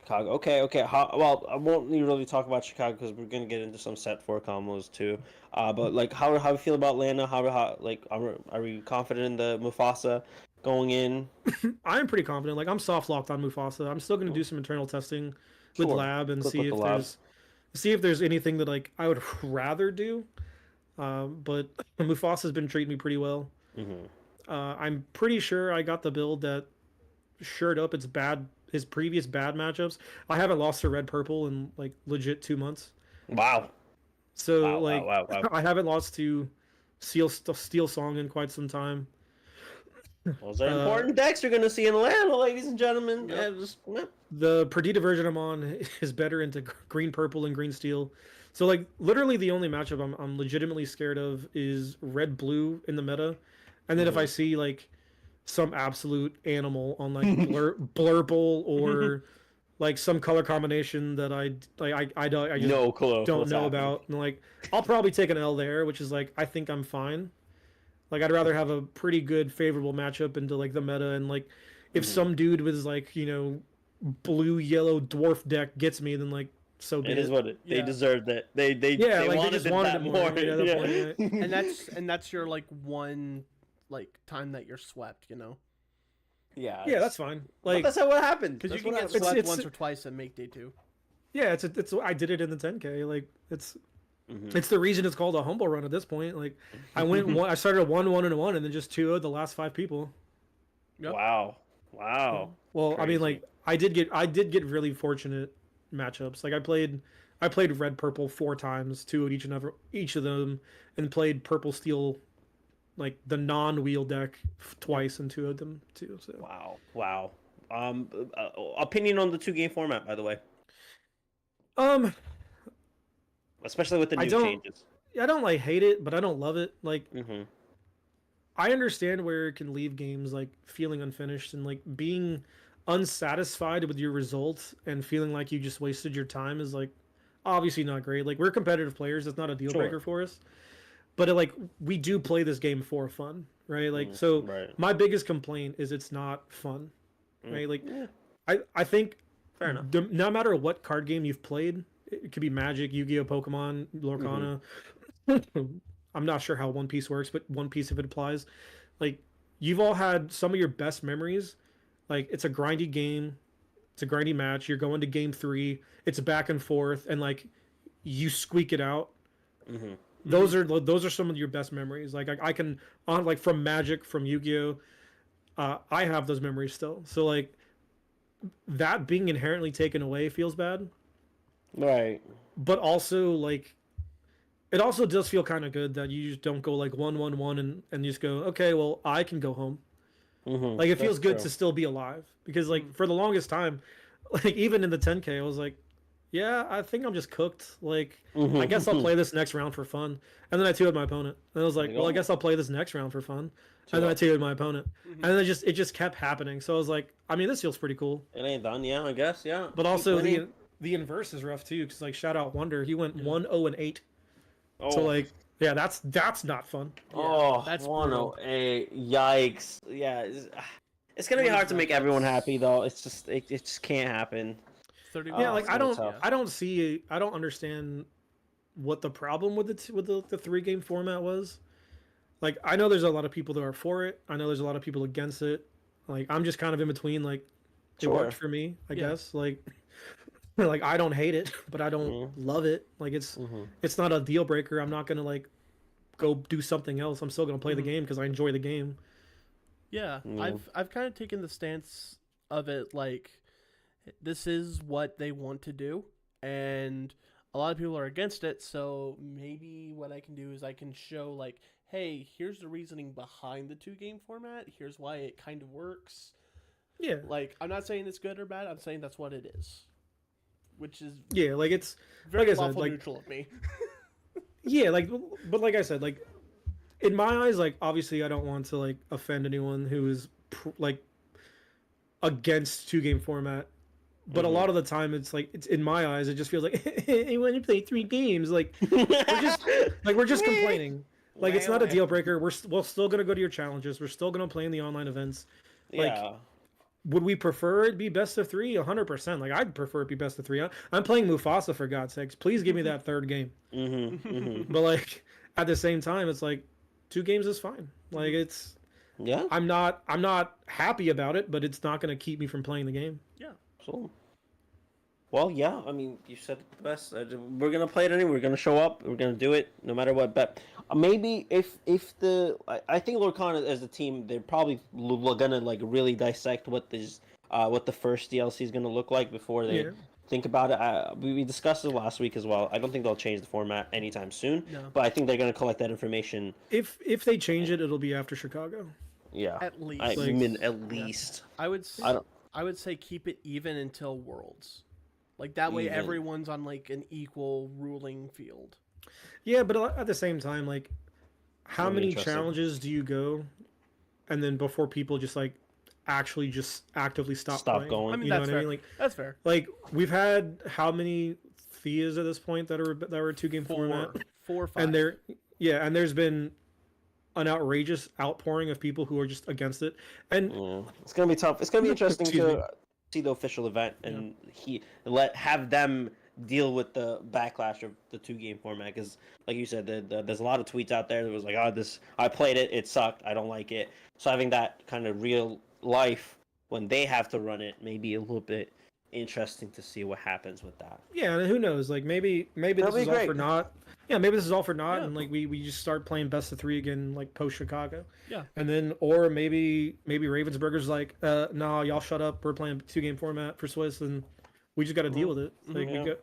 Chicago. Okay. Well, I won't really talk about Chicago because we're gonna get into some set 4 combos too. But like, how do you feel about Atlanta? How like are we confident in the Mufasa going in? I'm pretty confident. Like I'm soft locked on Mufasa. I'm still gonna do some internal testing with Lab and see if there's anything that like I would rather do. But Mufasa's been treating me pretty well. I'm pretty sure I got the build that shored up his previous bad matchups. I haven't lost to red purple in like legit 2 months. Wow. So wow. I haven't lost to Steel Song in quite some time. Those are important decks you're gonna see in Atlanta, ladies and gentlemen. The Perdita version I'm on is better into green purple and green steel. So like literally the only matchup I'm legitimately scared of is red blue in the meta, and then if I see like some absolute animal on like Blurple or like some color combination that I just don't know about, and like I'll probably take an L there, which is like I think I'm fine. Like I'd rather have a pretty good favorable matchup into like the meta, and like if some dude was like blue yellow dwarf deck gets me, then like so be it. It is what they deserved it. They just wanted it more. And that's your like one like time that you're swept, Yeah, that's fine. Like that's what happened. Because you can get swept once or twice and make day 2. Yeah, it's I did it in the 10K. Like it's the reason it's called a humble run at this point. Like I started a 1-1-1 and then just 2-0'd the last 5 people. Yep. Wow. Well, crazy. I mean, like I did get really fortunate matchups. Like I played red purple 4 times, 2 at each of them, and played purple steel, like the non-wheel deck twice and 2 of them too. So wow. Opinion on the 2-game format, by the way. Especially with the new changes. I don't like hate it, but I don't love it. Like I understand where it can leave games like feeling unfinished and like being unsatisfied with your results and feeling like you just wasted your time is like obviously not great. Like we're competitive players, it's not a deal breaker for us. But like we do play this game for fun, right? Like my biggest complaint is it's not fun. Right? Like I think fair enough. No matter what card game you've played, it could be Magic, Yu-Gi-Oh, Pokemon, Lorcana. I'm not sure how One Piece works, but One Piece if it applies. Like you've all had some of your best memories Like it's a grindy game. It's a grindy match. You're going to game 3. It's back and forth, and like you squeak it out. Mm-hmm. Those are some of your best memories. Like I can on like from Magic, from Yu-Gi-Oh. I have those memories still. So like that being inherently taken away feels bad. Right. But also like it also does feel kind of good that you just don't go like 1-1-1 and you just go, okay, well I can go home. Mm-hmm. Like it feels good true. to still be alive, because like for the longest time, like even in the 10K, I was like, yeah, I think I'm just cooked. Like Mm-hmm. I guess I'll play this next round for fun, and then I 2'd my opponent, and I was like, well, I guess I'll play this next round for fun, and then I 2'd my opponent, and then it just kept happening. So I was like, I mean, this feels pretty cool. It ain't done, yeah, I guess, yeah. But also the inverse is rough too, because like shout out Wonder, he went 1-0-8. Oh. So like, yeah, that's not fun. Oh, that's 108. Yikes. Yeah, it's gonna be hard to make everyone happy though. It's just it just can't happen. 31. Yeah, like it's I gonna don't understand what the problem with the 3-game format was. Like I know there's a lot of people that are for it. I know there's a lot of people against it. Like I'm just kind of in between. Like it Sure. worked for me, I guess. Like like I don't hate it, but I don't Mm-hmm. love it. Like it's not a deal breaker. I'm not gonna like go do something else. I'm still gonna play the game because I enjoy the game. Yeah, Mm. I've kind of taken the stance of it like this is what they want to do, and a lot of people are against it. So maybe what I can do is I can show like, hey, here's the reasoning behind the 2-game format. Here's why it kind of works. Yeah. Like I'm not saying it's good or bad. I'm saying that's what it is, which is Yeah, like it's very like I said, lawful like neutral of me. yeah, like but like I said, like in my eyes, like obviously I don't want to like offend anyone who is like against 2-game format. But a lot of the time, it's like it's in my eyes. It just feels like I want to play 3 games. Like we're just complaining. Like it's not a deal breaker. We're still gonna go to your challenges. We're still gonna play in the online events. Like, Yeah. would we prefer it be best of 3? 100%. Like I'd prefer it be best of 3. I'm playing Mufasa, for God's sakes. Please give me that 3rd game. Mm-hmm. Mm-hmm. But like at the same time, it's like 2 games is fine. Like it's Yeah. I'm not happy about it, but it's not gonna keep me from playing the game. Yeah. So, well, yeah. I mean, you said it the best. We're gonna play it anyway. We're gonna show up. We're gonna do it no matter what. But maybe if I think Lorcana as a team, they're probably gonna like really dissect what the first DLC is gonna look like before they think about it. We discussed it last week as well. I don't think they'll change the format anytime soon. No. But I think they're gonna collect that information. If they change it, it'll be after Chicago. Yeah. At least. I Like- mean, at least. I would. I would say keep it even until Worlds. Like that way, Even. everyone's on like an equal ruling field. Yeah, but at the same time, like, how That'd be many interesting. challenges do you go, and then before people just like actually just actively stop playing? going. I mean, You know that's what fair. I mean? Like, That's fair. like we've had how many Theas at this point that were 2-game format, 4 or 5. and there's been an outrageous outpouring of people who are just against it, and Yeah. It's gonna be tough. It's gonna be interesting Excuse me. to see the official event and have them deal with the backlash of the 2-game format. Because, like you said, there's a lot of tweets out there that was like, "Oh, I played it. It sucked. I don't like it." So having that kind of real life when they have to run it may be a little bit interesting to see what happens with that. yeah, and who knows? Like maybe That'd this be is all great. for naught. Yeah, maybe this is all for naught, Yeah. and like we just start playing best of 3 again, like post Chicago. Yeah. And then, or maybe Ravensburger's like, no, y'all shut up. We're playing 2-game format for Swiss, and we just got to deal with it. Like, Yeah.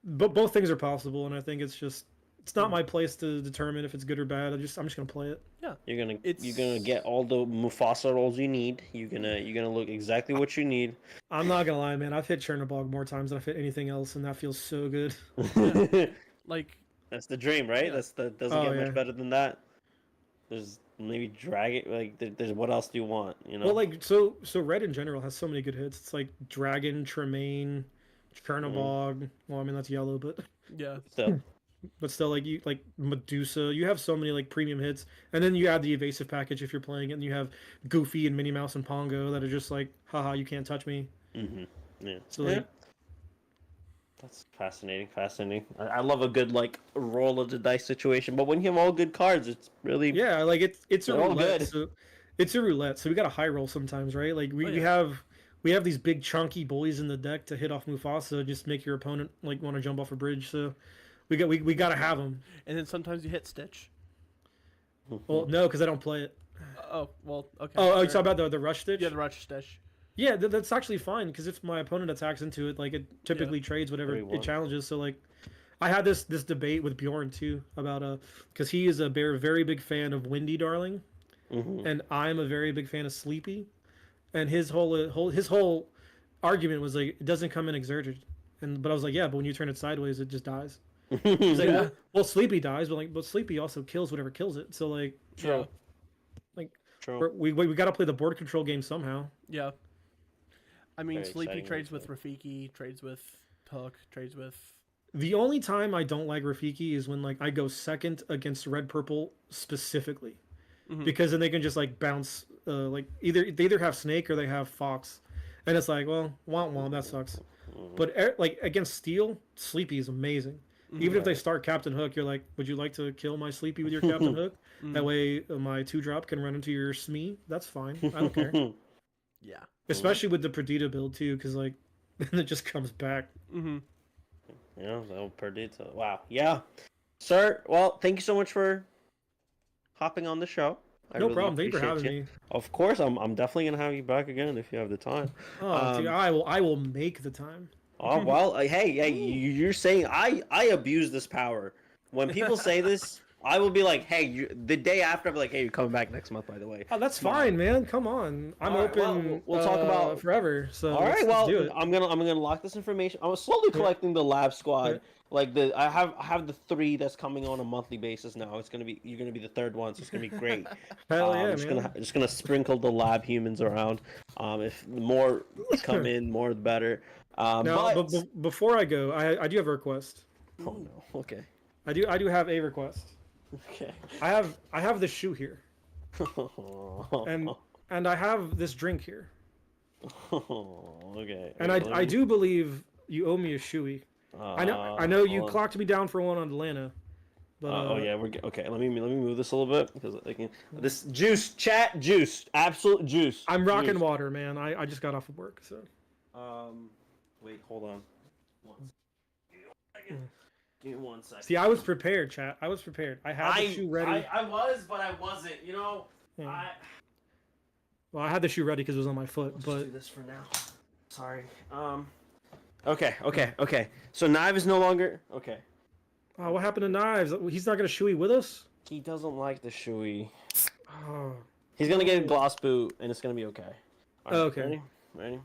but both things are possible, and I think it's not my place to determine if it's good or bad. I'm just gonna play it. You're gonna It's- get all the Mufasa rolls you need. You're gonna look exactly what you need. I'm not gonna lie, man. I've hit Chernobog more times than I've hit anything else, and that feels so good. Like That's the dream, right? Yeah. Doesn't Oh, get yeah. much better than that. There's maybe Dragon. Like there's what else do you want? You know. Well, like so Red in general has so many good hits. It's like Dragon, Tremaine, Chernobog. Well, I mean that's yellow, but yeah. still like you like Medusa. You have so many like premium hits, and then you add the evasive package if you're playing it, and you have Goofy and Minnie Mouse and Pongo that are just like, haha, you can't touch me. Yeah. So like, That's fascinating. I love a good like roll of the dice situation, but when you have all good cards, it's really yeah, like it's a They're all roulette. good. So It's a roulette, so we got to high roll sometimes, right? Like we have these big chunky boys in the deck to hit off Mufasa, just make your opponent like want to jump off a bridge. So we got to have them. And then sometimes you hit Stitch. Well, no, because I don't play it. Oh, well, okay. Oh, you talking about the rush stitch? Yeah, the rush stitch. Yeah, that's actually fine because if my opponent attacks into it, like it typically trades whatever it challenges. So like, I had this debate with Bjorn too about because he is a very big fan of Windy Darling, and I'm a very big fan of Sleepy, and his whole argument was like it doesn't come in exerted, but I was like yeah, but when you turn it sideways, it just dies. He's like, well, Sleepy dies, but Sleepy also kills whatever kills it. So like, we got to play the board control game somehow. Yeah. I mean, Very Sleepy exciting, trades with Rafiki, trades with Hook, trades with. The only time I don't like Rafiki is when like I go second against red purple specifically, because then they can just like bounce. Like they either have Snake or they have Fox, and it's like well, womp that sucks. But like against Steel, Sleepy is amazing. Even if they start Captain Hook, you're like, would you like to kill my Sleepy with your Captain Hook? That way my 2-drop can run into your Smee. That's fine. I don't care. Yeah. Especially with the Perdita build too, because like then it just comes back. Yeah, so Perdita. Wow. Yeah, sir. Well, thank you so much for hopping on the show. No problem. Thank you for having me. Of course, I'm definitely gonna have you back again if you have the time. Oh, dude, I will make the time. Oh well, hey, you're saying I abuse this power. When people say this, I will be like, hey, the day after, I'll be like, hey, you're coming back next month, by the way. Oh, that's fine, man. Come on, I'm open. We'll talk about forever. So all right, well, do it. I'm gonna lock this information. I'm slowly collecting the lab squad. Yeah. Like I have the 3 that's coming on a monthly basis now. You're gonna be the 3rd one, so it's gonna be great. Hell yeah, I'm just gonna sprinkle the lab humans around. If more come in, more the better. But before I go, I do have a request. Oh no. Okay. I do have a request. Okay. I have this shoe here, and I have this drink here. Okay. And I do believe you owe me a shoey. I know you clocked me down for one on Atlanta. But, oh yeah, okay. Let me move this a little bit because this juice, absolute juice. I'm rocking water, man. I just got off of work, so. Wait, hold on. Give me 1 second. See, I was prepared, chat. I was prepared. I had the shoe ready. I was, but I wasn't. You know. Yeah. Well, I had the shoe ready because it was on my foot. Let's but do this for now. Sorry. Okay. So Knife is no longer okay. Oh, what happened to Knives? He's not gonna shoey with us. He doesn't like the shoey. Oh. He's gonna get a gloss boot, and it's gonna be okay. Right, okay. Ready?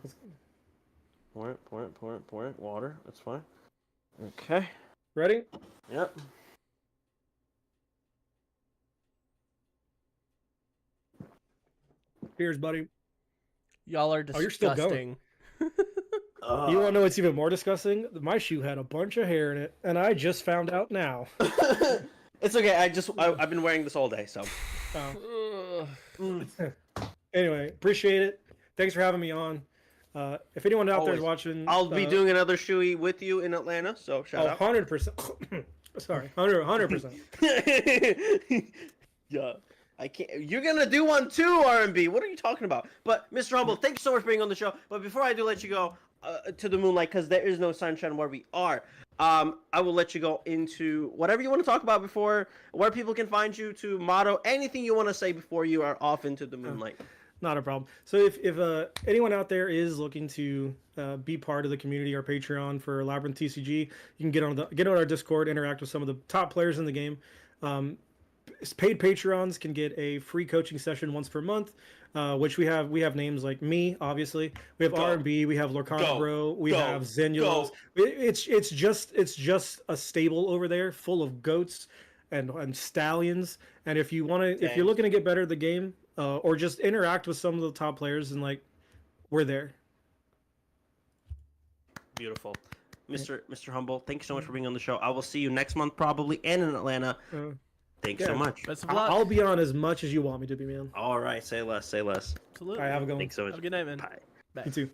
Pour it. Water. That's fine. Okay. Ready? Yep. Cheers, buddy. Y'all are disgusting. Oh, you're still going. You want to know what's even more disgusting? My shoe had a bunch of hair in it, and I just found out now. It's okay. I've been wearing this all day, so. Anyway, appreciate it. Thanks for having me on. If anyone out there is watching, I'll be doing another shoey with you in Atlanta, so shout out. 100%. Sorry, 100%. Yeah. I can't. You're gonna do one too, R&B. What are you talking about? But Mr. Humble, thank you so much for being on the show. But before I do let you go to the moonlight, because there is no sunshine where we are, I will let you go into whatever you want to talk about before, where people can find you, to motto, anything you want to say before you are off into the moonlight. Not a problem. So if anyone out there is looking to be part of the community, our Patreon for Labyrinth TCG, you can get on our Discord, interact with some of the top players in the game. Paid Patreons can get a free coaching session once per month, which we have names like me, obviously. We have R&B, we have Lorcana Bro, we have Zenulos. It's just a stable over there full of goats and stallions. And if you're looking to get better at the game, or just interact with some of the top players, and like, we're there. Beautiful. Mr. Humble, thank you so much for being on the show. I will see you next month probably, and in Atlanta. Thanks so much. Best of luck. I'll be on as much as you want me to be, man. All right, say less. Absolutely. All right, have a good one. Thanks so much. Have a good night, man. Bye. You too.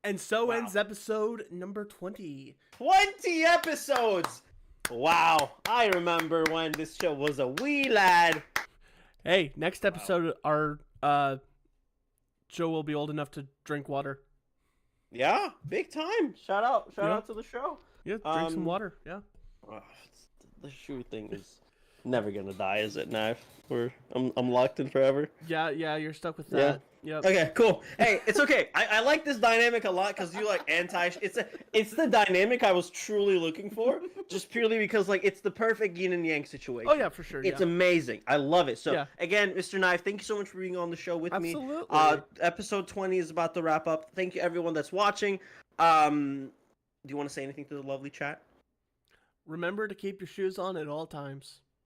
And so ends episode number 20. 20 episodes! Wow, I remember when this show was a wee lad. Hey, next episode, our Joe will be old enough to drink water. Yeah, big time. Shout out to the show. Yeah, drink some water. Yeah. The shoe thing is never gonna die, is it? Now I'm locked in forever. Yeah, you're stuck with that. Yeah. Okay, cool. Hey, it's okay. I like this dynamic a lot because you like anti. It's the dynamic I was truly looking for, just purely because like it's the perfect yin and yang situation. Oh yeah, for sure. It's amazing. I love it. So again, Mr. Knife, thank you so much for being on the show with me. Absolutely. Episode 20 is about to wrap up. Thank you everyone that's watching. Do you want to say anything to the lovely chat? Remember to keep your shoes on at all times.